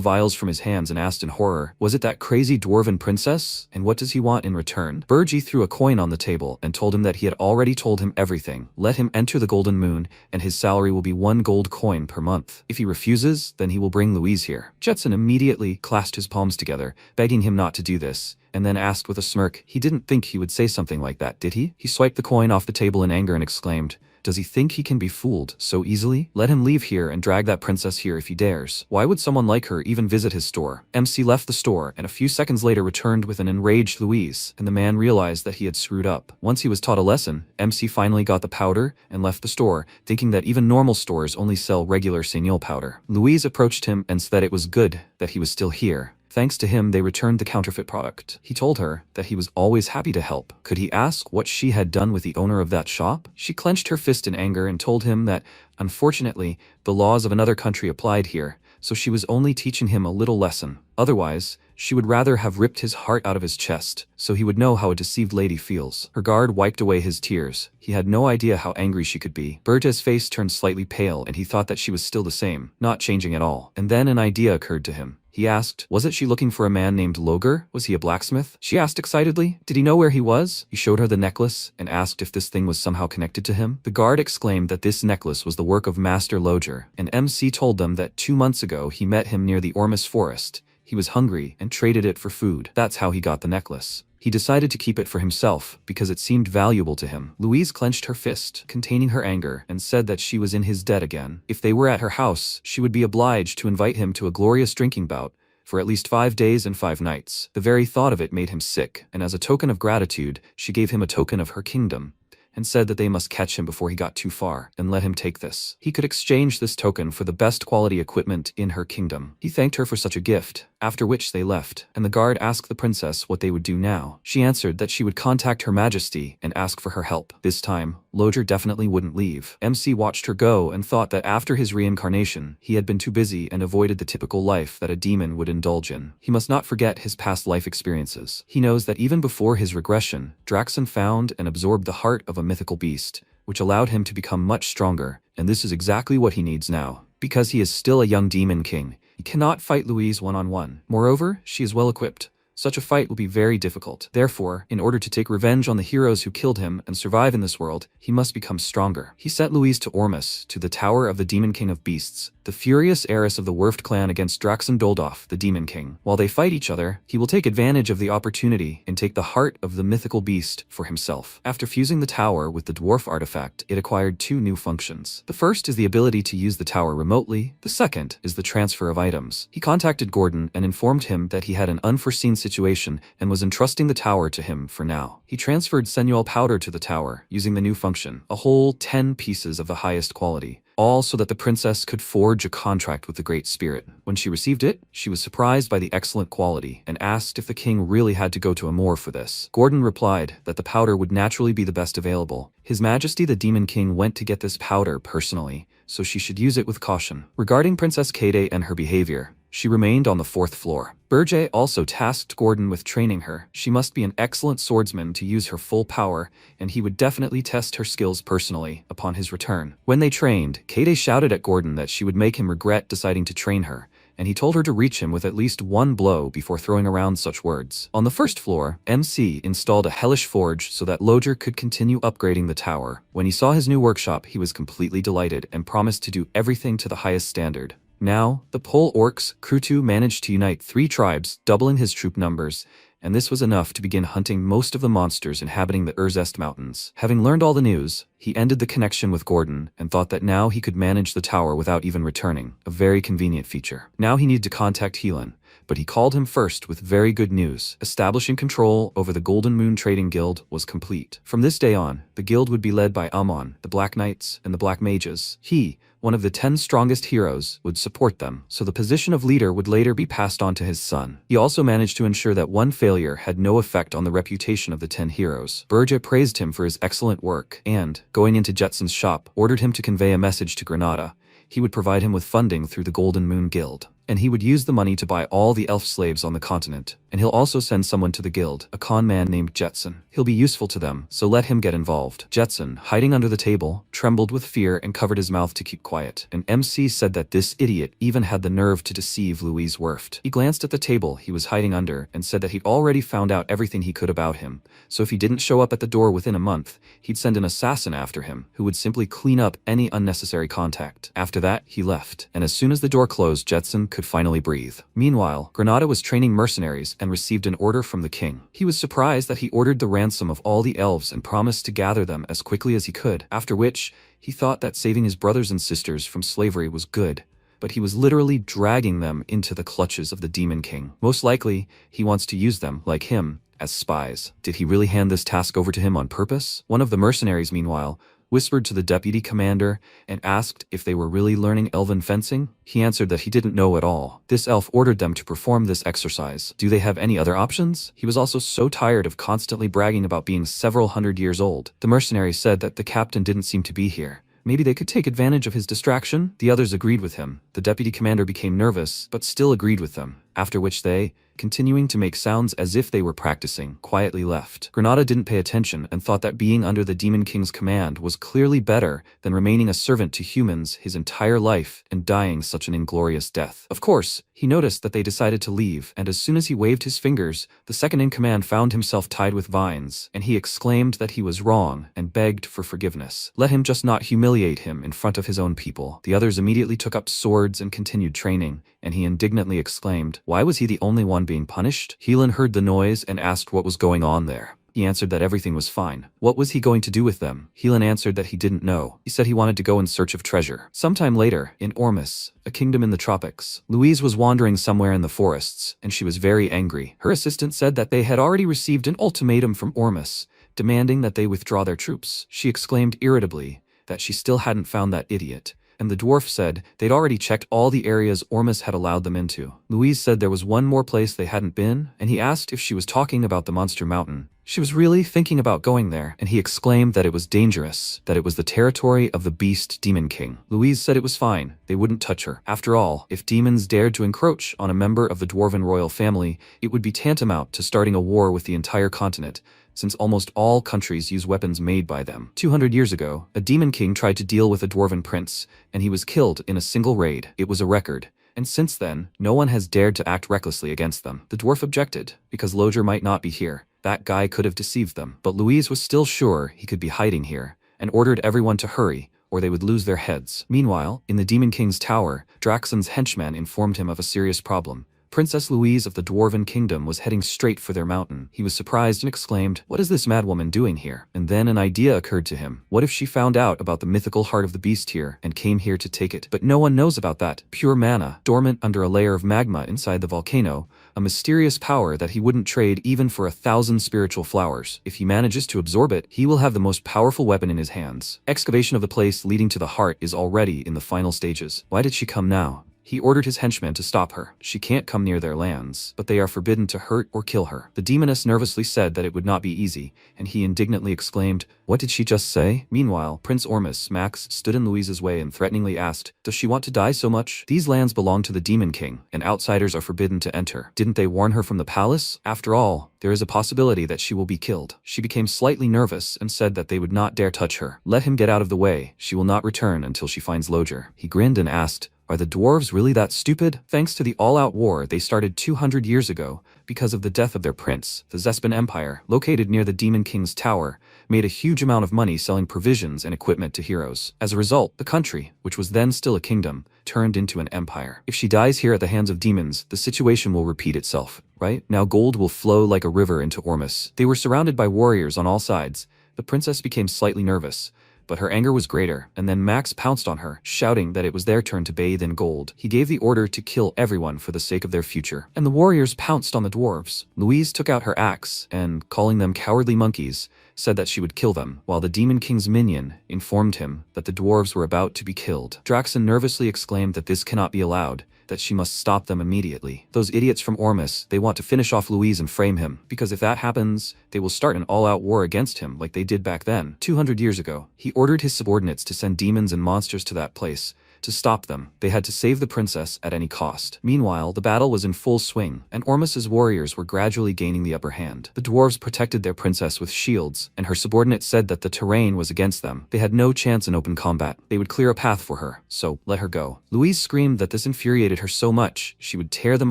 vials from his hands and asked in horror, was it that crazy dwarven princess? And what does he want in return? Burji threw a coin on the table and told him that he had already told him everything. Let him enter the Golden Moon, and his salary will be 1 gold coin per month. If he refuses, then he will bring Louise here. Jetson immediately clasped his palms together, begging him not to do this, and then asked with a smirk, he didn't think he would say something like that, did he? He swiped the coin off the table in anger and exclaimed, does he think he can be fooled so easily? Let him leave here and drag that princess here if he dares. Why would someone like her even visit his store? MC left the store and a few seconds later returned with an enraged Louise, and the man realized that he had screwed up. Once he was taught a lesson, MC finally got the powder and left the store, thinking that even normal stores only sell regular senile powder. Louise approached him and said it was good that he was still here. Thanks to him, they returned the counterfeit product. He told her that he was always happy to help. Could he ask what she had done with the owner of that shop? She clenched her fist in anger and told him that, unfortunately, the laws of another country applied here, so she was only teaching him a little lesson. Otherwise, she would rather have ripped his heart out of his chest, so he would know how a deceived lady feels. Her guard wiped away his tears. He had no idea how angry she could be. Berta's face turned slightly pale and he thought that she was still the same, not changing at all. And then an idea occurred to him. He asked, wasn't she looking for a man named Loger? Was he a blacksmith? She asked excitedly. Did he know where he was? He showed her the necklace and asked if this thing was somehow connected to him. The guard exclaimed that this necklace was the work of Master Loger, and MC told them that 2 months ago he met him near the Ormus forest. He was hungry and traded it for food. That's how he got the necklace. He decided to keep it for himself because it seemed valuable to him. Louise clenched her fist, containing her anger, and said that she was in his debt again. If they were at her house, she would be obliged to invite him to a glorious drinking bout for at least 5 days and 5 nights. The very thought of it made him sick, and as a token of gratitude, she gave him a token of her kingdom, and said that they must catch him before he got too far and let him take this. He could exchange this token for the best quality equipment in her kingdom. He thanked her for such a gift, after which they left, and the guard asked the princess what they would do now. She answered that she would contact Her Majesty and ask for her help. This time, Loger definitely wouldn't leave. MC watched her go and thought that after his reincarnation, he had been too busy and avoided the typical life that a demon would indulge in. He must not forget his past life experiences. He knows that even before his regression, Draxon found and absorbed the heart of a mythical beast, which allowed him to become much stronger, and this is exactly what he needs now. Because he is still a young demon king, he cannot fight Louise one-on-one. Moreover, she is well equipped. Such a fight will be very difficult. Therefore, in order to take revenge on the heroes who killed him and survive in this world, he must become stronger. He sent Louise to Ormus, to the tower of the Demon King of Beasts, the furious heiress of the Werft clan against Draxon Doldolf, the Demon King. While they fight each other, he will take advantage of the opportunity and take the heart of the mythical beast for himself. After fusing the tower with the dwarf artifact, it acquired two new functions. The first is the ability to use the tower remotely. The second is the transfer of items. He contacted Gordon and informed him that he had an unforeseen situation and was entrusting the tower to him for now. He transferred Senual powder to the tower, using the new function, a whole 10 pieces of the highest quality, all so that the princess could forge a contract with the Great Spirit. When she received it, she was surprised by the excellent quality and asked if the king really had to go to Amor for this. Gordon replied that the powder would naturally be the best available. His Majesty the Demon King went to get this powder personally, so she should use it with caution. Regarding Princess Kade and her behavior, she remained on the 4th floor. Berge also tasked Gordon with training her. She must be an excellent swordsman to use her full power, and he would definitely test her skills personally upon his return. When they trained, Kade shouted at Gordon that she would make him regret deciding to train her, and he told her to reach him with at least one blow before throwing around such words. On the 1st floor, MC installed a hellish forge so that Loger could continue upgrading the tower. When he saw his new workshop, he was completely delighted and promised to do everything to the highest standard. Now, the Pole Orcs Krutu managed to unite 3 tribes, doubling his troop numbers, and this was enough to begin hunting most of the monsters inhabiting the Regressed mountains. Having learned all the news, he ended the connection with Gordon and thought that now he could manage the tower without even returning, a very convenient feature. Now he needed to contact Helan, but he called him first with very good news. Establishing control over the Golden Moon Trading Guild was complete. From this day on, the guild would be led by Amon, the Black Knights, and the Black Mages. He, one of the 10 strongest heroes, would support them, so the position of leader would later be passed on to his son. He also managed to ensure that one failure had no effect on the reputation of the 10 heroes. Berge praised him for his excellent work and, going into Jetson's shop, ordered him to convey a message to Granada. He would provide him with funding through the Golden Moon Guild, and he would use the money to buy all the elf slaves on the continent. And he'll also send someone to the guild, a con man named Jetson. He'll be useful to them, so let him get involved. Jetson, hiding under the table, trembled with fear and covered his mouth to keep quiet. And MC said that this idiot even had the nerve to deceive Louise Werft. He glanced at the table he was hiding under and said that he'd already found out everything he could about him, so if he didn't show up at the door within a month, he'd send an assassin after him, who would simply clean up any unnecessary contact. After that, he left, and as soon as the door closed, Jetson could finally breathe. Meanwhile, Granada was training mercenaries and received an order from the king. He was surprised that he ordered the ransom of all the elves and promised to gather them as quickly as he could, after which, he thought that saving his brothers and sisters from slavery was good, but he was literally dragging them into the clutches of the Demon King. Most likely, he wants to use them, like him, as spies. Did he really hand this task over to him on purpose? One of the mercenaries, meanwhile, whispered to the deputy commander and asked if they were really learning elven fencing. He answered that he didn't know at all. This elf ordered them to perform this exercise. Do they have any other options? He was also so tired of constantly bragging about being several hundred years old. The mercenary said that the captain didn't seem to be here. Maybe they could take advantage of his distraction? The others agreed with him. The deputy commander became nervous, but still agreed with them, after which they, continuing to make sounds as if they were practicing, quietly left. Granada didn't pay attention and thought that being under the Demon King's command was clearly better than remaining a servant to humans his entire life and dying such an inglorious death. Of course, he noticed that they decided to leave, and as soon as he waved his fingers, the second-in-command found himself tied with vines, and he exclaimed that he was wrong and begged for forgiveness. Let him just not humiliate him in front of his own people. The others immediately took up swords and continued training, and he indignantly exclaimed, why was he the only one being punished? Helan heard the noise and asked what was going on there. He answered that everything was fine. What was he going to do with them? Helan answered that he didn't know. He said he wanted to go in search of treasure. Sometime later, in Ormus, a kingdom in the tropics, Louise was wandering somewhere in the forests, and she was very angry. Her assistant said that they had already received an ultimatum from Ormus, demanding that they withdraw their troops. She exclaimed irritably that she still hadn't found that idiot, and the dwarf said they'd already checked all the areas Ormus had allowed them into. Louise said there was one more place they hadn't been, and he asked if she was talking about the Monster Mountain. She was really thinking about going there, and he exclaimed that it was dangerous, that it was the territory of the beast Demon King. Louise said it was fine, they wouldn't touch her. After all, if demons dared to encroach on a member of the dwarven royal family, it would be tantamount to starting a war with the entire continent, since almost all countries use weapons made by them. 200 years ago, a demon king tried to deal with a dwarven prince, and he was killed in a single raid. It was a record. And since then, no one has dared to act recklessly against them. The dwarf objected, because Loger might not be here. That guy could have deceived them. But Louise was still sure he could be hiding here, and ordered everyone to hurry, or they would lose their heads. Meanwhile, in the Demon King's tower, Draxon's henchman informed him of a serious problem. Princess Louise of the Dwarven Kingdom was heading straight for their mountain. He was surprised and exclaimed, "What is this madwoman doing here?" And then an idea occurred to him. What if she found out about the mythical heart of the beast here, and came here to take it? But no one knows about that. Pure mana, dormant under a layer of magma inside the volcano, a mysterious power that he wouldn't trade even for 1,000 spiritual flowers. If he manages to absorb it, he will have the most powerful weapon in his hands. Excavation of the place leading to the heart is already in the final stages. Why did she come now? He ordered his henchmen to stop her. She can't come near their lands, but they are forbidden to hurt or kill her. The demoness nervously said that it would not be easy, and he indignantly exclaimed, "What did she just say?" Meanwhile, Prince Ormus Max stood in Louise's way and threateningly asked, "Does she want to die so much? These lands belong to the Demon King, and outsiders are forbidden to enter. Didn't they warn her from the palace? After all, there is a possibility that she will be killed." She became slightly nervous and said that they would not dare touch her. "Let him get out of the way. She will not return until she finds Loger." He grinned and asked, "Are the dwarves really that stupid?" Thanks to the all-out war they started 200 years ago, because of the death of their prince, the Zespin Empire, located near the Demon King's tower, made a huge amount of money selling provisions and equipment to heroes. As a result, the country, which was then still a kingdom, turned into an empire. If she dies here at the hands of demons, the situation will repeat itself, right? Now gold will flow like a river into Ormus. They were surrounded by warriors on all sides. The princess became slightly nervous, but her anger was greater, and then Max pounced on her, shouting that it was their turn to bathe in gold. He gave the order to kill everyone for the sake of their future, and the warriors pounced on the dwarves. Louise took out her axe, and, calling them cowardly monkeys, said that she would kill them, while the Demon King's minion informed him that the dwarves were about to be killed. Draxon nervously exclaimed that this cannot be allowed, that she must stop them immediately. Those idiots from Ormus, they want to finish off Louise and frame him, because if that happens, they will start an all-out war against him like they did back then. 200 years ago, he ordered his subordinates to send demons and monsters to that place. To stop them, they had to save the princess at any cost. Meanwhile, the battle was in full swing, and Ormus's warriors were gradually gaining the upper hand. The dwarves protected their princess with shields, and her subordinates said that the terrain was against them. They had no chance in open combat. They would clear a path for her, so let her go. Louise screamed that this infuriated her so much, she would tear them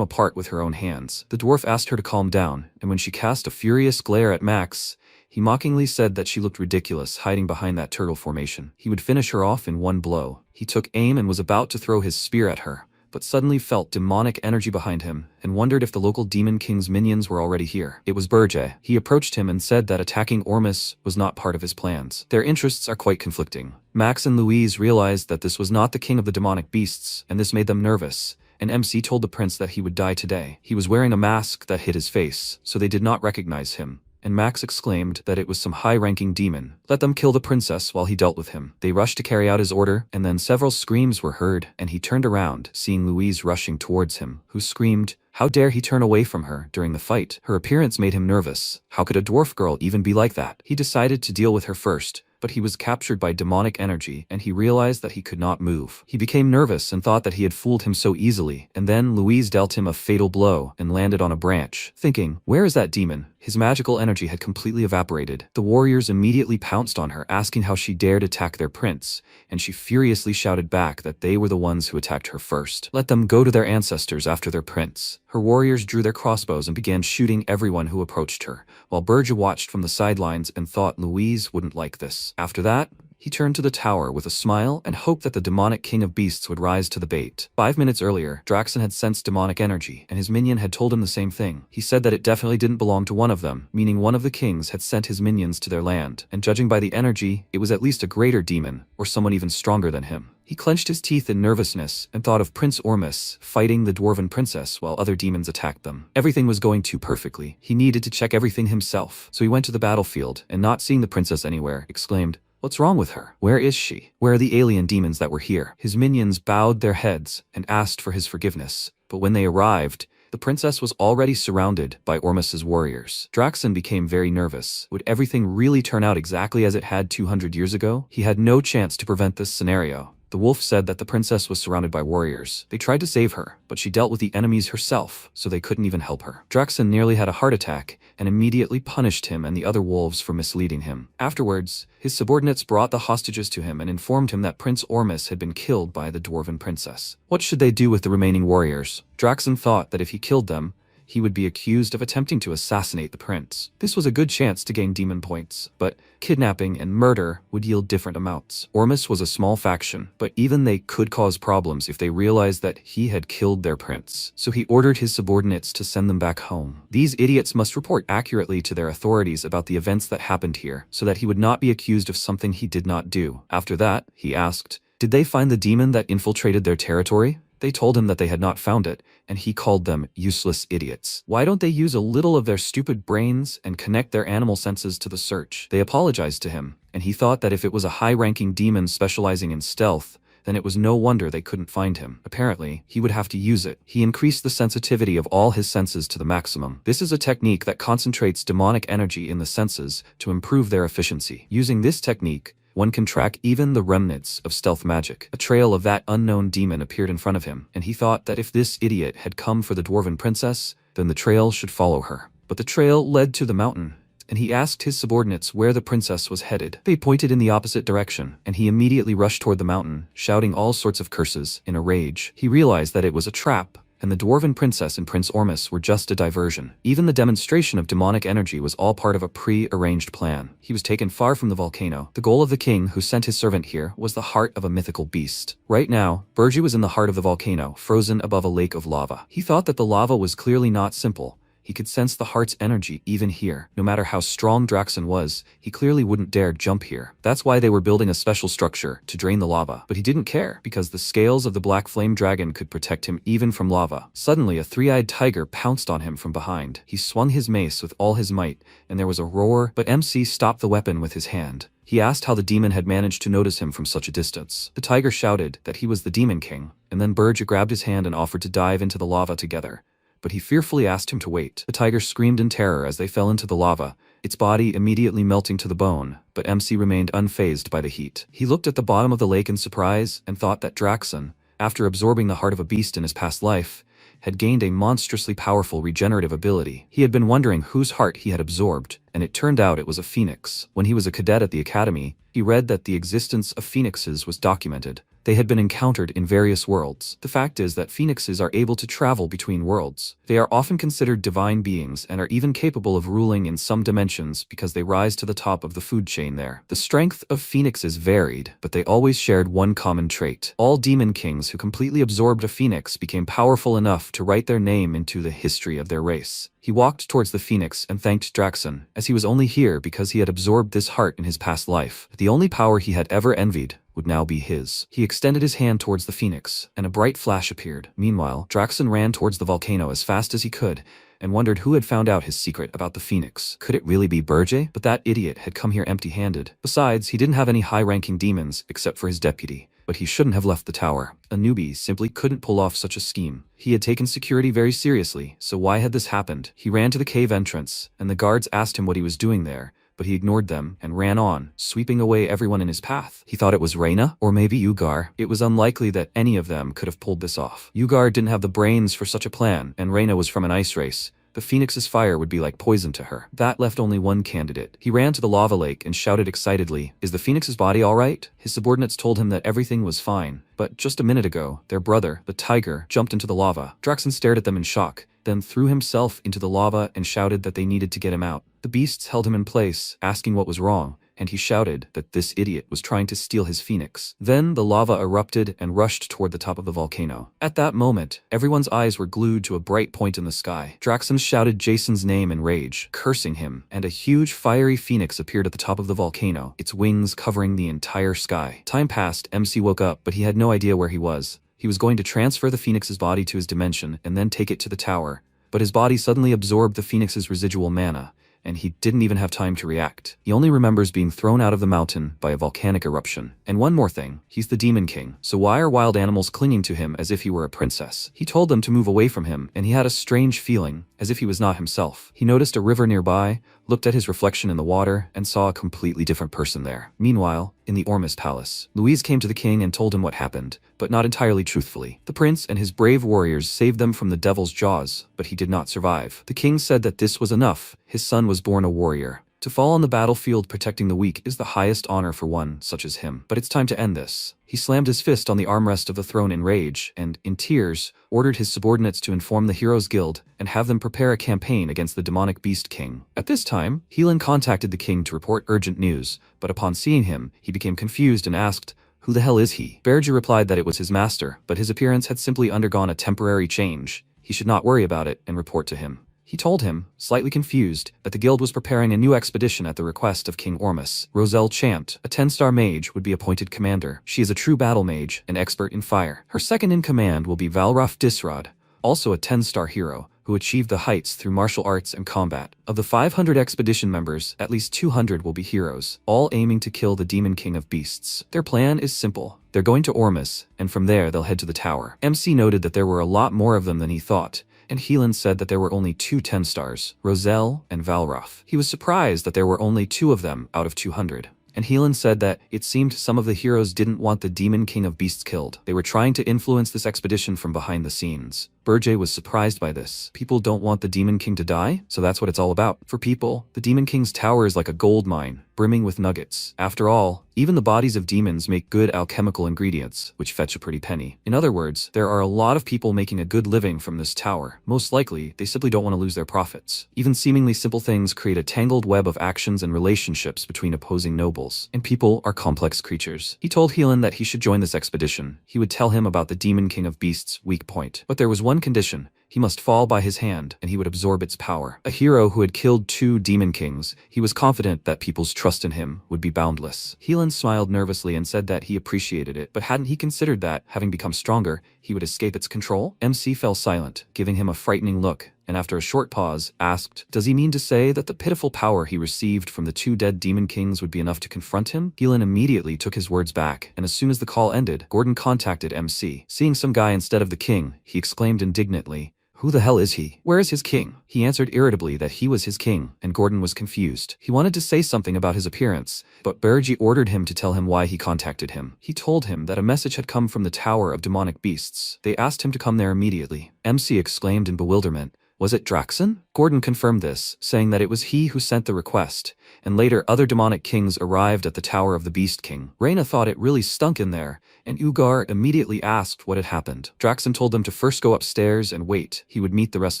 apart with her own hands. The dwarf asked her to calm down, and when she cast a furious glare at Max, he mockingly said that she looked ridiculous hiding behind that turtle formation. He would finish her off in one blow. He took aim and was about to throw his spear at her, but suddenly felt demonic energy behind him and wondered if the local Demon King's minions were already here. It was Burje. He approached him and said that attacking Ormus was not part of his plans. Their interests are quite conflicting. Max and Louise realized that this was not the king of the demonic beasts, and this made them nervous. And MC told the prince that he would die today. He was wearing a mask that hid his face, so they did not recognize him. And Max exclaimed that it was some high-ranking demon. Let them kill the princess while he dealt with him. They rushed to carry out his order, and then several screams were heard, and he turned around, seeing Louise rushing towards him, who screamed, "How dare he turn away from her during the fight?" Her appearance made him nervous. How could a dwarf girl even be like that? He decided to deal with her first, but he was captured by demonic energy, and he realized that he could not move. He became nervous and thought that he had fooled him so easily, and then Louise dealt him a fatal blow and landed on a branch, thinking, "Where is that demon?" His magical energy had completely evaporated. The warriors immediately pounced on her, asking how she dared attack their prince, and she furiously shouted back that they were the ones who attacked her first. Let them go to their ancestors after their prince. Her warriors drew their crossbows and began shooting everyone who approached her, while Burja watched from the sidelines and thought Louise wouldn't like this. After that, He turned to the tower with a smile and hoped that the demonic king of beasts would rise to the bait. 5 minutes earlier, Draxon had sensed demonic energy, and his minion had told him the same thing. He said that it definitely didn't belong to one of them, meaning one of the kings had sent his minions to their land, and judging by the energy, it was at least a greater demon, or someone even stronger than him. He clenched his teeth in nervousness and thought of Prince Ormus fighting the dwarven princess while other demons attacked them. Everything was going too perfectly. He needed to check everything himself, so he went to the battlefield and, not seeing the princess anywhere, exclaimed, "What's wrong with her? Where is she? Where are the alien demons that were here?" His minions bowed their heads and asked for his forgiveness, but when they arrived, the princess was already surrounded by Ormus's warriors. Draxon became very nervous. Would everything really turn out exactly as it had 200 years ago? He had no chance to prevent this scenario. The wolf said that the princess was surrounded by warriors. They tried to save her, but she dealt with the enemies herself, so they couldn't even help her. Draxon nearly had a heart attack and immediately punished him and the other wolves for misleading him. Afterwards, his subordinates brought the hostages to him and informed him that Prince Ormus had been killed by the dwarven princess. What should they do with the remaining warriors? Draxon thought that if he killed them, he would be accused of attempting to assassinate the prince. This was a good chance to gain demon points, but kidnapping and murder would yield different amounts. Ormus was a small faction, but even they could cause problems if they realized that he had killed their prince. So he ordered his subordinates to send them back home. These idiots must report accurately to their authorities about the events that happened here, so that he would not be accused of something he did not do. After that, he asked, "Did they find the demon that infiltrated their territory?" They told him that they had not found it, and he called them useless idiots. Why don't they use a little of their stupid brains and connect their animal senses to the search? They apologized to him, and he thought that if it was a high-ranking demon specializing in stealth, then it was no wonder they couldn't find him. Apparently, he would have to use it. He increased the sensitivity of all his senses to the maximum. This is a technique that concentrates demonic energy in the senses to improve their efficiency. Using this technique, one can track even the remnants of stealth magic. A trail of that unknown demon appeared in front of him, and he thought that if this idiot had come for the dwarven princess, then the trail should follow her. But the trail led to the mountain, and he asked his subordinates where the princess was headed. They pointed in the opposite direction, and he immediately rushed toward the mountain, shouting all sorts of curses in a rage. He realized that it was a trap, and the dwarven princess and Prince Ormus were just a diversion. Even the demonstration of demonic energy was all part of a pre-arranged plan. He was taken far from the volcano. The goal of the king who sent his servant here was the heart of a mythical beast. Right now, Burju was in the heart of the volcano, frozen above a lake of lava. He thought that the lava was clearly not simple. He could sense the heart's energy even here. No matter how strong Draxon was, he clearly wouldn't dare jump here. That's why they were building a special structure to drain the lava. But he didn't care, because the scales of the black flame dragon could protect him even from lava. Suddenly, a three-eyed tiger pounced on him from behind. He swung his mace with all his might, and there was a roar, but MC stopped the weapon with his hand. He asked how the demon had managed to notice him from such a distance. The tiger shouted that he was the demon king, and then Burju grabbed his hand and offered to dive into the lava together. But he fearfully asked him to wait. The tiger screamed in terror as they fell into the lava, its body immediately melting to the bone, but MC remained unfazed by the heat. He looked at the bottom of the lake in surprise and thought that Draxon, after absorbing the heart of a beast in his past life, had gained a monstrously powerful regenerative ability. He had been wondering whose heart he had absorbed, and it turned out it was a phoenix. When he was a cadet at the academy, he read that the existence of phoenixes was documented. They had been encountered in various worlds. The fact is that phoenixes are able to travel between worlds. They are often considered divine beings and are even capable of ruling in some dimensions because they rise to the top of the food chain there. The strength of phoenixes varied, but they always shared one common trait. All demon kings who completely absorbed a phoenix became powerful enough to write their name into the history of their race. He walked towards the phoenix and thanked Draxon, as he was only here because he had absorbed this heart in his past life. The only power he had ever envied would now be his. He extended his hand towards the phoenix, and a bright flash appeared. Meanwhile, Draxon ran towards the volcano as fast as he could, and wondered who had found out his secret about the phoenix. Could it really be Burju? But that idiot had come here empty-handed. Besides, he didn't have any high-ranking demons except for his deputy. But he shouldn't have left the tower. A newbie simply couldn't pull off such a scheme. He had taken security very seriously, so why had this happened? He ran to the cave entrance, and the guards asked him what he was doing there, but he ignored them and ran on, sweeping away everyone in his path. He thought it was Reyna, or maybe Ugar. It was unlikely that any of them could have pulled this off. Ugar didn't have the brains for such a plan, and Reyna was from an ice race. The phoenix's fire would be like poison to her. That left only one candidate. He ran to the lava lake and shouted excitedly, "Is the phoenix's body all right?" His subordinates told him that everything was fine, but just a minute ago, their brother, the tiger, jumped into the lava. Draxon stared at them in shock, then threw himself into the lava and shouted that they needed to get him out. The beasts held him in place, asking what was wrong, and he shouted that this idiot was trying to steal his phoenix. Then the lava erupted and rushed toward the top of the volcano. At that moment, everyone's eyes were glued to a bright point in the sky. Draxon shouted Jason's name in rage, cursing him, and a huge fiery phoenix appeared at the top of the volcano, its wings covering the entire sky. Time passed, MC woke up, but he had no idea where he was. He was going to transfer the phoenix's body to his dimension and then take it to the tower, but his body suddenly absorbed the phoenix's residual mana, and he didn't even have time to react. He only remembers being thrown out of the mountain by a volcanic eruption. And one more thing, he's the Demon King, so why are wild animals clinging to him as if he were a princess? He told them to move away from him, and he had a strange feeling, as if he was not himself. He noticed a river nearby, looked at his reflection in the water, and saw a completely different person there. Meanwhile, in the Ormus palace, Louise came to the king and told him what happened, but not entirely truthfully. The prince and his brave warriors saved them from the devil's jaws, but he did not survive. The king said that this was enough. His son was born a warrior. To fall on the battlefield protecting the weak is the highest honor for one such as him. But it's time to end this. He slammed his fist on the armrest of the throne in rage and, in tears, ordered his subordinates to inform the Heroes Guild and have them prepare a campaign against the demonic Beast King. At this time, Helan contacted the king to report urgent news, but upon seeing him, he became confused and asked, "Who the hell is he?" Berge replied that it was his master, but his appearance had simply undergone a temporary change. He should not worry about it and report to him. He told him, slightly confused, that the guild was preparing a new expedition at the request of King Ormus. Roselle Chant, a 10-star mage, would be appointed commander. She is a true battle mage, an expert in fire. Her second in command will be Valrof Disrod, also a 10-star hero, who achieved the heights through martial arts and combat. Of the 500 expedition members, at least 200 will be heroes, all aiming to kill the Demon King of Beasts. Their plan is simple. They're going to Ormus, and from there they'll head to the tower. MC noted that there were a lot more of them than he thought, and Helan said that there were only 2 10-stars, Roselle and Valrof. He was surprised that there were only 2 of them out of 200. And Helan said that it seemed some of the heroes didn't want the Demon King of Beasts killed. They were trying to influence this expedition from behind the scenes. Berge was surprised by this. People don't want the Demon King to die, so that's what it's all about. For people, the Demon King's tower is like a gold mine, brimming with nuggets. After all, even the bodies of demons make good alchemical ingredients, which fetch a pretty penny. In other words, there are a lot of people making a good living from this tower. Most likely, they simply don't want to lose their profits. Even seemingly simple things create a tangled web of actions and relationships between opposing nobles. And people are complex creatures. He told Helan that he should join this expedition. He would tell him about the Demon King of Beasts' weak point. But there was one condition. He must fall by his hand, and he would absorb its power. A hero who had killed 2 Demon Kings, he was confident that people's trust in him would be boundless. Helan smiled nervously and said that he appreciated it, but hadn't he considered that, having become stronger, he would escape its control? MC fell silent, giving him a frightening look, and after a short pause, asked, "Does he mean to say that the pitiful power he received from the 2 dead Demon Kings would be enough to confront him?" Helan immediately took his words back, and as soon as the call ended, Gordon contacted MC. Seeing some guy instead of the king, he exclaimed indignantly, "Who the hell is he? Where is his king?" He answered irritably that he was his king, and Gordon was confused. He wanted to say something about his appearance, but Berge ordered him to tell him why he contacted him. He told him that a message had come from the Tower of Demonic Beasts. They asked him to come there immediately. MC exclaimed in bewilderment, "Was it Draxon?" Gordon confirmed this, saying that it was he who sent the request, and later other demonic kings arrived at the Tower of the Beast King. Reyna thought it really stunk in there, and Ugar immediately asked what had happened. Draxon told them to first go upstairs and wait. He would meet the rest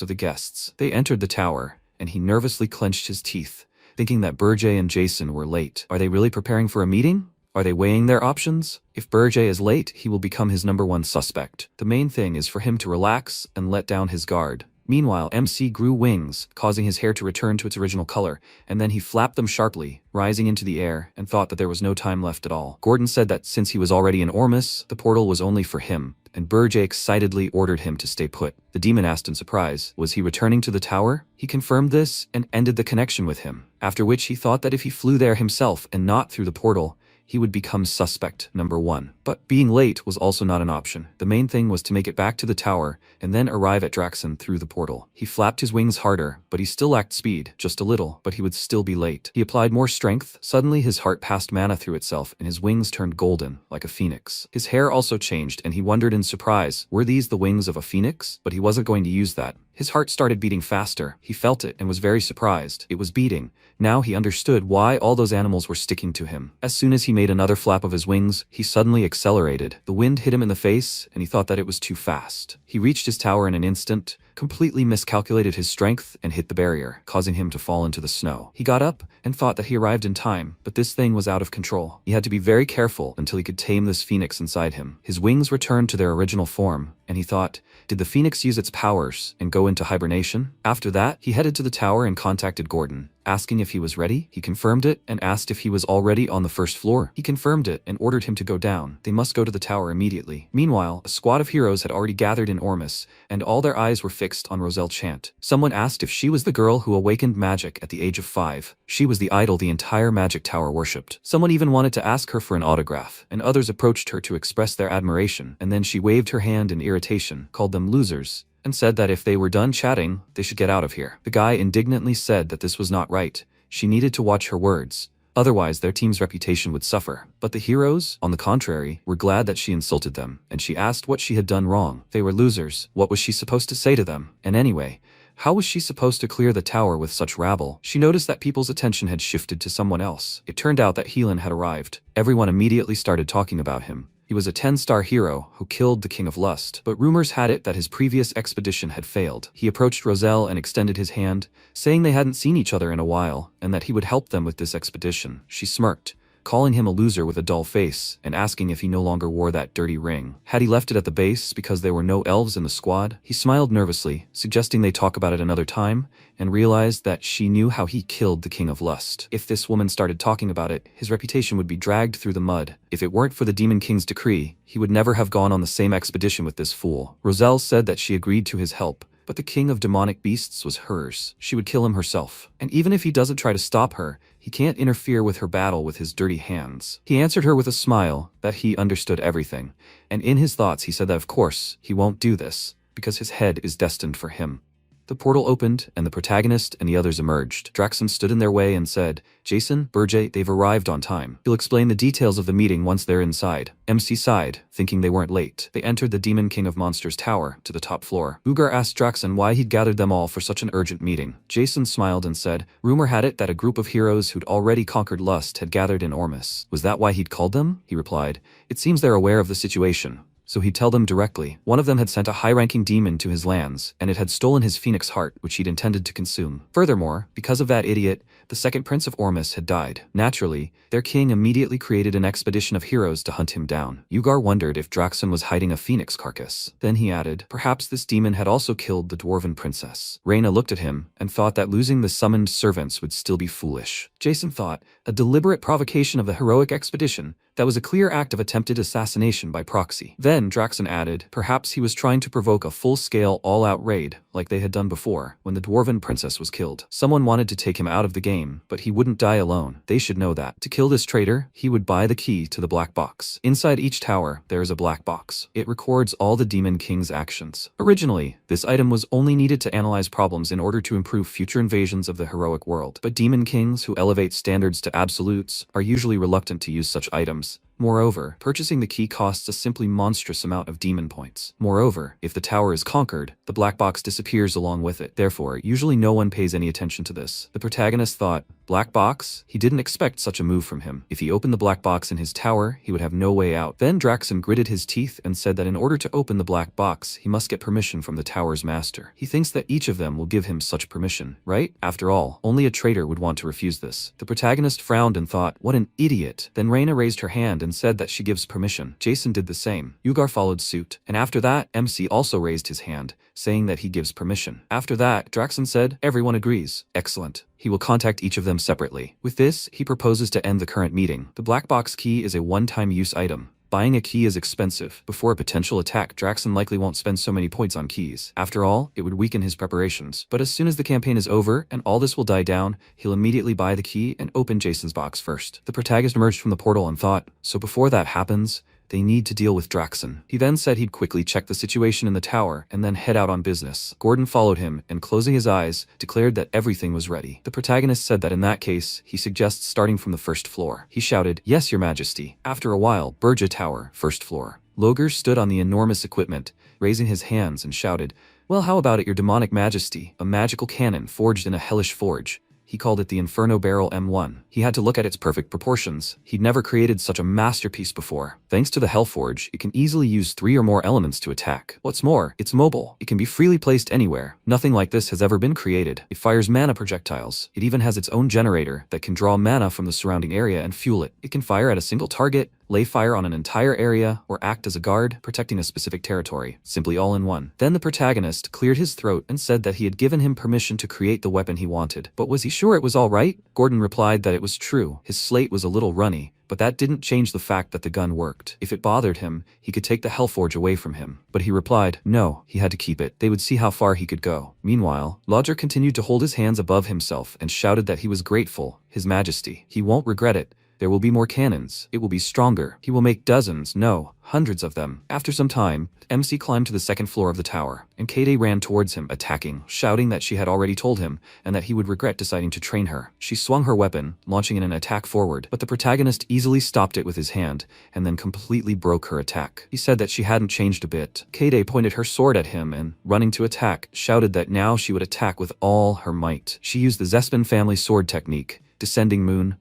of the guests. They entered the tower, and he nervously clenched his teeth, thinking that Berge and Jason were late. Are they really preparing for a meeting? Are they weighing their options? If Berge is late, he will become his #1 suspect. The main thing is for him to relax and let down his guard. Meanwhile, MC grew wings, causing his hair to return to its original color, and then he flapped them sharply, rising into the air, and thought that there was no time left at all. Gordon said that since he was already in Ormus, the portal was only for him, and Berge excitedly ordered him to stay put. The demon asked in surprise, was he returning to the tower? He confirmed this and ended the connection with him, after which he thought that if he flew there himself and not through the portal, he would become suspect #1. But being late was also not an option. The main thing was to make it back to the tower and then arrive at Draxon through the portal. He flapped his wings harder, but he still lacked speed, just a little, but he would still be late. He applied more strength. Suddenly his heart passed mana through itself and his wings turned golden, like a phoenix. His hair also changed and he wondered in surprise, were these the wings of a phoenix? But he wasn't going to use that. His heart started beating faster. He felt it and was very surprised. It was beating. Now he understood why all those animals were sticking to him. As soon as he made another flap of his wings, he suddenly accelerated. The wind hit him in the face, and he thought that it was too fast. He reached his tower in an instant, completely miscalculated his strength and hit the barrier, causing him to fall into the snow. He got up and thought that he arrived in time, but this thing was out of control. He had to be very careful until he could tame this phoenix inside him. His wings returned to their original form, and he thought, did the phoenix use its powers and go into hibernation? After that, he headed to the tower and contacted Gordon, asking if he was ready. He confirmed it and asked if he was already on the first floor. He confirmed it and ordered him to go down. They must go to the tower immediately. Meanwhile, a squad of heroes had already gathered in Ormus, and all their eyes were fixed on Roselle Chant. Someone asked if she was the girl who awakened magic at the age of 5. She was the idol the entire magic tower worshipped. Someone even wanted to ask her for an autograph, and others approached her to express their admiration, and then she waved her hand in irritation, called them losers, and said that if they were done chatting, they should get out of here. The guy indignantly said that this was not right. She needed to watch her words. Otherwise, their team's reputation would suffer. But the heroes, on the contrary, were glad that she insulted them, and she asked what she had done wrong. They were losers. What was she supposed to say to them? And anyway, how was she supposed to clear the tower with such rabble? She noticed that people's attention had shifted to someone else. It turned out that Helan had arrived. Everyone immediately started talking about him. He was a 10-star hero who killed the King of Lust, but rumors had it that his previous expedition had failed. He approached Roselle and extended his hand, saying they hadn't seen each other in a while, and that he would help them with this expedition. She smirked, calling him a loser with a dull face, and asking if he no longer wore that dirty ring. Had he left it at the base because there were no elves in the squad? He smiled nervously, suggesting they talk about it another time, and realized that she knew how he killed the King of Lust. If this woman started talking about it, his reputation would be dragged through the mud. If it weren't for the Demon King's decree, he would never have gone on the same expedition with this fool. Roselle said that she agreed to his help, but the king of demonic beasts was hers. She would kill him herself. And even if he doesn't try to stop her, he can't interfere with her battle with his dirty hands. He answered her with a smile that he understood everything, and in his thoughts he said that of course he won't do this, because his head is destined for him. The portal opened, and the protagonist and the others emerged. Draxon stood in their way and said, Jason, Burjay, they've arrived on time. He'll explain the details of the meeting once they're inside. MC sighed, thinking they weren't late. They entered the Demon King of Monsters tower, to the top floor. Ugar asked Draxon why he'd gathered them all for such an urgent meeting. Jason smiled and said, rumor had it that a group of heroes who'd already conquered lust had gathered in Ormus. Was that why he'd called them? He replied, it seems they're aware of the situation, so he'd tell them directly. One of them had sent a high-ranking demon to his lands, and it had stolen his phoenix heart, which he'd intended to consume. Furthermore, because of that idiot, the second prince of Ormus had died. Naturally, their king immediately created an expedition of heroes to hunt him down. Ugar wondered if Draxon was hiding a phoenix carcass. Then he added, perhaps this demon had also killed the dwarven princess. Reyna looked at him and thought that losing the summoned servants would still be foolish. Jason thought, a deliberate provocation of the heroic expedition, that was a clear act of attempted assassination by proxy. Then Draxon added, perhaps he was trying to provoke a full-scale, all-out raid, like they had done before, when the dwarven princess was killed. Someone wanted to take him out of the game, but he wouldn't die alone. They should know that. To kill this traitor, he would buy the key to the black box. Inside each tower, there is a black box. It records all the Demon King's actions. Originally, this item was only needed to analyze problems in order to improve future invasions of the heroic world. But Demon Kings who elevate standards to absolutes are usually reluctant to use such items. Moreover, purchasing the key costs a simply monstrous amount of demon points. Moreover, if the tower is conquered, the black box disappears along with it. Therefore, usually no one pays any attention to this. The protagonist thought, black box? He didn't expect such a move from him. If he opened the black box in his tower, he would have no way out. Then Draxon gritted his teeth and said that in order to open the black box, he must get permission from the tower's master. He thinks that each of them will give him such permission, right? After all, only a traitor would want to refuse this. The protagonist frowned and thought, what an idiot. Then Reyna raised her hand and said that she gives permission. Jason did the same. Ugar followed suit. And after that, MC also raised his hand, saying that he gives permission. After that, Draxon said, everyone agrees. Excellent. He will contact each of them separately. With this, he proposes to end the current meeting. The black box key is a one-time use item. Buying a key is expensive. Before a potential attack, Draxon likely won't spend so many points on keys. After all, it would weaken his preparations. But as soon as the campaign is over and all this will die down, he'll immediately buy the key and open Jason's box first. The protagonist emerged from the portal and thought, so before that happens, they need to deal with Draxon. He then said he'd quickly check the situation in the tower and then head out on business. Gordon followed him and, closing his eyes, declared that everything was ready. The protagonist said that in that case, he suggests starting from the first floor. He shouted, yes, your majesty. After a while, Burja Tower, first floor. Loger stood on the enormous equipment, raising his hands and shouted, well, how about it, your demonic majesty? A magical cannon forged in a hellish forge. He called it the Inferno Barrel M1. He had to look at its perfect proportions. He'd never created such a masterpiece before. Thanks to the Hellforge, it can easily use 3 or more elements to attack. What's more, it's mobile. It can be freely placed anywhere. Nothing like this has ever been created. It fires mana projectiles. It even has its own generator that can draw mana from the surrounding area and fuel it. It can fire at a single target, lay fire on an entire area, or act as a guard, protecting a specific territory, simply all in one. Then the protagonist cleared his throat and said that he had given him permission to create the weapon he wanted. But was he sure it was all right? Gordon replied that it was true. His slate was a little runny, but that didn't change the fact that the gun worked. If it bothered him, he could take the Hellforge away from him. But he replied, no, he had to keep it. They would see how far he could go. Meanwhile, Lodger continued to hold his hands above himself and shouted that he was grateful, His Majesty. He won't regret it. There will be more cannons. It will be stronger. He will make dozens, no, hundreds of them. After some time, MC climbed to the second floor of the tower, and Kade ran towards him, attacking, shouting that she had already told him, and that he would regret deciding to train her. She swung her weapon, launching in an attack forward, but the protagonist easily stopped it with his hand, and then completely broke her attack. He said that she hadn't changed a bit. Kade pointed her sword at him and, running to attack, shouted that now she would attack with all her might. She used the Zespin family sword technique. Descending moon,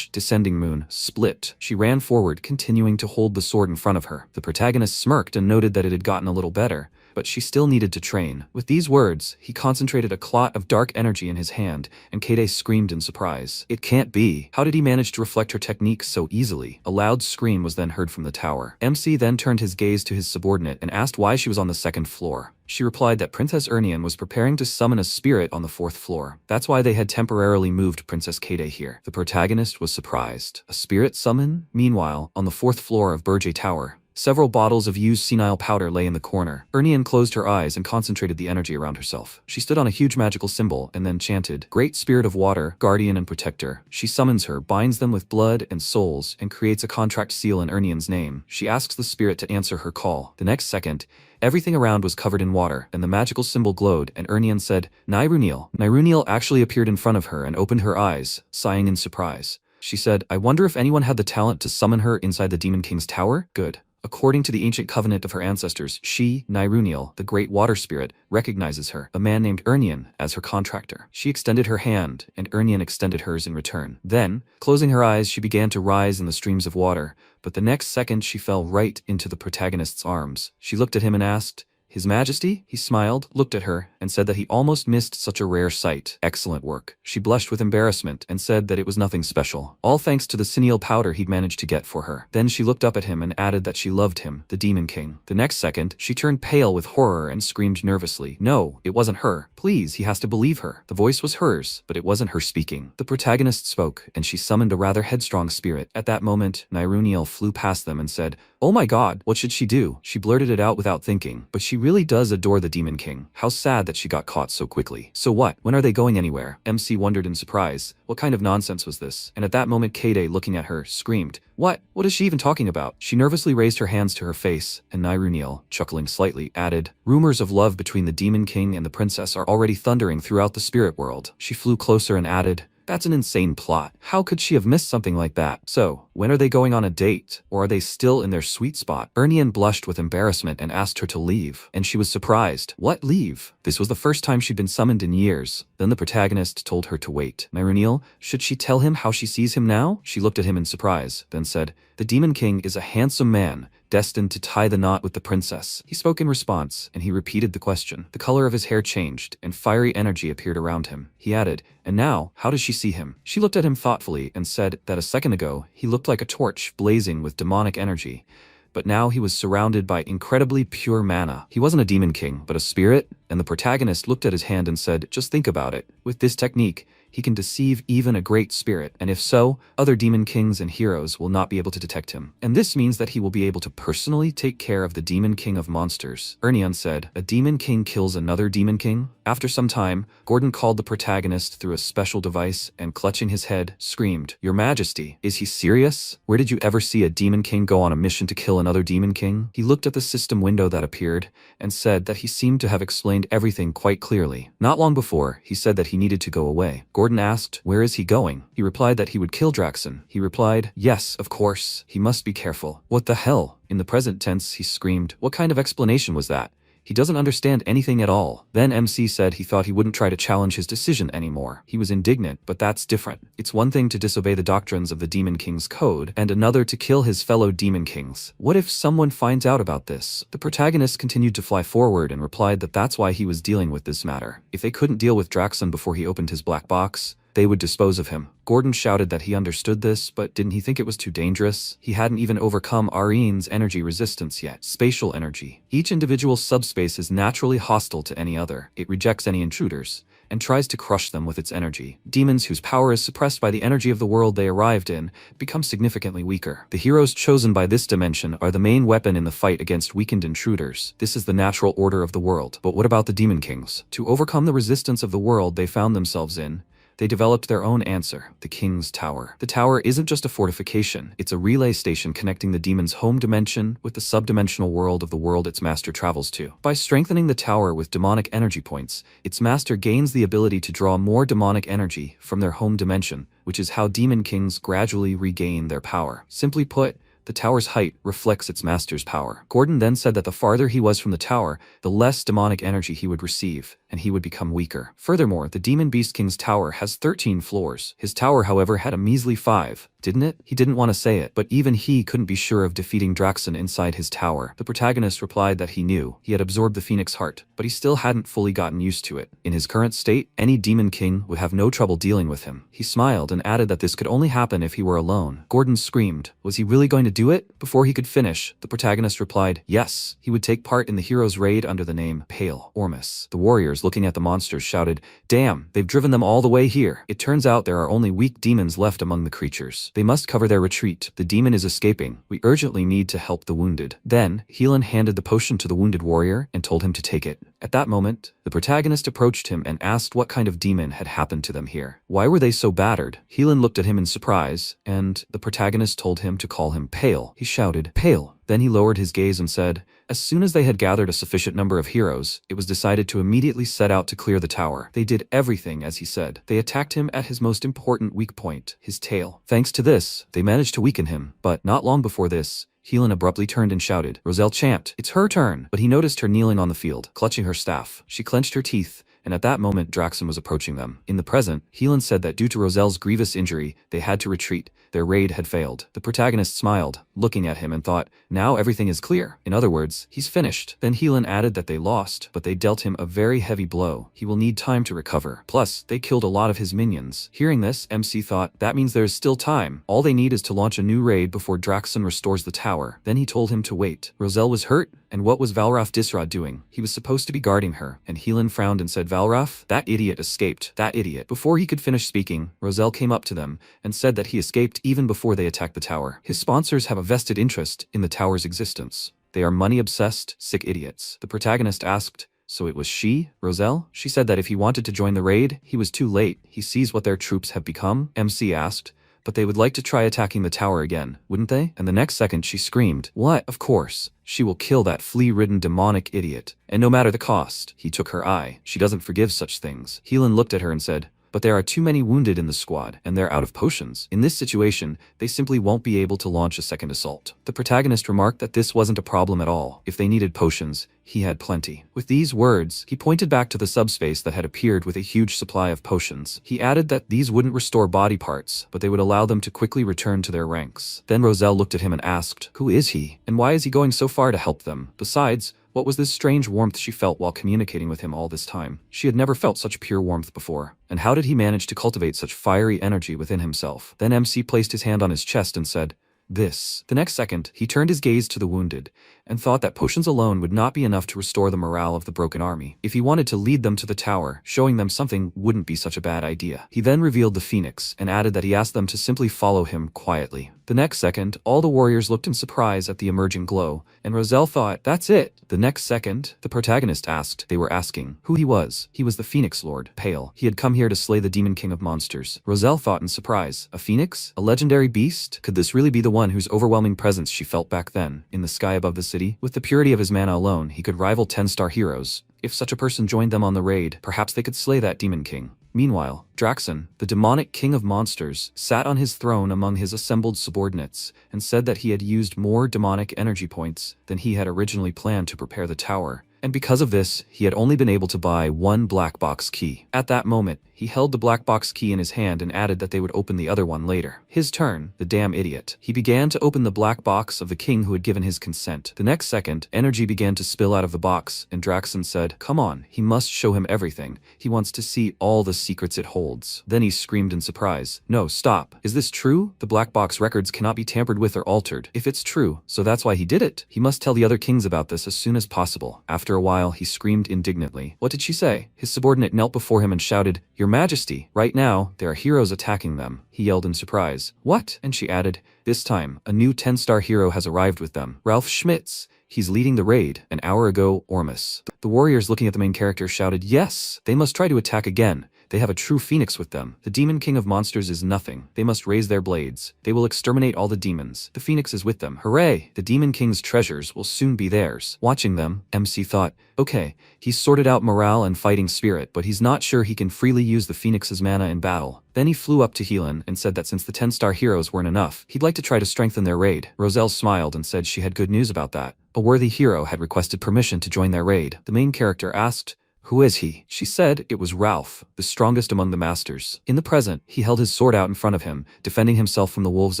descending moon, split. She ran forward, continuing to hold the sword in front of her. The protagonist smirked and noted that it had gotten a little better, but she still needed to train. With these words, he concentrated a clot of dark energy in his hand, and Kade screamed in surprise. It can't be. How did he manage to reflect her technique so easily? A loud scream was then heard from the tower. MC then turned his gaze to his subordinate and asked why she was on the second floor. She replied that Princess Ernian was preparing to summon a spirit on the 4th floor. That's why they had temporarily moved Princess Kade here. The protagonist was surprised. A spirit summon? Meanwhile, on the 4th floor of Burj Tower, several bottles of used senile powder lay in the corner. Ernian closed her eyes and concentrated the energy around herself. She stood on a huge magical symbol and then chanted, Great Spirit of Water, Guardian and Protector. She summons her, binds them with blood and souls, and creates a contract seal in Ernian's name. She asks the spirit to answer her call. The next second, everything around was covered in water, and the magical symbol glowed, and Ernian said, Nairuniel. Nairuniel actually appeared in front of her and opened her eyes, sighing in surprise. She said, I wonder if anyone had the talent to summon her inside the Demon King's tower? Good. According to the ancient covenant of her ancestors, she, Nairuniel, the great water spirit, recognizes her, a man named Ernian, as her contractor. She extended her hand, and Ernian extended hers in return. Then, closing her eyes, she began to rise in the streams of water, but the next second she fell right into the protagonist's arms. She looked at him and asked, His Majesty? He smiled, looked at her, and said that he almost missed such a rare sight. Excellent work. She blushed with embarrassment and said that it was nothing special. All thanks to the Cineal powder he'd managed to get for her. Then she looked up at him and added that she loved him, the Demon King. The next second, she turned pale with horror and screamed nervously. No, it wasn't her. Please, he has to believe her. The voice was hers, but it wasn't her speaking. The protagonist spoke, and she summoned a rather headstrong spirit. At that moment, Nairuniel flew past them and said, Oh my god, what should she do? She blurted it out without thinking, but she really does adore the Demon King. How sad that she got caught so quickly. So what? When are they going anywhere? MC wondered in surprise. What kind of nonsense was this? And at that moment Kade, looking at her, screamed, What? What is she even talking about? She nervously raised her hands to her face, and Nairuniel, chuckling slightly, added, Rumors of love between the Demon King and the princess are already thundering throughout the spirit world. She flew closer and added, That's an insane plot. How could she have missed something like that? So, when are they going on a date? Or are they still in their sweet spot? Ernian blushed with embarrassment and asked her to leave. And she was surprised. What, leave? This was the first time she'd been summoned in years. Then the protagonist told her to wait. Nairuniel, should she tell him how she sees him now? She looked at him in surprise, then said, The Demon King is a handsome man, destined to tie the knot with the princess. He spoke in response, and he repeated the question. The color of his hair changed, and fiery energy appeared around him. He added, And now, how does she see him? She looked at him thoughtfully and said that a second ago, he looked like a torch blazing with demonic energy. But now he was surrounded by incredibly pure mana. He wasn't a demon king, but a spirit, and the protagonist looked at his hand and said, Just think about it. With this technique, he can deceive even a great spirit, and if so, other demon kings and heroes will not be able to detect him. And this means that he will be able to personally take care of the Demon King of monsters. Ernian said, A demon king kills another demon king? After some time, Gordon called the protagonist through a special device and, clutching his head, screamed, Your Majesty, is he serious? Where did you ever see a demon king go on a mission to kill another demon king? He looked at the system window that appeared and said that he seemed to have explained everything quite clearly. Not long before, he said that he needed to go away. Gordon asked, Where is he going? He replied that he would kill Draxon. He replied, Yes, of course. He must be careful. What the hell? In the present tense, he screamed, What kind of explanation was that? He doesn't understand anything at all. Then MC said he thought he wouldn't try to challenge his decision anymore. He was indignant, but that's different. It's one thing to disobey the doctrines of the Demon King's code, and another to kill his fellow Demon Kings. What if someone finds out about this? The protagonist continued to fly forward and replied that that's why he was dealing with this matter. If they couldn't deal with Draxon before he opened his black box, they would dispose of him. Gordon shouted that he understood this, but didn't he think it was too dangerous? He hadn't even overcome Arine's energy resistance yet. Spatial energy. Each individual subspace is naturally hostile to any other. It rejects any intruders and tries to crush them with its energy. Demons whose power is suppressed by the energy of the world they arrived in become significantly weaker. The heroes chosen by this dimension are the main weapon in the fight against weakened intruders. This is the natural order of the world. But what about the Demon Kings? To overcome the resistance of the world they found themselves in, they developed their own answer, the King's Tower. The tower isn't just a fortification, it's a relay station connecting the demon's home dimension with the subdimensional world of the world its master travels to. By strengthening the tower with demonic energy points, its master gains the ability to draw more demonic energy from their home dimension, which is how Demon Kings gradually regain their power. Simply put, the tower's height reflects its master's power. Gordon then said that the farther he was from the tower, the less demonic energy he would receive, and he would become weaker. Furthermore, the Demon Beast King's tower has 13 floors. His tower, however, had a measly 5, didn't it? He didn't want to say it, but even he couldn't be sure of defeating Draxon inside his tower. The protagonist replied that he knew. He had absorbed the Phoenix Heart, but he still hadn't fully gotten used to it. In his current state, any Demon King would have no trouble dealing with him. He smiled and added that this could only happen if he were alone. Gordon screamed. Was he really going to do it? Before he could finish, the protagonist replied, yes, he would take part in the hero's raid under the name Pale Ormus. The warriors, looking at the monsters, shouted, damn, they've driven them all the way here. It turns out there are only weak demons left among the creatures. They must cover their retreat. The demon is escaping. We urgently need to help the wounded. Then, Helan handed the potion to the wounded warrior and told him to take it. At that moment, the protagonist approached him and asked what kind of demon had happened to them here. Why were they so battered? Helan looked at him in surprise, and the protagonist told him to call him Pale. He shouted, Pale. Then he lowered his gaze and said, as soon as they had gathered a sufficient number of heroes, it was decided to immediately set out to clear the tower. They did everything as he said. They attacked him at his most important weak point, his tail. Thanks to this, they managed to weaken him. But not long before this, Helan abruptly turned and shouted. Roselle champed, it's her turn. But he noticed her kneeling on the field, clutching her staff. She clenched her teeth, and at that moment Draxon was approaching them. In the present, Helan said that due to Roselle's grievous injury, they had to retreat. Their raid had failed. The protagonist smiled, looking at him, and thought, now everything is clear. In other words, he's finished. Then Helan added that they lost, but they dealt him a very heavy blow. He will need time to recover. Plus, they killed a lot of his minions. Hearing this, MC thought, that means there is still time. All they need is to launch a new raid before Draxon restores the tower. Then he told him to wait. Roselle was hurt, and what was Valrath Disrod doing? He was supposed to be guarding her, and Helan frowned and said, Valrath, that idiot escaped. That idiot. Before he could finish speaking, Roselle came up to them and said that he escaped even before they attacked the tower. His sponsors have a vested interest in the tower's existence. They are money-obsessed, sick idiots. The protagonist asked, so it was she, Roselle? She said that if he wanted to join the raid, he was too late. He sees what their troops have become. MC asked, but they would like to try attacking the tower again, wouldn't they? And the next second she screamed, what? Of course. She will kill that flea-ridden demonic idiot. And no matter the cost. He took her eye. She doesn't forgive such things. Helan looked at her and said, but there are too many wounded in the squad, and they're out of potions. In this situation, they simply won't be able to launch a second assault. The protagonist remarked that this wasn't a problem at all. If they needed potions, he had plenty. With these words, he pointed back to the subspace that had appeared with a huge supply of potions. He added that these wouldn't restore body parts, but they would allow them to quickly return to their ranks. Then Roselle looked at him and asked, who is he? And why is he going so far to help them? Besides, what was this strange warmth she felt while communicating with him all this time? She had never felt such pure warmth before. And how did he manage to cultivate such fiery energy within himself? Then MC placed his hand on his chest and said, this. The next second, he turned his gaze to the wounded, and thought that potions alone would not be enough to restore the morale of the broken army. If he wanted to lead them to the tower, showing them something wouldn't be such a bad idea. He then revealed the phoenix, and added that he asked them to simply follow him quietly. The next second, all the warriors looked in surprise at the emerging glow, and Roselle thought, that's it. The next second, the protagonist asked, they were asking, who he was. He was the Phoenix Lord, Pale. He had come here to slay the Demon King of Monsters. Roselle thought in surprise, a phoenix? A legendary beast? Could this really be the one whose overwhelming presence she felt back then, in the sky above the city? With the purity of his mana alone, he could rival 10-star heroes. If such a person joined them on the raid, perhaps they could slay that Demon King. Meanwhile, Draxon, the demonic king of monsters, sat on his throne among his assembled subordinates, and said that he had used more demonic energy points than he had originally planned to prepare the tower, and because of this, he had only been able to buy one black box key. At that moment, he held the black box key in his hand and added that they would open the other one later. His turn, the damn idiot. He began to open the black box of the king who had given his consent. The next second, energy began to spill out of the box, and Draxon said, "Come on, he must show him everything. He wants to see all the secrets it holds." Then he screamed in surprise, "No, stop. Is this true? The black box records cannot be tampered with or altered. If it's true, so that's why he did it. He must tell the other kings about this as soon as possible." After a while, he screamed indignantly. "What did she say?" His subordinate knelt before him and shouted, "Your Majesty, right now, there are heroes attacking them." He yelled in surprise. "What?" And she added, "This time, a new 10-star hero has arrived with them. Ralph Schmitz. He's leading the raid. An hour ago, Ormus." The warriors looking at the main character shouted, "Yes! They must try to attack again. They have a true phoenix with them. The demon king of monsters is nothing. They must raise their blades. They will exterminate all the demons. The phoenix is with them. Hooray! The demon king's treasures will soon be theirs." Watching them, MC thought, okay, he's sorted out morale and fighting spirit, but he's not sure he can freely use the phoenix's mana in battle. Then he flew up to Helan and said that since the 10-star heroes weren't enough, he'd like to try to strengthen their raid. Roselle smiled and said she had good news about that. A worthy hero had requested permission to join their raid. The main character asked, "Who is he?" She said it was Ralph, the strongest among the masters. In the present, he held his sword out in front of him, defending himself from the wolves'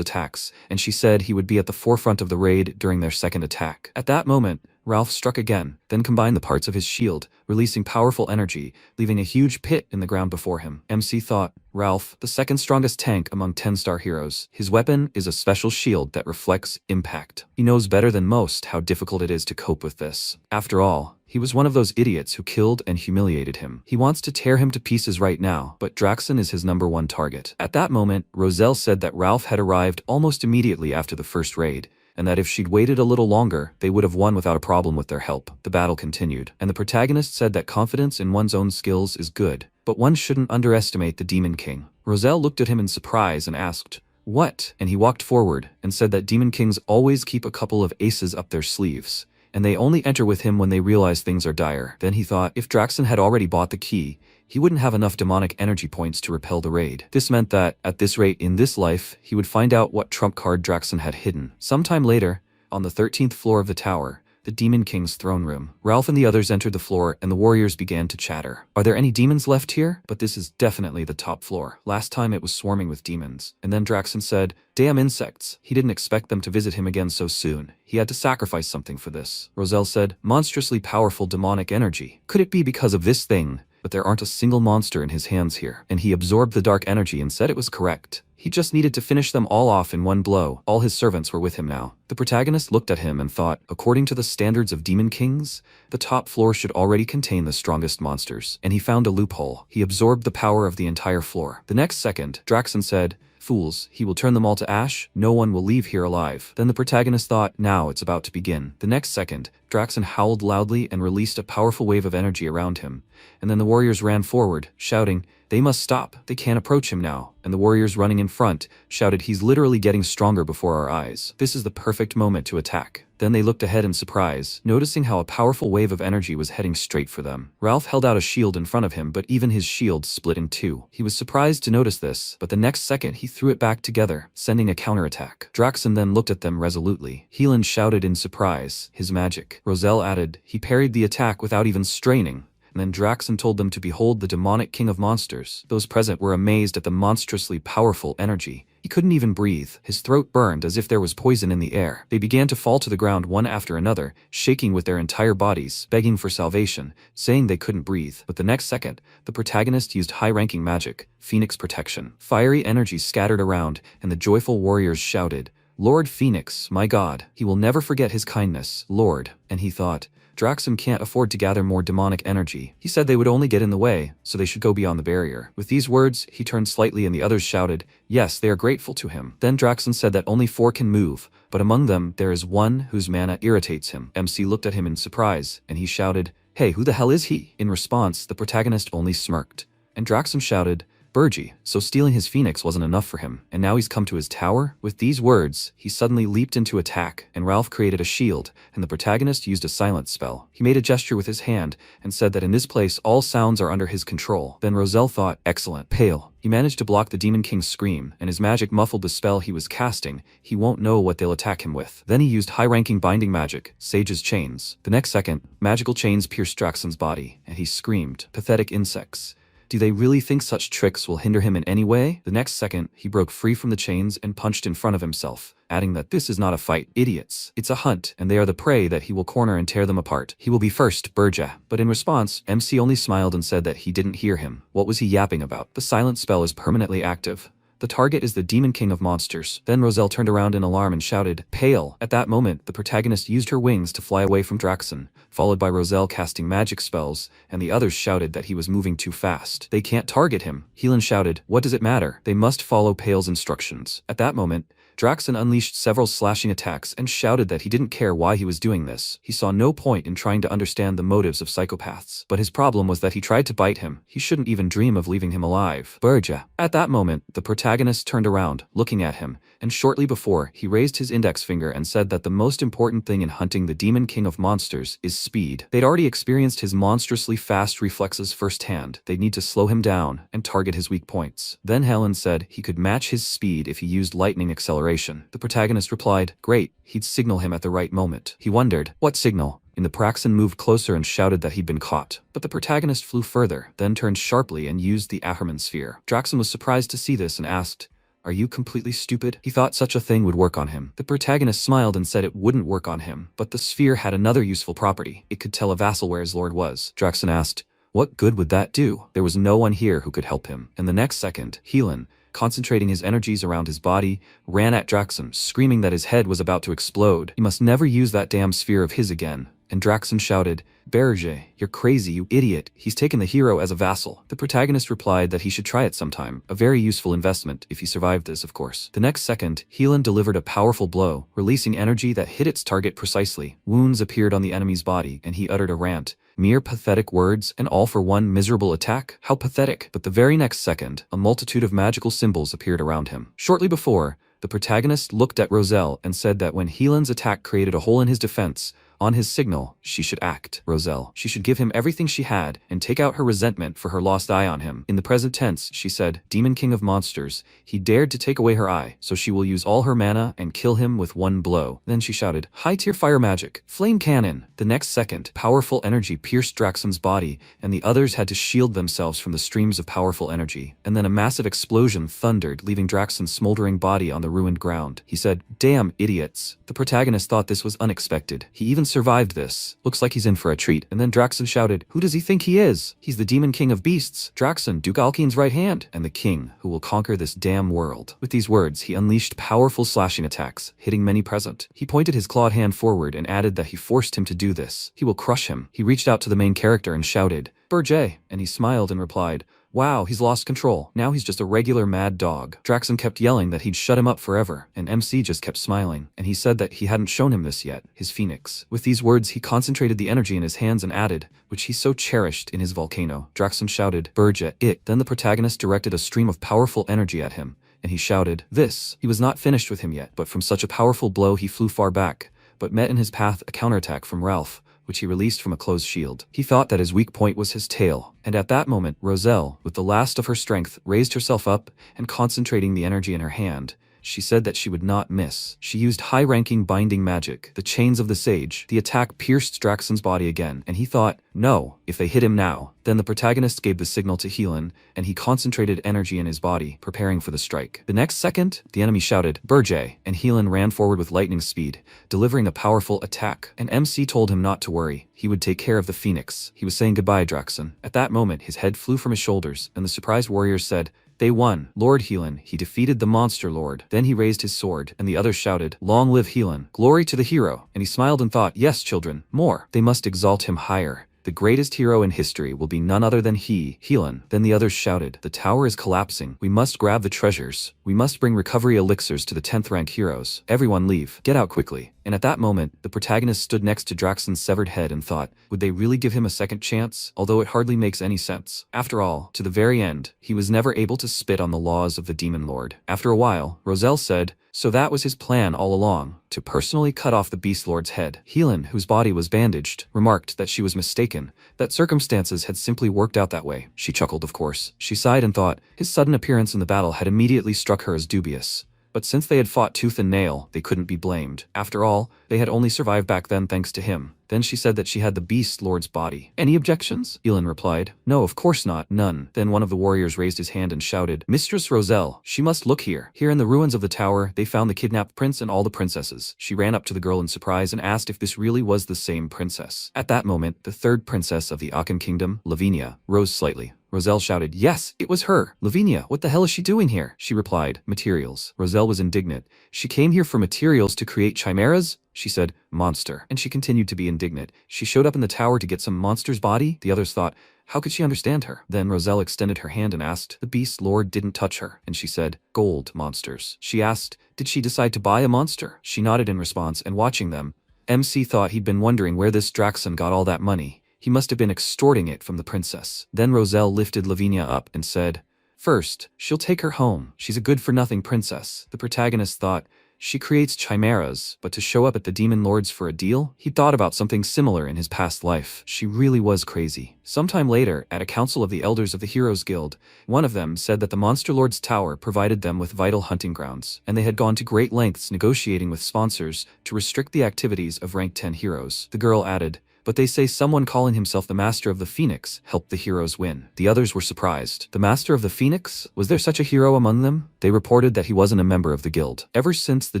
attacks, and she said he would be at the forefront of the raid during their second attack. At that moment, Ralph struck again, then combined the parts of his shield, releasing powerful energy, leaving a huge pit in the ground before him. MC thought, Ralph, the second strongest tank among 10-star heroes. His weapon is a special shield that reflects impact. He knows better than most how difficult it is to cope with this. After all, he was one of those idiots who killed and humiliated him. He wants to tear him to pieces right now, but Draxon is his #1 target. At that moment, Roselle said that Ralph had arrived almost immediately after the first raid, and that if she'd waited a little longer, they would have won without a problem with their help. The battle continued, and the protagonist said that confidence in one's own skills is good, but one shouldn't underestimate the Demon King. Roselle looked at him in surprise and asked, "What?" And he walked forward and said that Demon Kings always keep a couple of aces up their sleeves, and they only enter with him when they realize things are dire. Then he thought if Draxon had already bought the key, he wouldn't have enough demonic energy points to repel the raid. This meant that, at this rate in this life, he would find out what trump card Draxon had hidden. Sometime later, on the 13th floor of the tower, the Demon King's throne room, Ralph and the others entered the floor and the warriors began to chatter. "Are there any demons left here? But this is definitely the top floor. Last time it was swarming with demons." And then Draxon said, "Damn insects." He didn't expect them to visit him again so soon. He had to sacrifice something for this. Roselle said, "Monstrously powerful demonic energy. Could it be because of this thing? But there aren't a single monster in his hands here." And he absorbed the dark energy and said it was correct. He just needed to finish them all off in one blow. All his servants were with him now. The protagonist looked at him and thought, according to the standards of Demon Kings, the top floor should already contain the strongest monsters. And he found a loophole. He absorbed the power of the entire floor. The next second, Draxon said, "Fools, he will turn them all to ash. No one will leave here alive." Then the protagonist thought, now it's about to begin. The next second, Draxon howled loudly and released a powerful wave of energy around him. And then the warriors ran forward, shouting, "They must stop. They can't approach him now." And the warriors running in front shouted, "He's literally getting stronger before our eyes. This is the perfect moment to attack." Then they looked ahead in surprise, noticing how a powerful wave of energy was heading straight for them. Ralph held out a shield in front of him, but even his shield split in two. He was surprised to notice this, but the next second he threw it back together, sending a counterattack. Draxon then looked at them resolutely. Helan shouted in surprise, "His magic." Roselle added, "He parried the attack without even straining." And then Draxon told them to behold the demonic king of monsters. Those present were amazed at the monstrously powerful energy. He couldn't even breathe. His throat burned as if there was poison in the air. They began to fall to the ground one after another, shaking with their entire bodies, begging for salvation, saying they couldn't breathe. But the next second, the protagonist used high-ranking magic, Phoenix Protection. Fiery energy scattered around, and the joyful warriors shouted, "Lord Phoenix, my god, he will never forget his kindness, Lord." And he thought, Draxon can't afford to gather more demonic energy. He said they would only get in the way, so they should go beyond the barrier. With these words, he turned slightly and the others shouted, "Yes, they are grateful to him." Then Draxon said that only 4 can move, but among them there is one whose mana irritates him. MC looked at him in surprise, and he shouted, "Hey, who the hell is he?" In response, the protagonist only smirked. And Draxon shouted, Burji, so stealing his phoenix wasn't enough for him, and now he's come to his tower? With these words, he suddenly leaped into attack, and Ralph created a shield, and the protagonist used a silence spell. He made a gesture with his hand, and said that in this place all sounds are under his control. Then Roselle thought, excellent. Pale. He managed to block the Demon King's scream, and his magic muffled the spell he was casting. He won't know what they'll attack him with. Then he used high-ranking binding magic, Sage's chains. The next second, magical chains pierced Draxon's body, and he screamed, pathetic insects. Do they really think such tricks will hinder him in any way? The next second, he broke free from the chains and punched in front of himself, adding that this is not a fight, idiots. It's a hunt, and they are the prey that he will corner and tear them apart. He will be first, Burja. But in response, MC only smiled and said that he didn't hear him. What was he yapping about? The silent spell is permanently active. The target is the Demon King of Monsters. Then Roselle turned around in alarm and shouted, Pale! At that moment, the protagonist used her wings to fly away from Draxon, followed by Roselle casting magic spells, and the others shouted that he was moving too fast. They can't target him. Helan shouted, what does it matter? They must follow Pale's instructions. At that moment, Draxon unleashed several slashing attacks and shouted that he didn't care why he was doing this. He saw no point in trying to understand the motives of psychopaths. But his problem was that he tried to bite him. He shouldn't even dream of leaving him alive. Burja. At that moment, the protagonist turned around, looking at him, and shortly before, he raised his index finger and said that the most important thing in hunting the Demon King of Monsters is speed. They'd already experienced his monstrously fast reflexes firsthand. They'd need to slow him down and target his weak points. Then Helen said he could match his speed if he used lightning acceleration. The protagonist replied, great, he'd signal him at the right moment. He wondered, what signal? The Praxon moved closer and shouted that he'd been caught. But the protagonist flew further, then turned sharply and used the Aherman sphere. Draxon was surprised to see this and asked, are you completely stupid? He thought such a thing would work on him. The protagonist smiled and said it wouldn't work on him, but the sphere had another useful property. It could tell a vassal where his lord was. Draxon asked, what good would that do? There was no one here who could help him. And the next second, Helan, concentrating his energies around his body, ran at Draxon, screaming that his head was about to explode. He must never use that damn sphere of his again. And Draxon shouted, Berger, you're crazy, you idiot. He's taken the hero as a vassal. The protagonist replied that he should try it sometime. A very useful investment, if he survived this, of course. The next second, Helan delivered a powerful blow, releasing energy that hit its target precisely. Wounds appeared on the enemy's body, and he uttered a rant. Mere pathetic words, and all for one miserable attack? How pathetic. But the very next second, a multitude of magical symbols appeared around him. Shortly before, the protagonist looked at Roselle and said that when Helan's attack created a hole in his defense, on his signal, she should act. Roselle. She should give him everything she had and take out her resentment for her lost eye on him. In the present tense, she said, Demon King of Monsters. He dared to take away her eye, so she will use all her mana and kill him with one blow. Then she shouted, high-tier fire magic, flame cannon. The next second, powerful energy pierced Draxon's body, and the others had to shield themselves from the streams of powerful energy. And then a massive explosion thundered, leaving Draxon's smoldering body on the ruined ground. He said, damn idiots. The protagonist thought this was unexpected. He even survived this. Looks like he's in for a treat. And then Draxon shouted, who does he think he is? He's the Demon King of Beasts. Draxon, Duke Alkine's right hand, and the king who will conquer this damn world. With these words, he unleashed powerful slashing attacks, hitting many present. He pointed his clawed hand forward and added that he forced him to do this. He will crush him. He reached out to the main character and shouted, Burger, and he smiled and replied, wow, he's lost control. Now he's just a regular mad dog. Draxon kept yelling that he'd shut him up forever, and MC just kept smiling, and he said that he hadn't shown him this yet, his phoenix. With these words, he concentrated the energy in his hands and added, which he so cherished in his volcano. Draxon shouted, Burja, it. Then the protagonist directed a stream of powerful energy at him, and he shouted, this. He was not finished with him yet, but from such a powerful blow he flew far back, but met in his path a counterattack from Ralph, which he released from a closed shield. He thought that his weak point was his tail, and at that moment, Roselle, with the last of her strength, raised herself up, and concentrating the energy in her hand, she said that she would not miss. She used high-ranking binding magic, the chains of the sage. The attack pierced Draxon's body again, and he thought, no, if they hit him now. Then the protagonist gave the signal to Helan, and he concentrated energy in his body, preparing for the strike. The next second, the enemy shouted, Burger, and Helan ran forward with lightning speed, delivering a powerful attack. And MC told him not to worry. He would take care of the phoenix. He was saying goodbye, Draxon. At that moment, his head flew from his shoulders, and the surprised warriors said, they won. Lord Helan, he defeated the monster lord. Then he raised his sword, and the others shouted, long live Helan. Glory to the hero. And he smiled and thought, yes, children, more. They must exalt him higher. The greatest hero in history will be none other than he, Helan. Then the others shouted, the tower is collapsing. We must grab the treasures. We must bring recovery elixirs to the 10th rank heroes. Everyone leave. Get out quickly. And at that moment, the protagonist stood next to Draxon's severed head and thought, would they really give him a second chance? Although it hardly makes any sense. After all, to the very end, he was never able to spit on the laws of the Demon Lord. After a while, Roselle said, so that was his plan all along, to personally cut off the Beast Lord's head. Helen, whose body was bandaged, remarked that she was mistaken, that circumstances had simply worked out that way. She chuckled, of course. She sighed and thought, his sudden appearance in the battle had immediately struck her as dubious. But since they had fought tooth and nail, they couldn't be blamed. After all, they had only survived back then thanks to him. Then she said that she had the Beast Lord's body. Any objections? Elin replied. No, of course not, none. Then one of the warriors raised his hand and shouted, Mistress Roselle, she must look here. Here in the ruins of the tower, they found the kidnapped prince and all the princesses. She ran up to the girl in surprise and asked if this really was the same princess. At that moment, the third princess of the Akan kingdom, Lavinia, rose slightly. Roselle shouted, yes, it was her. Lavinia, what the hell is she doing here? She replied, materials. Roselle was indignant. She came here for materials to create chimeras? She said, monster. And she continued to be indignant. She showed up in the tower to get some monster's body? The others thought, how could she understand her? Then Roselle extended her hand and asked, the Beast Lord didn't touch her. And she said, gold monsters. She asked, did she decide to buy a monster? She nodded in response, and watching them, MC thought he'd been wondering where this Draxon got all that money. He must have been extorting it from the princess. Then Roselle lifted Lavinia up and said, first, she'll take her home. She's a good-for-nothing princess. The protagonist thought, she creates chimeras, but to show up at the Demon Lords for a deal? He'd thought about something similar in his past life. She really was crazy. Sometime later, at a council of the elders of the Heroes Guild, one of them said that the Monster Lord's tower provided them with vital hunting grounds, and they had gone to great lengths negotiating with sponsors to restrict the activities of rank 10 heroes. The girl added, but they say someone calling himself the Master of the Phoenix helped the heroes win. The others were surprised. The Master of the Phoenix? Was there such a hero among them? They reported that he wasn't a member of the guild. Ever since the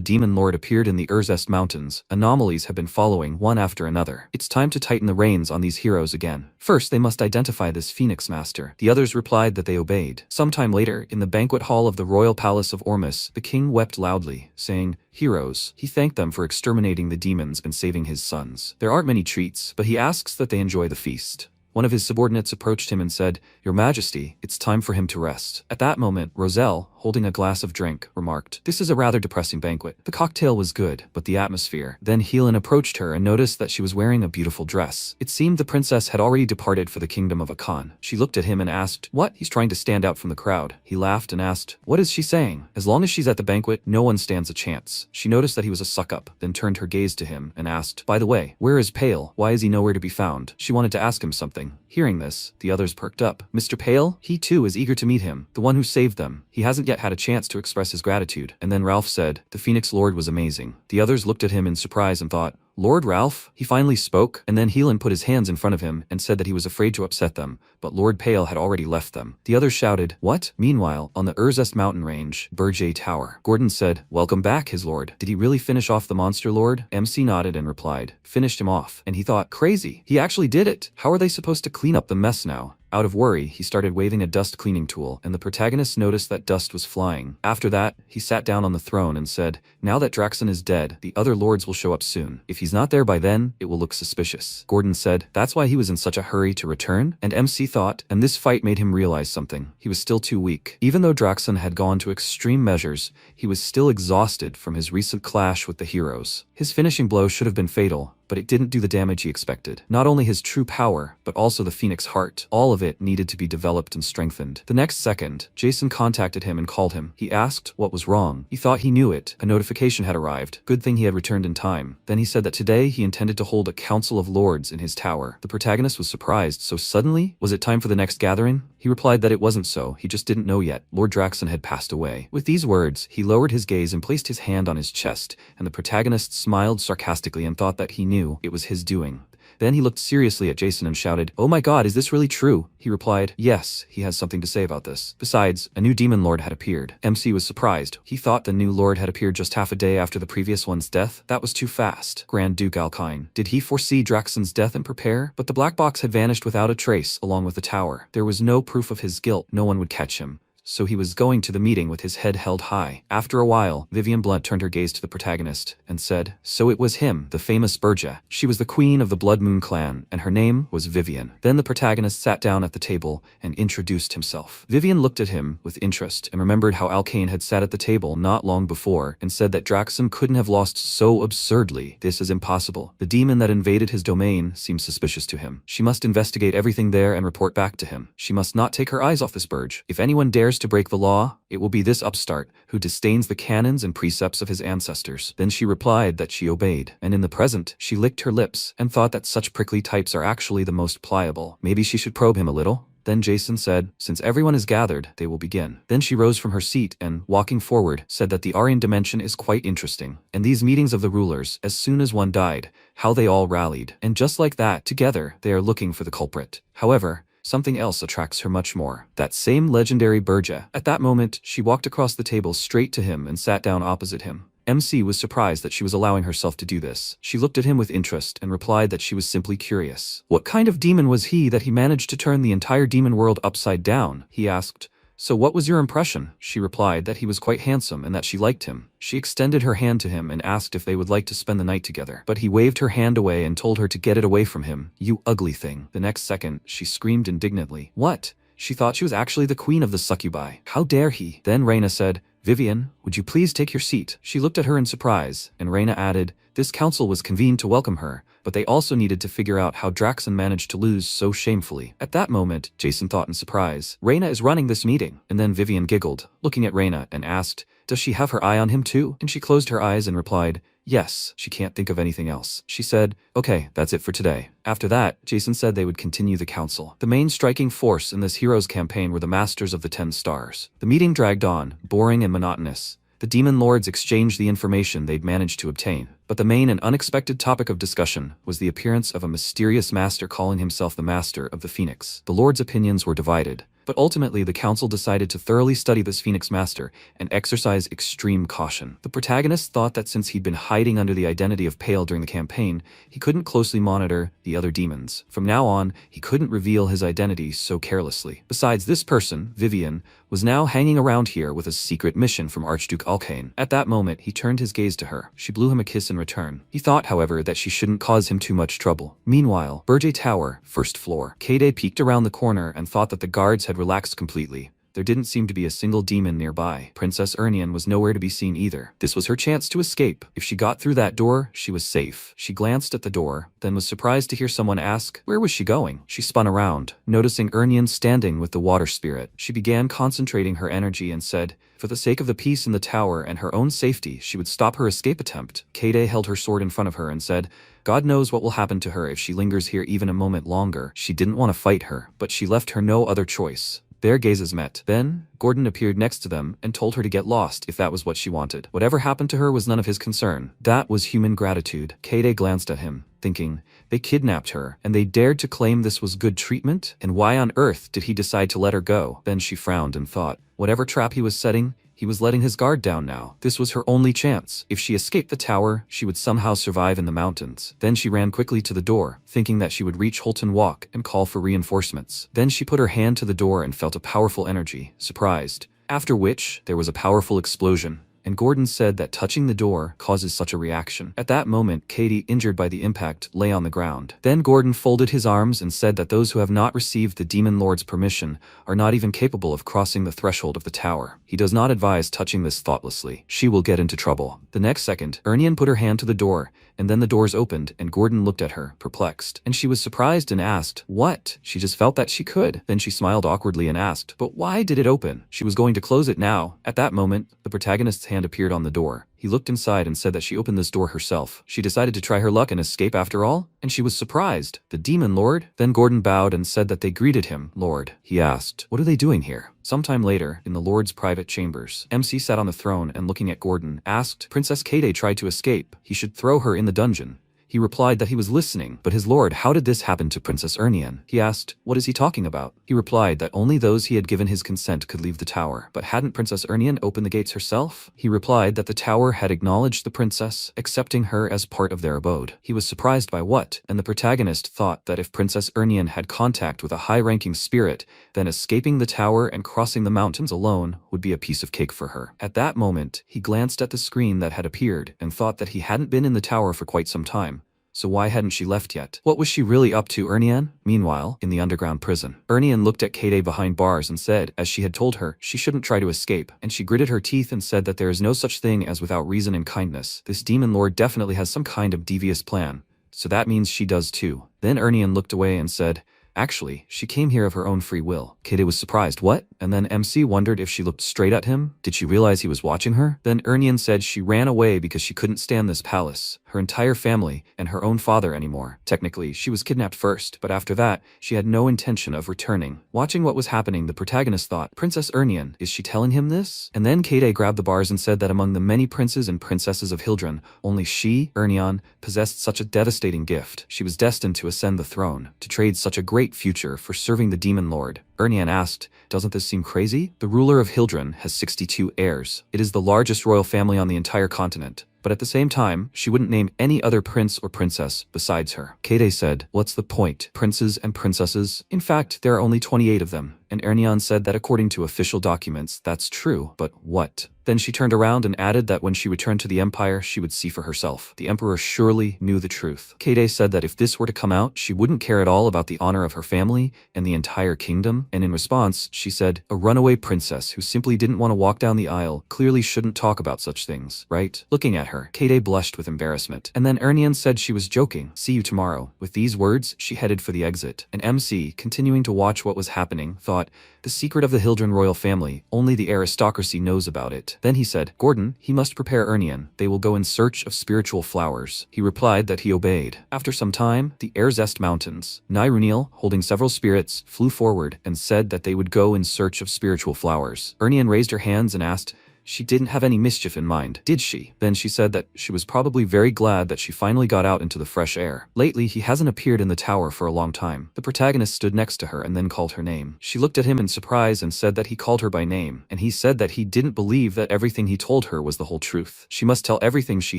Demon Lord appeared in the Regressed mountains, anomalies have been following one after another. It's time to tighten the reins on these heroes again. First, they must identify this Phoenix Master. The others replied that they obeyed. Sometime later, in the banquet hall of the royal palace of Ormus, the king wept loudly, saying, heroes. He thanked them for exterminating the demons and saving his sons. There aren't many treats, but he asks that they enjoy the feast. One of his subordinates approached him and said, Your Majesty, it's time for him to rest. At that moment, Roselle, holding a glass of drink, remarked, This is a rather depressing banquet. The cocktail was good, but the atmosphere. Then Helen approached her and noticed that she was wearing a beautiful dress. It seemed the princess had already departed for the kingdom of Akan. She looked at him and asked, What? He's trying to stand out from the crowd. He laughed and asked, What is she saying? As long as she's at the banquet, no one stands a chance. She noticed that he was a suck-up, then turned her gaze to him and asked, By the way, where is Pale? Why is he nowhere to be found? She wanted to ask him something. Hearing this, the others perked up. Mr. Pale? He too is eager to meet him, the one who saved them. He hasn't yet had a chance to express his gratitude. And then Ralph said, The Phoenix Lord was amazing. The others looked at him in surprise and thought, Lord Ralph? He finally spoke, and then Helen put his hands in front of him and said that he was afraid to upset them, but Lord Pale had already left them. The others shouted, What? Meanwhile, on the Regressed mountain range, Berger Tower, Gordon said, Welcome back, his lord. Did he really finish off the Monster Lord? MC nodded and replied, Finished him off. And he thought, crazy. He actually did it. How are they supposed to clean up the mess now? Out of worry, he started waving a dust cleaning tool, and the protagonist noticed that dust was flying. After that, he sat down on the throne and said, Now that Draxon is dead, the other lords will show up soon. If he's not there by then, it will look suspicious. Gordon said, That's why he was in such a hurry to return? And MC thought, and this fight made him realize something. He was still too weak. Even though Draxon had gone to extreme measures, he was still exhausted from his recent clash with the heroes. His finishing blow should have been fatal, but it didn't do the damage he expected. Not only his true power, but also the Phoenix heart. All of it needed to be developed and strengthened. The next second, Jason contacted him and called him. He asked what was wrong. He thought he knew it. A notification had arrived. Good thing he had returned in time. Then he said that today he intended to hold a council of lords in his tower. The protagonist was surprised. So suddenly? Was it time for the next gathering? He replied that it wasn't so. He just didn't know yet. Lord Draxon had passed away. With these words, he lowered his gaze and placed his hand on his chest, and the protagonist smiled sarcastically and thought that he knew it was his doing. Then he looked seriously at Jason and shouted, Oh my god, is this really true? He replied, Yes, he has something to say about this. Besides, a new demon lord had appeared. MC was surprised. He thought the new lord had appeared just half a day after the previous one's death. That was too fast. Grand Duke Alkine. Did he foresee Draxon's death and prepare? But the black box had vanished without a trace, along with the tower. There was no proof of his guilt. No one would catch him. so he was going to the meeting with his head held high. After a while, Vivian Blunt turned her gaze to the protagonist and said, "So it was him, the famous Berja. She was the queen of the Blood Moon clan, and her name was Vivian." Then the protagonist sat down at the table and introduced himself. Vivian looked at him with interest and remembered how Alkane had sat at the table not long before and said that Draxum couldn't have lost so absurdly. This is impossible. The demon that invaded his domain seems suspicious to him. She must investigate everything there and report back to him. She must not take her eyes off this Burge. If anyone dares to break the law, it will be this upstart who disdains the canons and precepts of his ancestors. Then she replied that she obeyed, and in the present, she licked her lips and thought that such prickly types are actually the most pliable. Maybe she should probe him a little. Then Jason said, "Since everyone is gathered, they will begin." Then she rose from her seat and, walking forward, said that the Aryan dimension is quite interesting. And these meetings of the rulers, as soon as one died, how they all rallied. And just like that, together, they are looking for the culprit. However, something else attracts her much more. That same legendary Berja. At that moment, she walked across the table straight to him and sat down opposite him. MC was surprised that she was allowing herself to do this. She looked at him with interest and replied that she was simply curious. "What kind of demon was he that he managed to turn the entire demon world upside down?" he asked. "So what was your impression?" She replied that he was quite handsome and that she liked him. She extended her hand to him and asked if they would like to spend the night together. But he waved her hand away and told her to get it away from him. "You ugly thing." The next second, she screamed indignantly. What? She thought she was actually the queen of the succubi. How dare he? Then Reina said, "Vivian, would you please take your seat?" She looked at her in surprise, and Reina added, "This council was convened to welcome her, but they also needed to figure out how Draxon managed to lose so shamefully." At that moment, Jason thought in surprise, "Reina is running this meeting." And then Vivian giggled, looking at Reina, and asked, "Does she have her eye on him too?" And she closed her eyes and replied, "Yes, she can't think of anything else." She said, "Okay, that's it for today." After that, Jason said they would continue the council. The main striking force in this hero's campaign were the Masters of the 10 Stars. The meeting dragged on, boring and monotonous. The demon lords exchanged the information they'd managed to obtain. But the main and unexpected topic of discussion was the appearance of a mysterious master calling himself the Master of the Phoenix. The lords' opinions were divided, but ultimately the council decided to thoroughly study this Phoenix Master and exercise extreme caution. The protagonist thought that since he'd been hiding under the identity of Pale during the campaign, he couldn't closely monitor the other demons. From now on, he couldn't reveal his identity so carelessly. Besides, this person, Vivian, was now hanging around here with a secret mission from Archduke Alkane. At that moment, he turned his gaze to her. She blew him a kiss in return. He thought, however, that she shouldn't cause him too much trouble. Meanwhile, Burje Tower, first floor. Kade peeked around the corner and thought that the guards had relaxed completely. There didn't seem to be a single demon nearby. Princess Ernian was nowhere to be seen either. This was her chance to escape. If she got through that door, she was safe. She glanced at the door, then was surprised to hear someone ask, where was she going? She spun around, noticing Ernian standing with the water spirit. She began concentrating her energy and said, for the sake of the peace in the tower and her own safety, she would stop her escape attempt. Kade held her sword in front of her and said, God knows what will happen to her if she lingers here even a moment longer. She didn't want to fight her, but she left her no other choice. Their gazes met. Then, Gordon appeared next to them and told her to get lost if that was what she wanted. Whatever happened to her was none of his concern. That was human gratitude. Kade glanced at him, thinking, they kidnapped her, and they dared to claim this was good treatment? And why on earth did he decide to let her go? Then she frowned and thought, whatever trap he was setting, he was letting his guard down now. This was her only chance. If she escaped the tower, she would somehow survive in the mountains. Then she ran quickly to the door, thinking that she would reach Holton Walk and call for reinforcements. Then she put her hand to the door and felt a powerful energy, surprised. After which, there was a powerful explosion. And Gordon said that touching the door causes such a reaction. At that moment, Katie, injured by the impact, lay on the ground. Then Gordon folded his arms and said that those who have not received the Demon Lord's permission are not even capable of crossing the threshold of the tower. He does not advise touching this thoughtlessly. She will get into trouble. The next second, Ernian put her hand to the door, and then the doors opened, and Gordon looked at her, perplexed. And she was surprised and asked, what? She just felt that she could. Then she smiled awkwardly and asked, but why did it open? She was going to close it now. At that moment, the protagonist's hand appeared on the door. He looked inside and said that she opened this door herself. She decided to try her luck and escape after all, and she was surprised. The Demon Lord? Then Gordon bowed and said that they greeted him, Lord. He asked, what are they doing here? Sometime later, in the Lord's private chambers, MC sat on the throne and looking at Gordon, asked, Princess Kade tried to escape. He should throw her in the dungeon. He replied that he was listening. But his lord, how did this happen to Princess Ernian? He asked, what is he talking about? He replied that only those he had given his consent could leave the tower. But hadn't Princess Ernian opened the gates herself? He replied that the tower had acknowledged the princess, accepting her as part of their abode. He was surprised by what, and the protagonist thought that if Princess Ernian had contact with a high-ranking spirit, then escaping the tower and crossing the mountains alone would be a piece of cake for her. At that moment, he glanced at the screen that had appeared and thought that he hadn't been in the tower for quite some time. So why hadn't she left yet? What was she really up to, Ernian? Meanwhile, in the underground prison, Ernian looked at Kade behind bars and said, as she had told her, she shouldn't try to escape, and she gritted her teeth and said that there is no such thing as without reason and kindness. This demon lord definitely has some kind of devious plan, so that means she does too. Then Ernian looked away and said, actually, she came here of her own free will. Kade was surprised, what? And then MC wondered if she looked straight at him. Did she realize he was watching her? Then Ernian said she ran away because she couldn't stand this palace, her entire family, and her own father anymore. Technically, she was kidnapped first, but after that, she had no intention of returning. Watching what was happening, the protagonist thought, Princess Ernian, is she telling him this? And then Kade grabbed the bars and said that among the many princes and princesses of Hildren, only she, Ernian, possessed such a devastating gift. She was destined to ascend the throne, to trade such a great future for serving the demon lord. Ernian asked, doesn't this seem crazy? The ruler of Hildren has 62 heirs. It is the largest royal family on the entire continent. But at the same time, she wouldn't name any other prince or princess besides her. Kade said, what's the point? Princes and princesses? In fact, there are only 28 of them. And Ernian said that according to official documents, that's true. But what? Then she turned around and added that when she returned to the empire, she would see for herself. The emperor surely knew the truth. Kade said that if this were to come out, she wouldn't care at all about the honor of her family and the entire kingdom. And in response, she said, a runaway princess who simply didn't want to walk down the aisle clearly shouldn't talk about such things, right? Looking at her, Kade blushed with embarrassment. And then Ernian said she was joking. See you tomorrow. With these words, she headed for the exit. And MC, continuing to watch what was happening, thought, the secret of the Hildren royal family, only the aristocracy knows about it. Then he said, Gordon, he must prepare Ernian. They will go in search of spiritual flowers. He replied that he obeyed. After some time, the Regressed mountains, Niruniel, holding several spirits, flew forward and said that they would go in search of spiritual flowers. Ernian raised her hands and asked, she didn't have any mischief in mind, did she? Then she said that she was probably very glad that she finally got out into the fresh air. Lately, he hasn't appeared in the tower for a long time. The protagonist stood next to her and then called her name. She looked at him in surprise and said that he called her by name, and he said that he didn't believe that everything he told her was the whole truth. She must tell everything she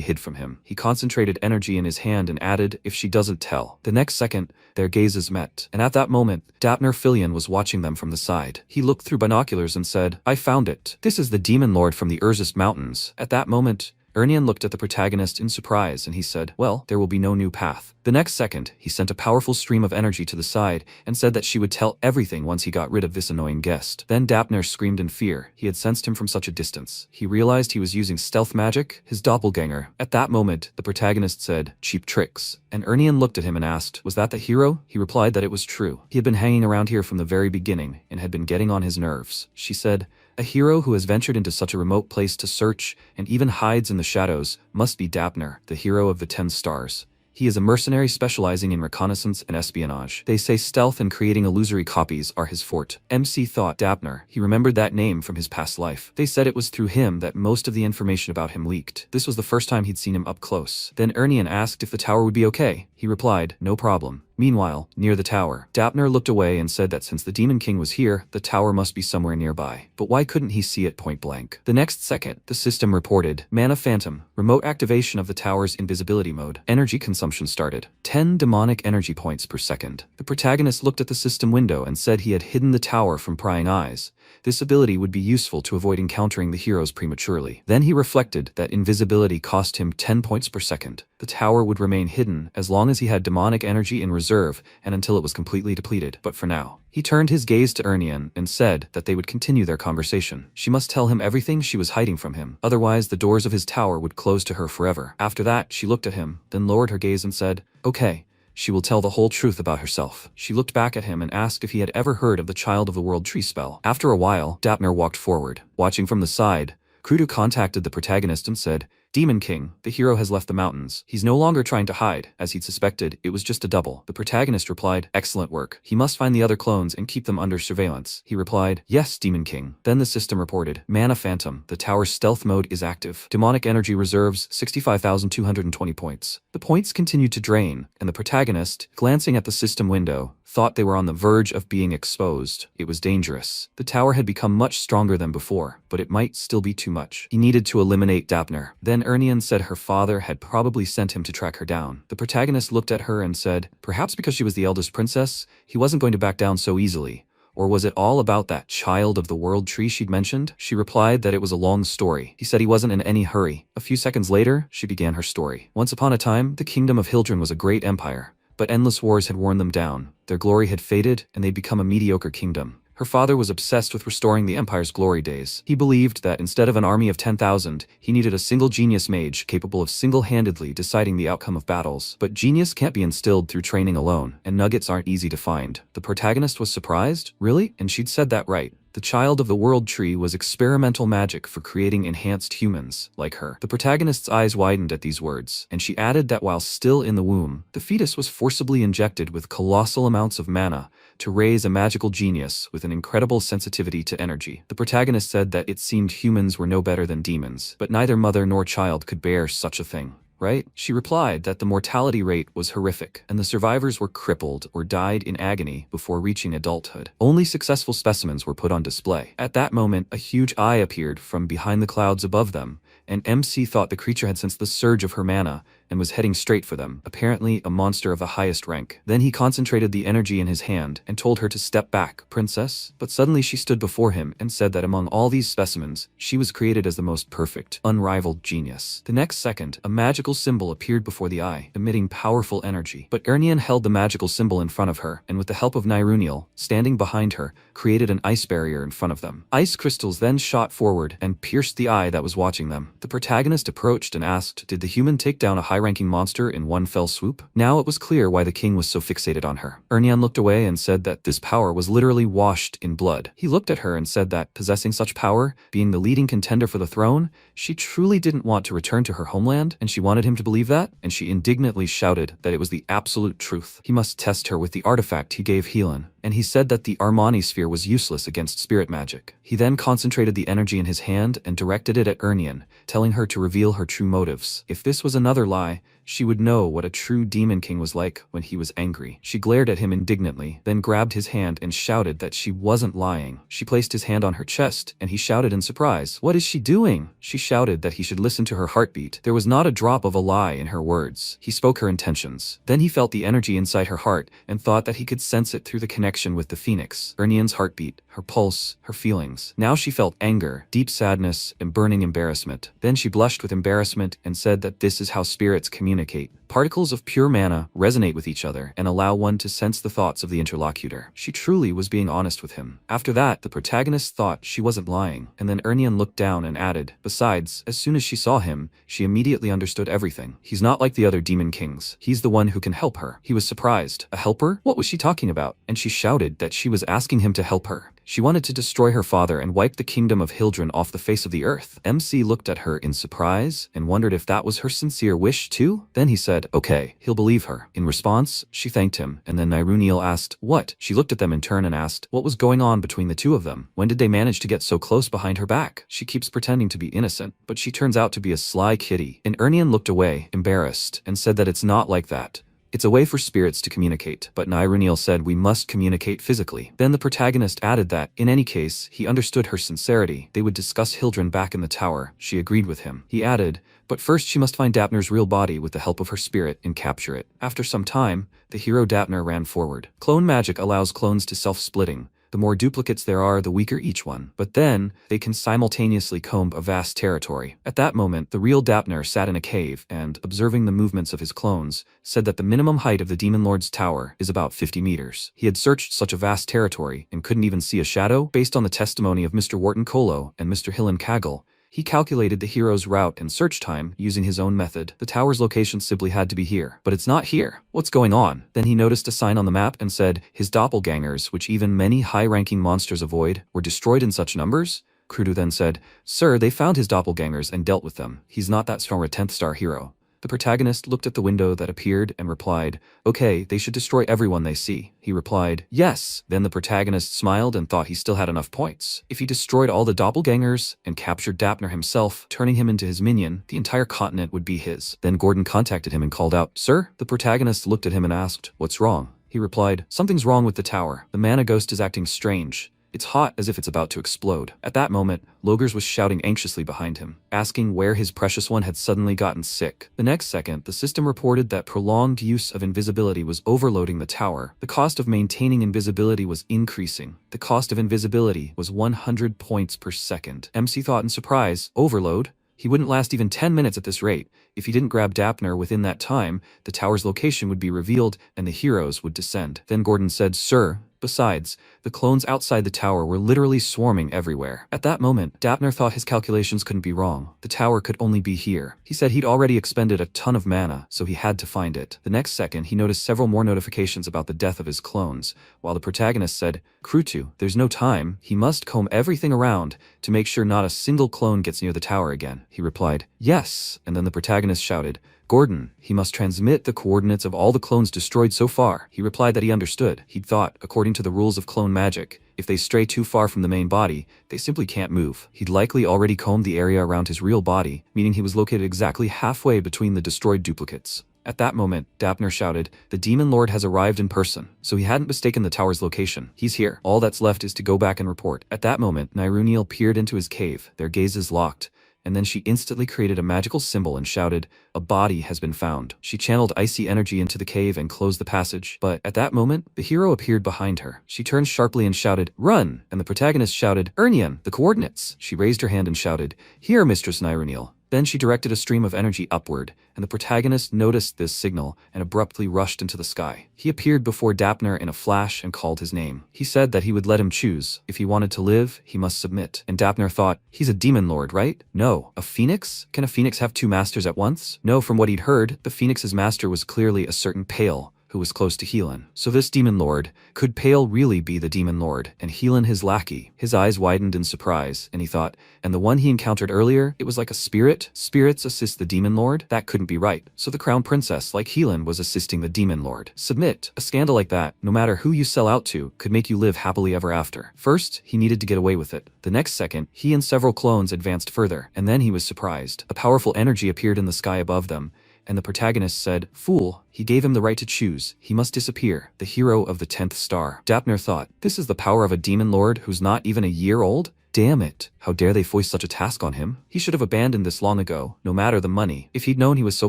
hid from him. He concentrated energy in his hand and added, if she doesn't tell. The next second, their gazes met, and at that moment, Dapner Filion was watching them from the side. He looked through binoculars and said, I found it. This is the demon lord from the Regressed mountains. At that moment, Ernian looked at the protagonist in surprise and he said, well, there will be no new path. The next second, he sent a powerful stream of energy to the side and said that she would tell everything once he got rid of this annoying guest. Then Dapner screamed in fear. He had sensed him from such a distance. He realized he was using stealth magic, his doppelganger. At that moment, the protagonist said, cheap tricks. And Ernian looked at him and asked, was that the hero? He replied that it was true. He had been hanging around here from the very beginning and had been getting on his nerves. She said, a hero who has ventured into such a remote place to search and even hides in the shadows must be Dapner, the hero of the 10 stars. He is a mercenary specializing in reconnaissance and espionage. They say stealth and creating illusory copies are his forte. MC thought Dapner. He remembered that name from his past life. They said it was through him that most of the information about him leaked. This was the first time he'd seen him up close. Then Ernian asked if the tower would be okay. He replied, no problem. Meanwhile, near the tower, Dapner looked away and said that since the Demon King was here, the tower must be somewhere nearby. But why couldn't he see it point blank? The next second, the system reported, Mana Phantom, remote activation of the tower's invisibility mode. Energy consumption started. 10 demonic energy points per second. The protagonist looked at the system window and said he had hidden the tower from prying eyes. This ability would be useful to avoid encountering the heroes prematurely. Then he reflected that invisibility cost him 10 points per second. The tower would remain hidden as long as he had demonic energy in reserve and until it was completely depleted. But for now, he turned his gaze to Ernian and said that they would continue their conversation. She must tell him everything she was hiding from him, otherwise the doors of his tower would close to her forever. After that, she looked at him, then lowered her gaze and said, okay. She will tell the whole truth about herself. She looked back at him and asked if he had ever heard of the Child of the World tree spell. After a while, Dapner walked forward. Watching from the side, Krudu contacted the protagonist and said, Demon King, the hero has left the mountains. He's no longer trying to hide. As he'd suspected, it was just a double. The protagonist replied, excellent work. He must find the other clones and keep them under surveillance. He replied, yes, Demon King. Then the system reported, Mana Phantom, the tower's stealth mode is active. Demonic energy reserves 65,220 points. The points continued to drain, and the protagonist, glancing at the system window, thought they were on the verge of being exposed. It was dangerous. The tower had become much stronger than before, but it might still be too much. He needed to eliminate Dapner. Then Ernian said her father had probably sent him to track her down. The protagonist looked at her and said, perhaps because she was the eldest princess, he wasn't going to back down so easily. Or was it all about that child of the world tree she'd mentioned? She replied that it was a long story. He said he wasn't in any hurry. A few seconds later, she began her story. Once upon a time, the kingdom of Hildren was a great empire. But endless wars had worn them down. Their glory had faded, and they'd become a mediocre kingdom. Her father was obsessed with restoring the empire's glory days. He believed that instead of an army of 10,000, he needed a single genius mage capable of single-handedly deciding the outcome of battles. But genius can't be instilled through training alone, and nuggets aren't easy to find. The protagonist was surprised. Really? And she'd said that right. The child of the world tree was experimental magic for creating enhanced humans, like her. The protagonist's eyes widened at these words, and she added that while still in the womb, the fetus was forcibly injected with colossal amounts of mana to raise a magical genius with an incredible sensitivity to energy. The protagonist said that it seemed humans were no better than demons, but neither mother nor child could bear such a thing. Right? She replied that the mortality rate was horrific, and the survivors were crippled or died in agony before reaching adulthood. Only successful specimens were put on display. At that moment, a huge eye appeared from behind the clouds above them, and MC thought the creature had sensed the surge of her mana and was heading straight for them, apparently a monster of the highest rank. Then he concentrated the energy in his hand and told her to step back, princess. But suddenly she stood before him and said that among all these specimens, she was created as the most perfect, unrivaled genius. The next second, a magical symbol appeared before the eye, emitting powerful energy. But Ernian held the magical symbol in front of her, and with the help of Niruniel, standing behind her, created an ice barrier in front of them. Ice crystals then shot forward and pierced the eye that was watching them. The protagonist approached and asked, did the human take down a high-ranking monster in one fell swoop? Now it was clear why the king was so fixated on her. Ernian looked away and said that this power was literally washed in blood. He looked at her and said that, possessing such power, being the leading contender for the throne, she truly didn't want to return to her homeland, and she wanted him to believe that, and she indignantly shouted that it was the absolute truth. He must test her with the artifact he gave Helan, and he said that the Armani sphere was useless against spirit magic. He then concentrated the energy in his hand and directed it at Ernian, telling her to reveal her true motives. If this was another lie, she would know what a true demon king was like when he was angry. She glared at him indignantly, then grabbed his hand and shouted that she wasn't lying. She placed his hand on her chest, and he shouted in surprise, "What is she doing?" She shouted that he should listen to her heartbeat. There was not a drop of a lie in her words. He spoke her intentions. Then he felt the energy inside her heart and thought that he could sense it through the connection with the phoenix. Ernian's heartbeat, her pulse, her feelings. Now she felt anger, deep sadness, and burning embarrassment. Then she blushed with embarrassment and said that this is how spirits communicate. Particles of pure mana resonate with each other and allow one to sense the thoughts of the interlocutor. She truly was being honest with him. After that, the protagonist thought she wasn't lying, and then Ernian looked down and added, besides, as soon as she saw him, she immediately understood everything. He's not like the other demon kings. He's the one who can help her. He was surprised. A helper? What was she talking about? And she shouted that she was asking him to help her. She wanted to destroy her father and wipe the kingdom of Hildren off the face of the earth. MC looked at her in surprise and wondered if that was her sincere wish too. Then he said, okay, he'll believe her. In response, she thanked him, and then Niruniel asked, what? She looked at them in turn and asked, what was going on between the two of them? When did they manage to get so close behind her back? She keeps pretending to be innocent, but she turns out to be a sly kitty. And Ernian looked away, embarrassed, and said that it's not like that. It's a way for spirits to communicate, but Niruniel said we must communicate physically. Then the protagonist added that, in any case, he understood her sincerity. They would discuss Hildren back in the tower. She agreed with him. He added, but first she must find Dapner's real body with the help of her spirit and capture it. After some time, the hero Dapner ran forward. Clone magic allows clones to self-splitting. The more duplicates there are, the weaker each one. But then, they can simultaneously comb a vast territory. At that moment, the real Dapner sat in a cave and, observing the movements of his clones, said that the minimum height of the Demon Lord's tower is about 50 meters. He had searched such a vast territory and couldn't even see a shadow. Based on the testimony of Mr. Wharton Colo and Mr. Hillen Kaggle, he calculated the hero's route and search time using his own method. The tower's location simply had to be here. But it's not here. What's going on? Then he noticed a sign on the map and said, his doppelgangers, which even many high-ranking monsters avoid, were destroyed in such numbers? Krudu then said, "Sir, they found his doppelgangers and dealt with them. He's not that strong a 10th star hero." The protagonist looked at the window that appeared and replied, "Okay, they should destroy everyone they see." He replied, "Yes." Then the protagonist smiled and thought he still had enough points. If he destroyed all the doppelgangers and captured Dapner himself, turning him into his minion, the entire continent would be his. Then Gordon contacted him and called out, "Sir?" The protagonist looked at him and asked, "What's wrong?" He replied, "Something's wrong with the tower. The mana ghost is acting strange. It's hot as if it's about to explode." At that moment, Logers was shouting anxiously behind him, asking where his precious one had suddenly gotten sick. The next second, the system reported that prolonged use of invisibility was overloading the tower. The cost of maintaining invisibility was increasing. The cost of invisibility was 100 points per second. MC thought in surprise, overload? He wouldn't last even 10 minutes at this rate. If he didn't grab Dapner within that time, the tower's location would be revealed and the heroes would descend. Then Gordon said, "Sir, besides, the clones outside the tower were literally swarming everywhere." At that moment, Dapner thought his calculations couldn't be wrong. The tower could only be here. He said he'd already expended a ton of mana, so he had to find it. The next second, he noticed several more notifications about the death of his clones, while the protagonist said, "Krutu, there's no time. He must comb everything around to make sure not a single clone gets near the tower again." He replied, "Yes," and then the protagonist shouted, "Gordon, he must transmit the coordinates of all the clones destroyed so far." He replied that he understood. He'd thought, according to the rules of clone magic, if they stray too far from the main body, they simply can't move. He'd likely already combed the area around his real body, meaning he was located exactly halfway between the destroyed duplicates. At that moment, Dapner shouted, "The Demon Lord has arrived in person." So he hadn't mistaken the tower's location. He's here. All that's left is to go back and report. At that moment, Niruniel peered into his cave, their gazes locked. And then she instantly created a magical symbol and shouted, "A body has been found." She channeled icy energy into the cave and closed the passage, but at that moment, the hero appeared behind her. She turned sharply and shouted, "Run!" And the protagonist shouted, "Ernian, the coordinates!" She raised her hand and shouted, "Here, Mistress Niruniel." Then she directed a stream of energy upward, and the protagonist noticed this signal and abruptly rushed into the sky. He appeared before Dapner in a flash and called his name. He said that he would let him choose. If he wanted to live, he must submit. And Dapner thought, he's a demon lord, right? No. A phoenix? Can a phoenix have two masters at once? No, from what he'd heard, the phoenix's master was clearly a certain Pale, who was close to Helan. So this demon lord, could Pale really be the demon lord, and Helan his lackey? His eyes widened in surprise, and he thought, and the one he encountered earlier, it was like a spirit? Spirits assist the demon lord? That couldn't be right. So the crown princess, like Helan, was assisting the demon lord. Submit. A scandal like that, no matter who you sell out to, could make you live happily ever after. First, he needed to get away with it. The next second, he and several clones advanced further, and then he was surprised. A powerful energy appeared in the sky above them, and the protagonist said, "Fool, he gave him the right to choose. He must disappear, the hero of the 10th star." Dapner thought, this is the power of a demon lord who's not even a year old? Damn it. How dare they foist such a task on him? He should have abandoned this long ago, no matter the money. If he'd known he was so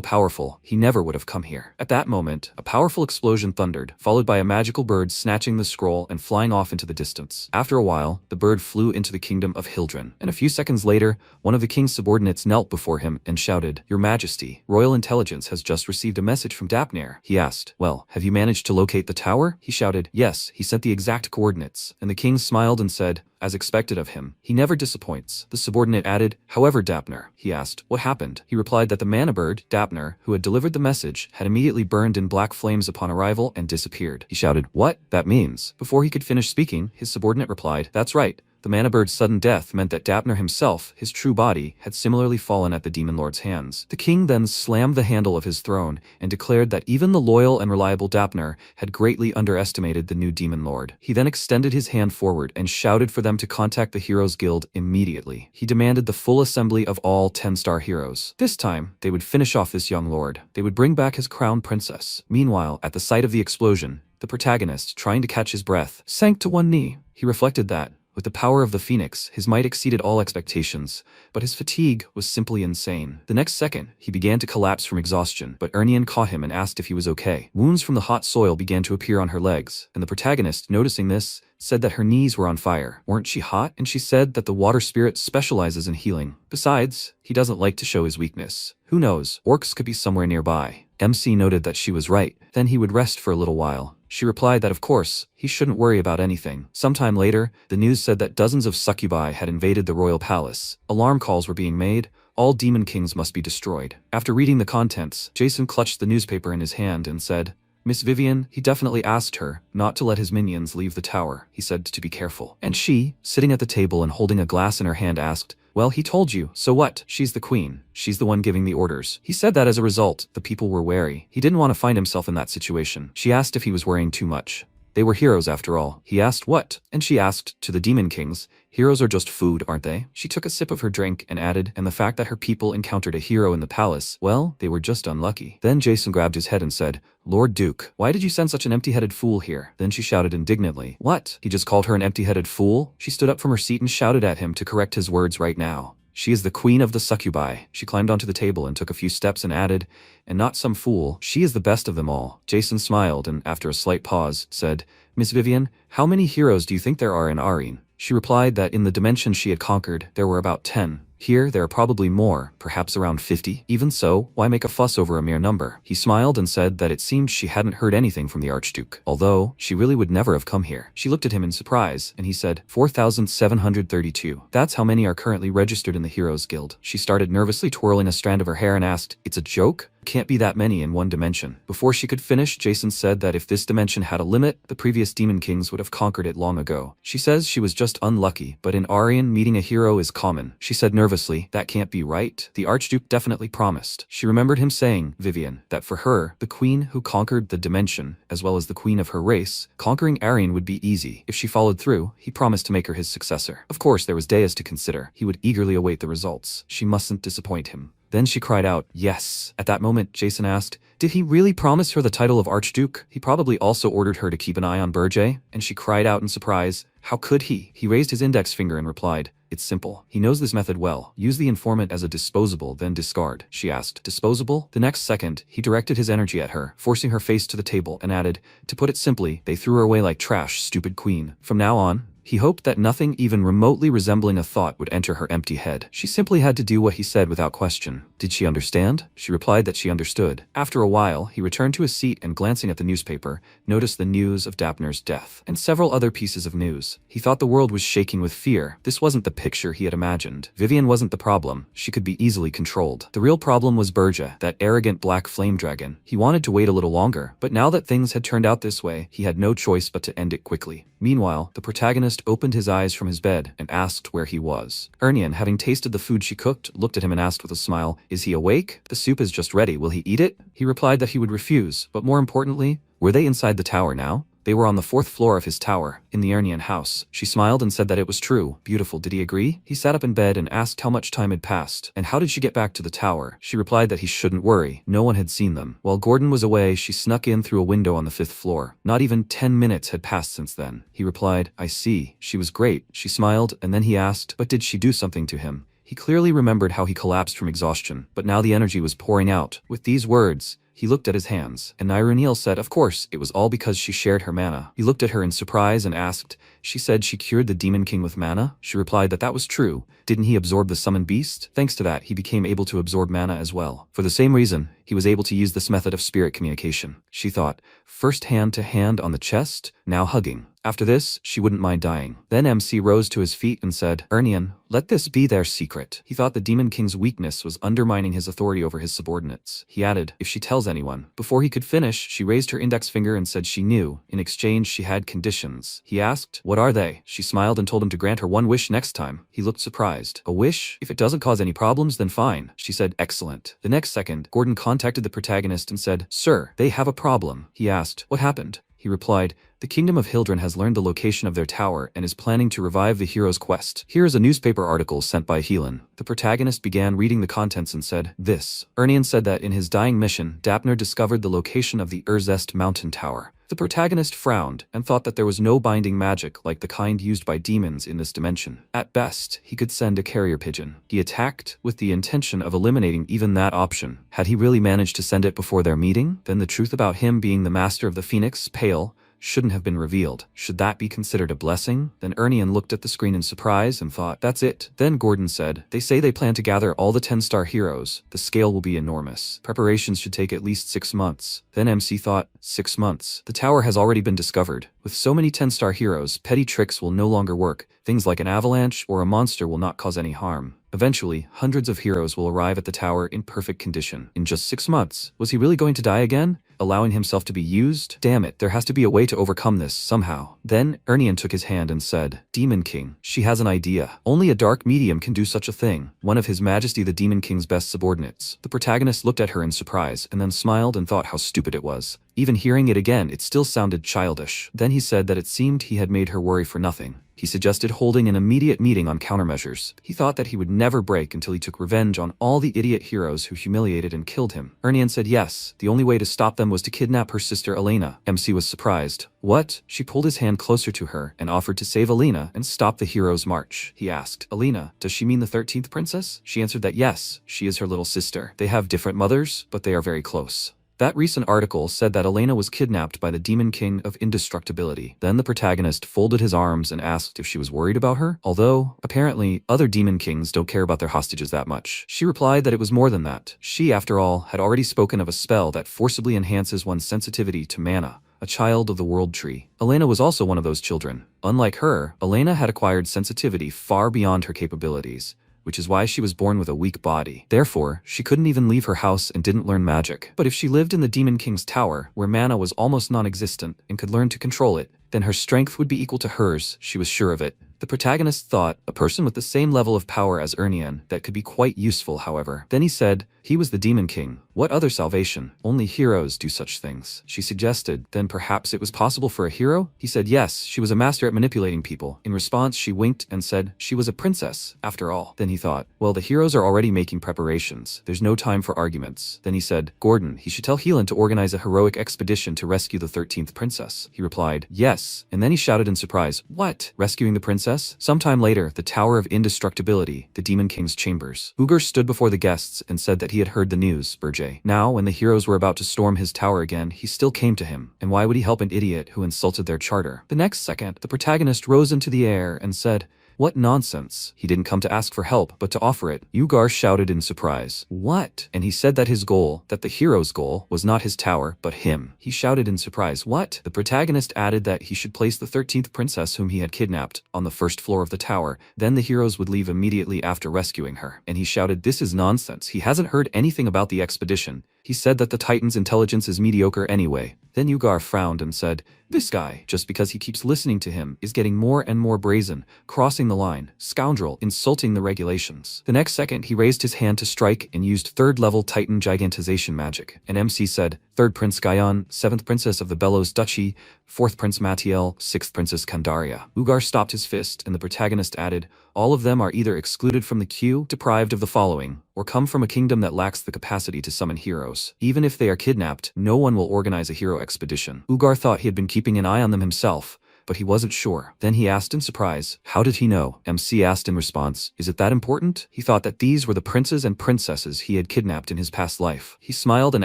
powerful, he never would have come here. At that moment, a powerful explosion thundered, followed by a magical bird snatching the scroll and flying off into the distance. After a while, the bird flew into the kingdom of Hildren, and a few seconds later, one of the king's subordinates knelt before him and shouted, "Your Majesty, Royal Intelligence has just received a message from Dapner." He asked, "Well, have you managed to locate the tower?" He shouted, "Yes, he sent the exact coordinates." And the king smiled and said, as expected of him, "He never disappoints." The subordinate added, "However, Dapner," he asked, "what happened?" He replied that the mana bird, Dapner, who had delivered the message, had immediately burned in black flames upon arrival and disappeared. He shouted, "What? That means?" Before he could finish speaking, his subordinate replied, "That's right. The mana bird's sudden death meant that Dapner himself, his true body, had similarly fallen at the demon lord's hands." The king then slammed the handle of his throne and declared that even the loyal and reliable Dapner had greatly underestimated the new demon lord. He then extended his hand forward and shouted for them to contact the Heroes Guild immediately. He demanded the full assembly of all 10-star heroes. This time, they would finish off this young lord. They would bring back his crown princess. Meanwhile, at the sight of the explosion, the protagonist, trying to catch his breath, sank to one knee. He reflected that, with the power of the phoenix, his might exceeded all expectations, but his fatigue was simply insane. The next second, he began to collapse from exhaustion, but Ernian caught him and asked if he was okay. Wounds from the hot soil began to appear on her legs, and the protagonist, noticing this, said that her knees were on fire. Weren't she hot? And she said that the water spirit specializes in healing. Besides, he doesn't like to show his weakness. Who knows, orcs could be somewhere nearby. MC noted that she was right. Then he would rest for a little while. She replied that of course, he shouldn't worry about anything. Sometime later, the news said that dozens of succubi had invaded the royal palace. Alarm calls were being made. All demon kings must be destroyed. After reading the contents, Jason clutched the newspaper in his hand and said, Miss Vivian, he definitely asked her not to let his minions leave the tower. He said to be careful. And she, sitting at the table and holding a glass in her hand, asked, well, he told you, so what? She's the queen. She's the one giving the orders. He said that as a result, the people were wary. He didn't want to find himself in that situation. She asked if he was worrying too much. They were heroes after all. He asked what? And she asked, to the demon kings, heroes are just food, aren't they? She took a sip of her drink and added, and the fact that her people encountered a hero in the palace, well, they were just unlucky. Then Jason grabbed his head and said, Lord Duke, why did you send such an empty-headed fool here? Then she shouted indignantly, what? He just called her an empty-headed fool? She stood up from her seat and shouted at him to correct his words right now. She is the queen of the succubi. She climbed onto the table and took a few steps and added, and not some fool, she is the best of them all. Jason smiled and, after a slight pause, said, Miss Vivian, how many heroes do you think there are in Arene? She replied that in the dimension she had conquered, there were about 10. Here, there are probably more, perhaps around 50. Even so, why make a fuss over a mere number? He smiled and said that it seemed she hadn't heard anything from the Archduke, although she really would never have come here. She looked at him in surprise, and he said, 4,732. That's how many are currently registered in the Heroes Guild. She started nervously twirling a strand of her hair and asked, it's a joke? Can't be that many in one dimension. Before she could finish, Jason said that if this dimension had a limit, the previous demon kings would have conquered it long ago. She says she was just unlucky, but in Arene, meeting a hero is common. She said nervously, that can't be right. The Archduke definitely promised. She remembered him saying, Vivian, that for her, the queen who conquered the dimension, as well as the queen of her race, conquering Arene would be easy. If she followed through, he promised to make her his successor. Of course, there was Deus to consider. He would eagerly await the results. She mustn't disappoint him. Then she cried out, yes. At that moment, Jason asked, did he really promise her the title of Archduke? He probably also ordered her to keep an eye on Berge, and she cried out in surprise, how could he? He raised his index finger and replied, it's simple. He knows this method well. Use the informant as a disposable, then discard. She asked, disposable? The next second, he directed his energy at her, forcing her face to the table, and added, to put it simply, they threw her away like trash, stupid queen. From now on, he hoped that nothing even remotely resembling a thought would enter her empty head. She simply had to do what he said without question. Did she understand? She replied that she understood. After a while, he returned to his seat and, glancing at the newspaper, noticed the news of Dapner's death, and several other pieces of news. He thought the world was shaking with fear. This wasn't the picture he had imagined. Vivian wasn't the problem. She could be easily controlled. The real problem was Berge, that arrogant black flame dragon. He wanted to wait a little longer, but now that things had turned out this way, he had no choice but to end it quickly. Meanwhile, the protagonist opened his eyes from his bed and asked where he was. Ernian, having tasted the food she cooked, looked at him and asked with a smile, is he awake? The soup is just ready. Will he eat it? He replied that he would refuse, but more importantly, were they inside the tower now? They were on the 4th floor of his tower, in the Ernian house. She smiled and said that it was true. Beautiful, did he agree? He sat up in bed and asked how much time had passed, and how did she get back to the tower? She replied that he shouldn't worry. No one had seen them. While Gordon was away, she snuck in through a window on the 5th floor. Not even 10 minutes had passed since then. He replied, I see. She was great. She smiled, and then he asked, but did she do something to him? He clearly remembered how he collapsed from exhaustion, but now the energy was pouring out. With these words, he looked at his hands, and Nirunil said, of course, it was all because she shared her mana. He looked at her in surprise and asked, she said she cured the Demon King with mana? She replied that that was true. Didn't he absorb the summoned beast? Thanks to that, he became able to absorb mana as well. For the same reason, he was able to use this method of spirit communication. She thought, first hand to hand on the chest, now hugging. After this, she wouldn't mind dying. Then MC rose to his feet and said, Ernian, let this be their secret. He thought the Demon King's weakness was undermining his authority over his subordinates. He added, if she tells anyone. Before he could finish, she raised her index finger and said she knew. In exchange, she had conditions. He asked, what are they? She smiled and told him to grant her one wish next time. He looked surprised. A wish? If it doesn't cause any problems, then fine. She said, excellent. The next second, Gordon contacted the protagonist and said, sir, they have a problem. He asked, what happened? He replied, the Kingdom of Hildren has learned the location of their tower and is planning to revive the hero's quest. Here is a newspaper article sent by Helan. The protagonist began reading the contents and said, this. Ernian said that in his dying mission, Dapner discovered the location of the Regressed mountain tower. The protagonist frowned and thought that there was no binding magic like the kind used by demons in this dimension. At best, he could send a carrier pigeon. He attacked with the intention of eliminating even that option. Had he really managed to send it before their meeting? Then the truth about him being the master of the Phoenix, Pale, shouldn't have been revealed. Should that be considered a blessing? Then Ernian looked at the screen in surprise and thought, that's it. Then Gordon said, they say they plan to gather all the 10-star heroes. The scale will be enormous. Preparations should take at least 6 months. Then MC thought, 6 months. The tower has already been discovered. With so many 10-star heroes, petty tricks will no longer work. Things like an avalanche or a monster will not cause any harm. Eventually, hundreds of heroes will arrive at the tower in perfect condition. In just 6 months, was he really going to die again? Allowing himself to be used? Damn it, there has to be a way to overcome this, somehow. Then, Ernian took his hand and said, Demon King, she has an idea. Only a dark medium can do such a thing. One of His Majesty the Demon King's best subordinates. The protagonist looked at her in surprise, and then smiled and thought how stupid it was. Even hearing it again, it still sounded childish. Then he said that it seemed he had made her worry for nothing. He suggested holding an immediate meeting on countermeasures. He thought that he would never break until he took revenge on all the idiot heroes who humiliated and killed him. Ernian said yes, the only way to stop them was to kidnap her sister Elena. MC was surprised. What? She pulled his hand closer to her and offered to save Elena and stop the heroes' march. He asked, Elena, does she mean the 13th princess? She answered that yes, she is her little sister. They have different mothers, but they are very close. That recent article said that Elena was kidnapped by the Demon King of Indestructibility. Then the protagonist folded his arms and asked if she was worried about her, although, apparently, other Demon Kings don't care about their hostages that much. She replied that it was more than that. She, after all, had already spoken of a spell that forcibly enhances one's sensitivity to mana, a child of the world tree. Elena was also one of those children. Unlike her, Elena had acquired sensitivity far beyond her capabilities, which is why she was born with a weak body. Therefore, she couldn't even leave her house and didn't learn magic. But if she lived in the Demon King's tower, where mana was almost non-existent, and could learn to control it, then her strength would be equal to hers, she was sure of it. The protagonist thought, a person with the same level of power as Ernian, that could be quite useful, however. Then he said, he was the Demon King. What other salvation? Only heroes do such things. She suggested, then perhaps it was possible for a hero? He said yes, she was a master at manipulating people. In response, she winked and said, she was a princess, after all. Then he thought, well, the heroes are already making preparations. There's no time for arguments. Then he said, Gordon, he should tell Helan to organize a heroic expedition to rescue the 13th princess. He replied, yes. And then he shouted in surprise, what? Rescuing the princess? Sometime later, the Tower of Indestructibility, the Demon King's chambers. Ugar stood before the guests and said that he had heard the news, Berjay. Now, when the heroes were about to storm his tower again, he still came to him. And why would he help an idiot who insulted their charter? The next second, the protagonist rose into the air and said, what nonsense. He didn't come to ask for help, but to offer it. Ugar shouted in surprise. What? And he said that his goal, that the hero's goal, was not his tower, but him. He shouted in surprise. What? The protagonist added that he should place the 13th princess whom he had kidnapped on the first floor of the tower. Then the heroes would leave immediately after rescuing her. And he shouted, this is nonsense. He hasn't heard anything about the expedition. He said that the Titan's intelligence is mediocre anyway. Then Ugar frowned and said, this guy, just because he keeps listening to him, is getting more and more brazen, crossing the line, scoundrel, insulting the regulations. The next second, he raised his hand to strike and used 3rd level Titan gigantization magic. And MC said, 3rd Prince Gaion, 7th Princess of the Bellows Duchy, 4th Prince Matiel, 6th Princess Kandaria. Ugar stopped his fist, and the protagonist added, all of them are either excluded from the queue, deprived of the following, or come from a kingdom that lacks the capacity to summon heroes. Even if they are kidnapped, no one will organize a hero expedition. Ugar thought he had been keeping an eye on them himself, but he wasn't sure. Then he asked in surprise, how did he know? MC asked in response, is it that important? He thought that these were the princes and princesses he had kidnapped in his past life. He smiled and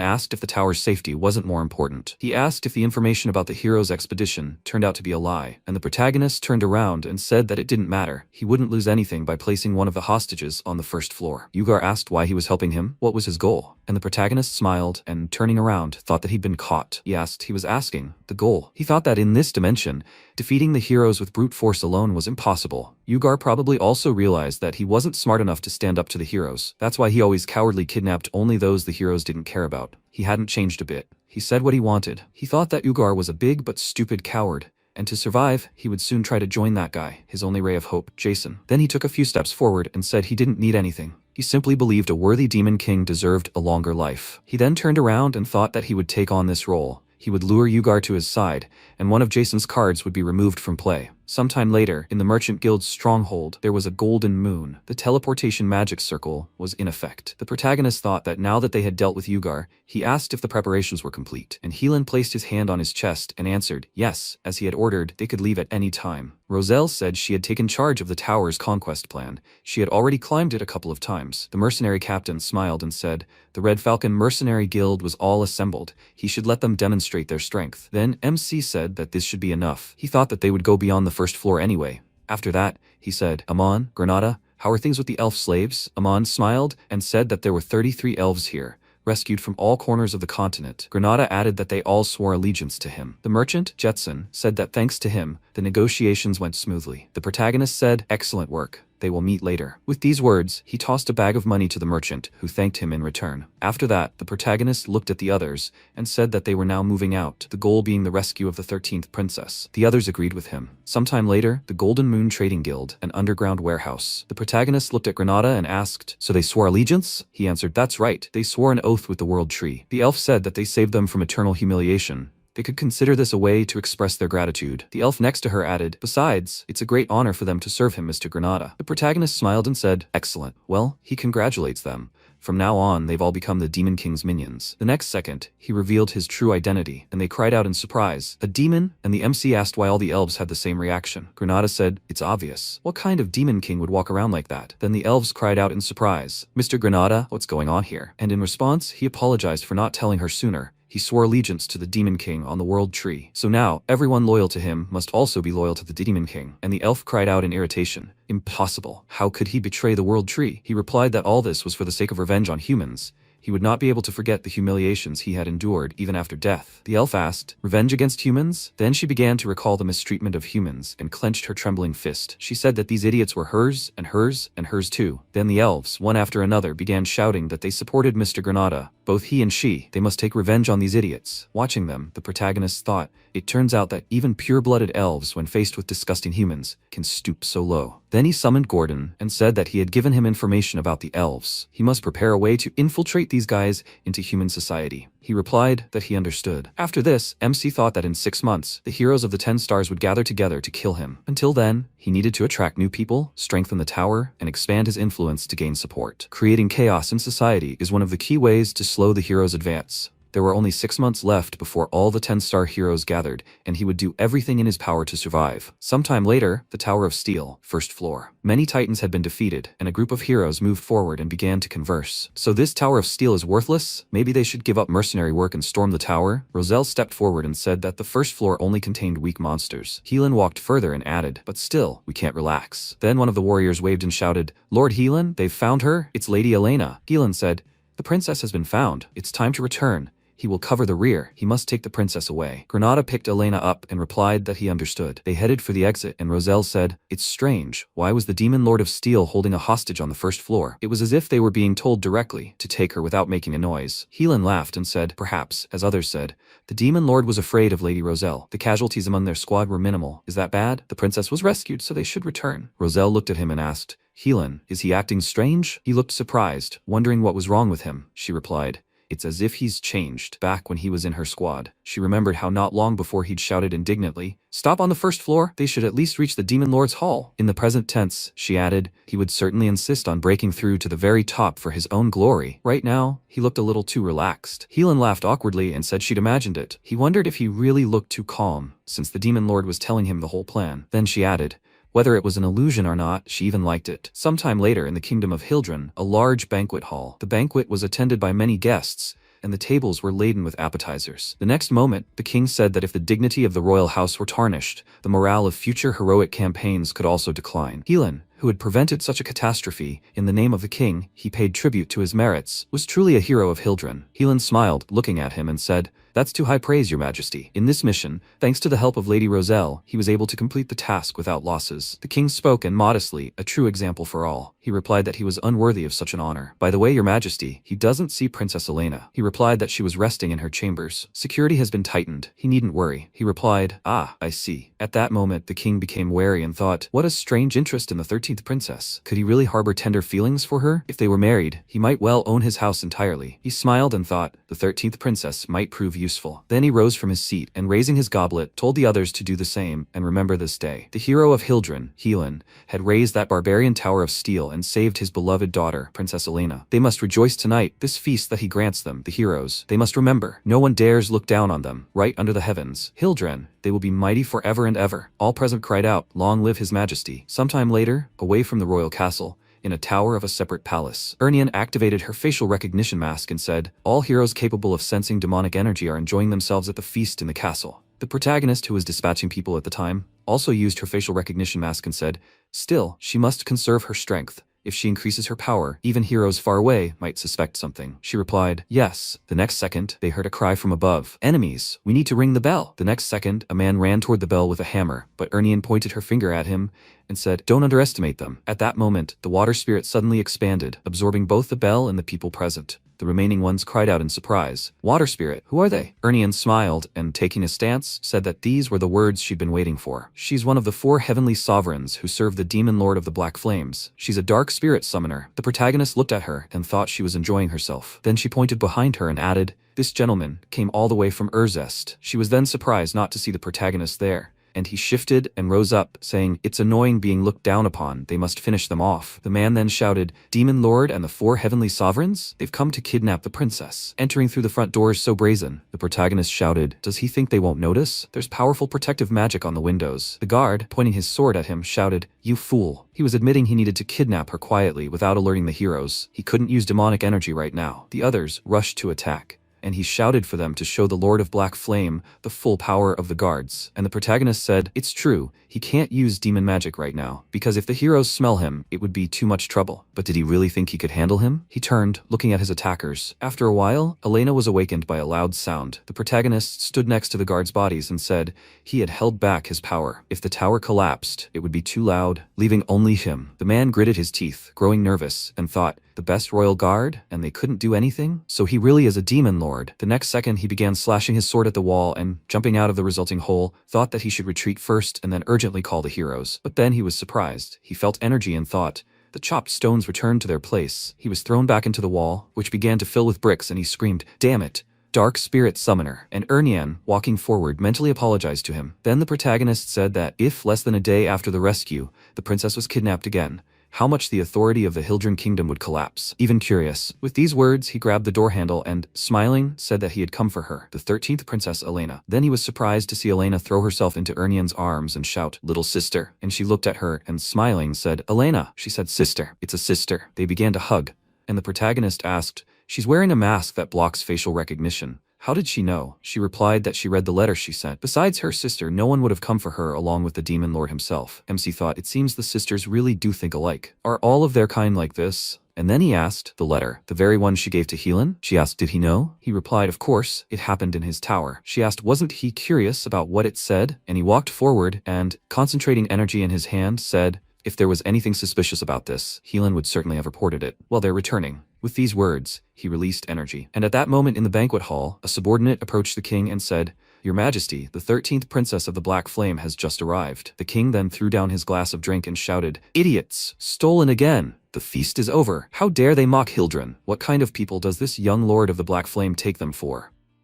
asked if the tower's safety wasn't more important. He asked if the information about the hero's expedition turned out to be a lie, and the protagonist turned around and said that it didn't matter. He wouldn't lose anything by placing one of the hostages on the first floor. Ugar asked why he was helping him, what was his goal, and the protagonist smiled and, turning around, thought that he'd been caught. He was asking, the goal. He thought that in this dimension, defeating the heroes with brute force alone was impossible. Ugar probably also realized that he wasn't smart enough to stand up to the heroes. That's why he always cowardly kidnapped only those the heroes didn't care about. He hadn't changed a bit. He said what he wanted. He thought that Ugar was a big but stupid coward, and to survive, he would soon try to join that guy, his only ray of hope, Jason. Then he took a few steps forward and said he didn't need anything. He simply believed a worthy Demon King deserved a longer life. He then turned around and thought that he would take on this role. He would lure Ugar to his side, and one of Jason's cards would be removed from play. Sometime later, in the Merchant Guild's stronghold, there was a golden moon. The teleportation magic circle was in effect. The protagonist thought that now that they had dealt with Ugar, he asked if the preparations were complete, and Helan placed his hand on his chest and answered, yes, as he had ordered, they could leave at any time. Roselle said she had taken charge of the tower's conquest plan. She had already climbed it a couple of times. The mercenary captain smiled and said, the Red Falcon Mercenary Guild was all assembled. He should let them demonstrate their strength. Then MC said that this should be enough. He thought that they would go beyond the first floor anyway. After that, he said, Amon, Granada, how are things with the elf slaves? Amon smiled and said that there were 33 elves here, rescued from all corners of the continent. Granada added that they all swore allegiance to him. The merchant, Jetson, said that thanks to him, the negotiations went smoothly. The protagonist said, excellent work. They will meet later. With these words, he tossed a bag of money to the merchant, who thanked him in return. After that, the protagonist looked at the others and said that they were now moving out, the goal being the rescue of the 13th princess. The others agreed with him. Sometime later, the Golden Moon Trading Guild, an underground warehouse. The protagonist looked at Granada and asked, "So they swore allegiance?" He answered, "That's right. They swore an oath with the World Tree." The elf said that they saved them from eternal humiliation. They could consider this a way to express their gratitude. The elf next to her added, "Besides, it's a great honor for them to serve him, Mr. Granada." The protagonist smiled and said, "Excellent." Well, he congratulates them. From now on, they've all become the Demon King's minions. The next second, he revealed his true identity, and they cried out in surprise, "A demon?" And the MC asked why all the elves had the same reaction. Granada said, "It's obvious. What kind of Demon King would walk around like that?" Then the elves cried out in surprise, "Mr. Granada, what's going on here?" And in response, he apologized for not telling her sooner. He swore allegiance to the Demon King on the World Tree. So now, everyone loyal to him must also be loyal to the Demon King. And the elf cried out in irritation, "Impossible. How could he betray the World Tree?" He replied that all this was for the sake of revenge on humans. He would not be able to forget the humiliations he had endured even after death. The elf asked, "Revenge against humans?" Then she began to recall the mistreatment of humans and clenched her trembling fist. She said that these idiots were hers, and hers, and hers too. Then the elves, one after another, began shouting that they supported Mr. Granada. Both he and she, they must take revenge on these idiots. Watching them, the protagonist thought, it turns out that even pure-blooded elves, when faced with disgusting humans, can stoop so low. Then he summoned Gordon and said that he had given him information about the elves. He must prepare a way to infiltrate these guys into human society. He replied that he understood. After this, MC thought that in 6 months, the heroes of the 10 stars would gather together to kill him. Until then, he needed to attract new people, strengthen the tower, and expand his influence to gain support. Creating chaos in society is one of the key ways to slow the hero's advance. There were only 6 months left before all the 10-star heroes gathered, and he would do everything in his power to survive. Sometime later, the Tower of Steel, first floor. Many titans had been defeated, and a group of heroes moved forward and began to converse. "So this Tower of Steel is worthless? Maybe they should give up mercenary work and storm the tower?" Roselle stepped forward and said that the first floor only contained weak monsters. Heelan walked further and added, "But still, we can't relax." Then one of the warriors waved and shouted, "Lord Heelan, they've found her. It's Lady Elena." Heelan said, "The princess has been found. It's time to return. He will cover the rear. He must take the princess away." Granada picked Elena up and replied that he understood. They headed for the exit, and Roselle said, "It's strange. Why was the Demon Lord of Steel holding a hostage on the first floor?" It was as if they were being told directly to take her without making a noise. Heelan laughed and said, "Perhaps, as others said, the Demon Lord was afraid of Lady Roselle. The casualties among their squad were minimal. Is that bad? The princess was rescued, so they should return." Roselle looked at him and asked, "Heelan, is he acting strange?" He looked surprised, wondering what was wrong with him. She replied, "It's as if he's changed. Back when he was in her squad." She remembered how not long before he'd shouted indignantly, "Stop on the first floor. They should at least reach the Demon Lord's hall." In the present tense, she added, he would certainly insist on breaking through to the very top for his own glory. Right now, he looked a little too relaxed. Heelan laughed awkwardly and said she'd imagined it. He wondered if he really looked too calm, since the Demon Lord was telling him the whole plan. Then she added, whether it was an illusion or not, she even liked it. Sometime later in the kingdom of Hildren, a large banquet hall. The banquet was attended by many guests, and the tables were laden with appetizers. The next moment, the king said that if the dignity of the royal house were tarnished, the morale of future heroic campaigns could also decline. Heelan, who had prevented such a catastrophe, in the name of the king, he paid tribute to his merits, was truly a hero of Hildren. Heelan smiled, looking at him, and said, "That's too high praise, your majesty." In this mission, thanks to the help of Lady Roselle, he was able to complete the task without losses. The king spoke, and modestly, a true example for all. He replied that he was unworthy of such an honor. "By the way, your majesty, he doesn't see Princess Elena." He replied that she was resting in her chambers. "Security has been tightened. He needn't worry." He replied, "Ah, I see." At that moment, the king became wary and thought, what a strange interest in the 13th princess. Could he really harbor tender feelings for her? If they were married, he might well own his house entirely. He smiled and thought, the 13th princess might prove useful. Then he rose from his seat and, raising his goblet, told the others to do the same and remember this day. The hero of Hildren, Heelan, had raised that barbarian tower of steel and saved his beloved daughter, Princess Elena. They must rejoice tonight, this feast that he grants them, the heroes. They must remember, no one dares look down on them, right under the heavens. Hildren, they will be mighty forever and ever. All present cried out, "Long live his majesty." Sometime later, away from the royal castle, in a tower of a separate palace, Ernian activated her facial recognition mask and said, "All heroes capable of sensing demonic energy are enjoying themselves at the feast in the castle." The protagonist, who was dispatching people at the time, also used her facial recognition mask and said, "Still, she must conserve her strength. If she increases her power, even heroes far away might suspect something. She replied, yes. The next second, they heard a cry from above. Enemies, we need to ring the bell. The next second, a man ran toward the bell with a hammer, but Ernian pointed her finger at him and said, don't underestimate them. At that moment, the water spirit suddenly expanded, absorbing both the bell and the people present. The remaining ones cried out in surprise. Water spirit, who are they? Ernian smiled and, taking a stance, said that these were the words she'd been waiting for. She's one of the 4 heavenly sovereigns who serve the demon lord of the Black Flames. She's a dark spirit summoner. The protagonist looked at her and thought she was enjoying herself. Then she pointed behind her and added, this gentleman came all the way from Regressed. She was then surprised not to see the protagonist there, and he shifted and rose up, saying, it's annoying being looked down upon, they must finish them off. The man then shouted, Demon Lord and the 4 heavenly sovereigns? They've come to kidnap the princess. Entering through the front doors so brazen, the protagonist shouted, does he think they won't notice? There's powerful protective magic on the windows. The guard, pointing his sword at him, shouted, you fool. He was admitting he needed to kidnap her quietly without alerting the heroes. He couldn't use demonic energy right now. The others rushed to attack, and he shouted for them to show the Lord of Black Flame the full power of the guards. And the protagonist said, it's true, he can't use demon magic right now, because if the heroes smell him, it would be too much trouble. But did he really think he could handle him? He turned, looking at his attackers. After a while, Elena was awakened by a loud sound. The protagonist stood next to the guards' bodies and said he had held back his power. If the tower collapsed, it would be too loud, leaving only him. The man gritted his teeth, growing nervous, and thought, the best royal guard, and they couldn't do anything? So he really is a demon lord. The next second he began slashing his sword at the wall and, jumping out of the resulting hole, thought that he should retreat first and then urgently call the heroes. But then he was surprised. He felt energy and thought, the chopped stones returned to their place. He was thrown back into the wall, which began to fill with bricks, and he screamed, damn it! Dark Spirit Summoner. And Ernian, walking forward, mentally apologized to him. Then the protagonist said that if, less than a day after the rescue, the princess was kidnapped again, how much the authority of the Hildren kingdom would collapse. Even curious. With these words, he grabbed the door handle and, smiling, said that he had come for her, the 13th princess Elena. Then he was surprised to see Elena throw herself into Ernian's arms and shout, little sister. And she looked at her and, smiling, said, Elena. She said, sister. It's a sister. They began to hug, and the protagonist asked, she's wearing a mask that blocks facial recognition. How did she know? She replied that she read the letter she sent. Besides her sister, no one would have come for her along with the demon lord himself. MC thought, it seems the sisters really do think alike. Are all of their kind like this? And then he asked, the letter, the very one she gave to Helan? She asked, did he know? He replied, of course, it happened in his tower. She asked, wasn't he curious about what it said? And he walked forward and, concentrating energy in his hand, said, if there was anything suspicious about this, Helan would certainly have reported it. While they're returning. With these words, he released energy. And at that moment in the banquet hall, a subordinate approached the king and said, Your Majesty, the 13th princess of the Black Flame has just arrived. The king then threw down his glass of drink and shouted, idiots! Stolen again! The feast is over. How dare they mock Hildren? What kind of people does this young lord of the Black Flame take them for?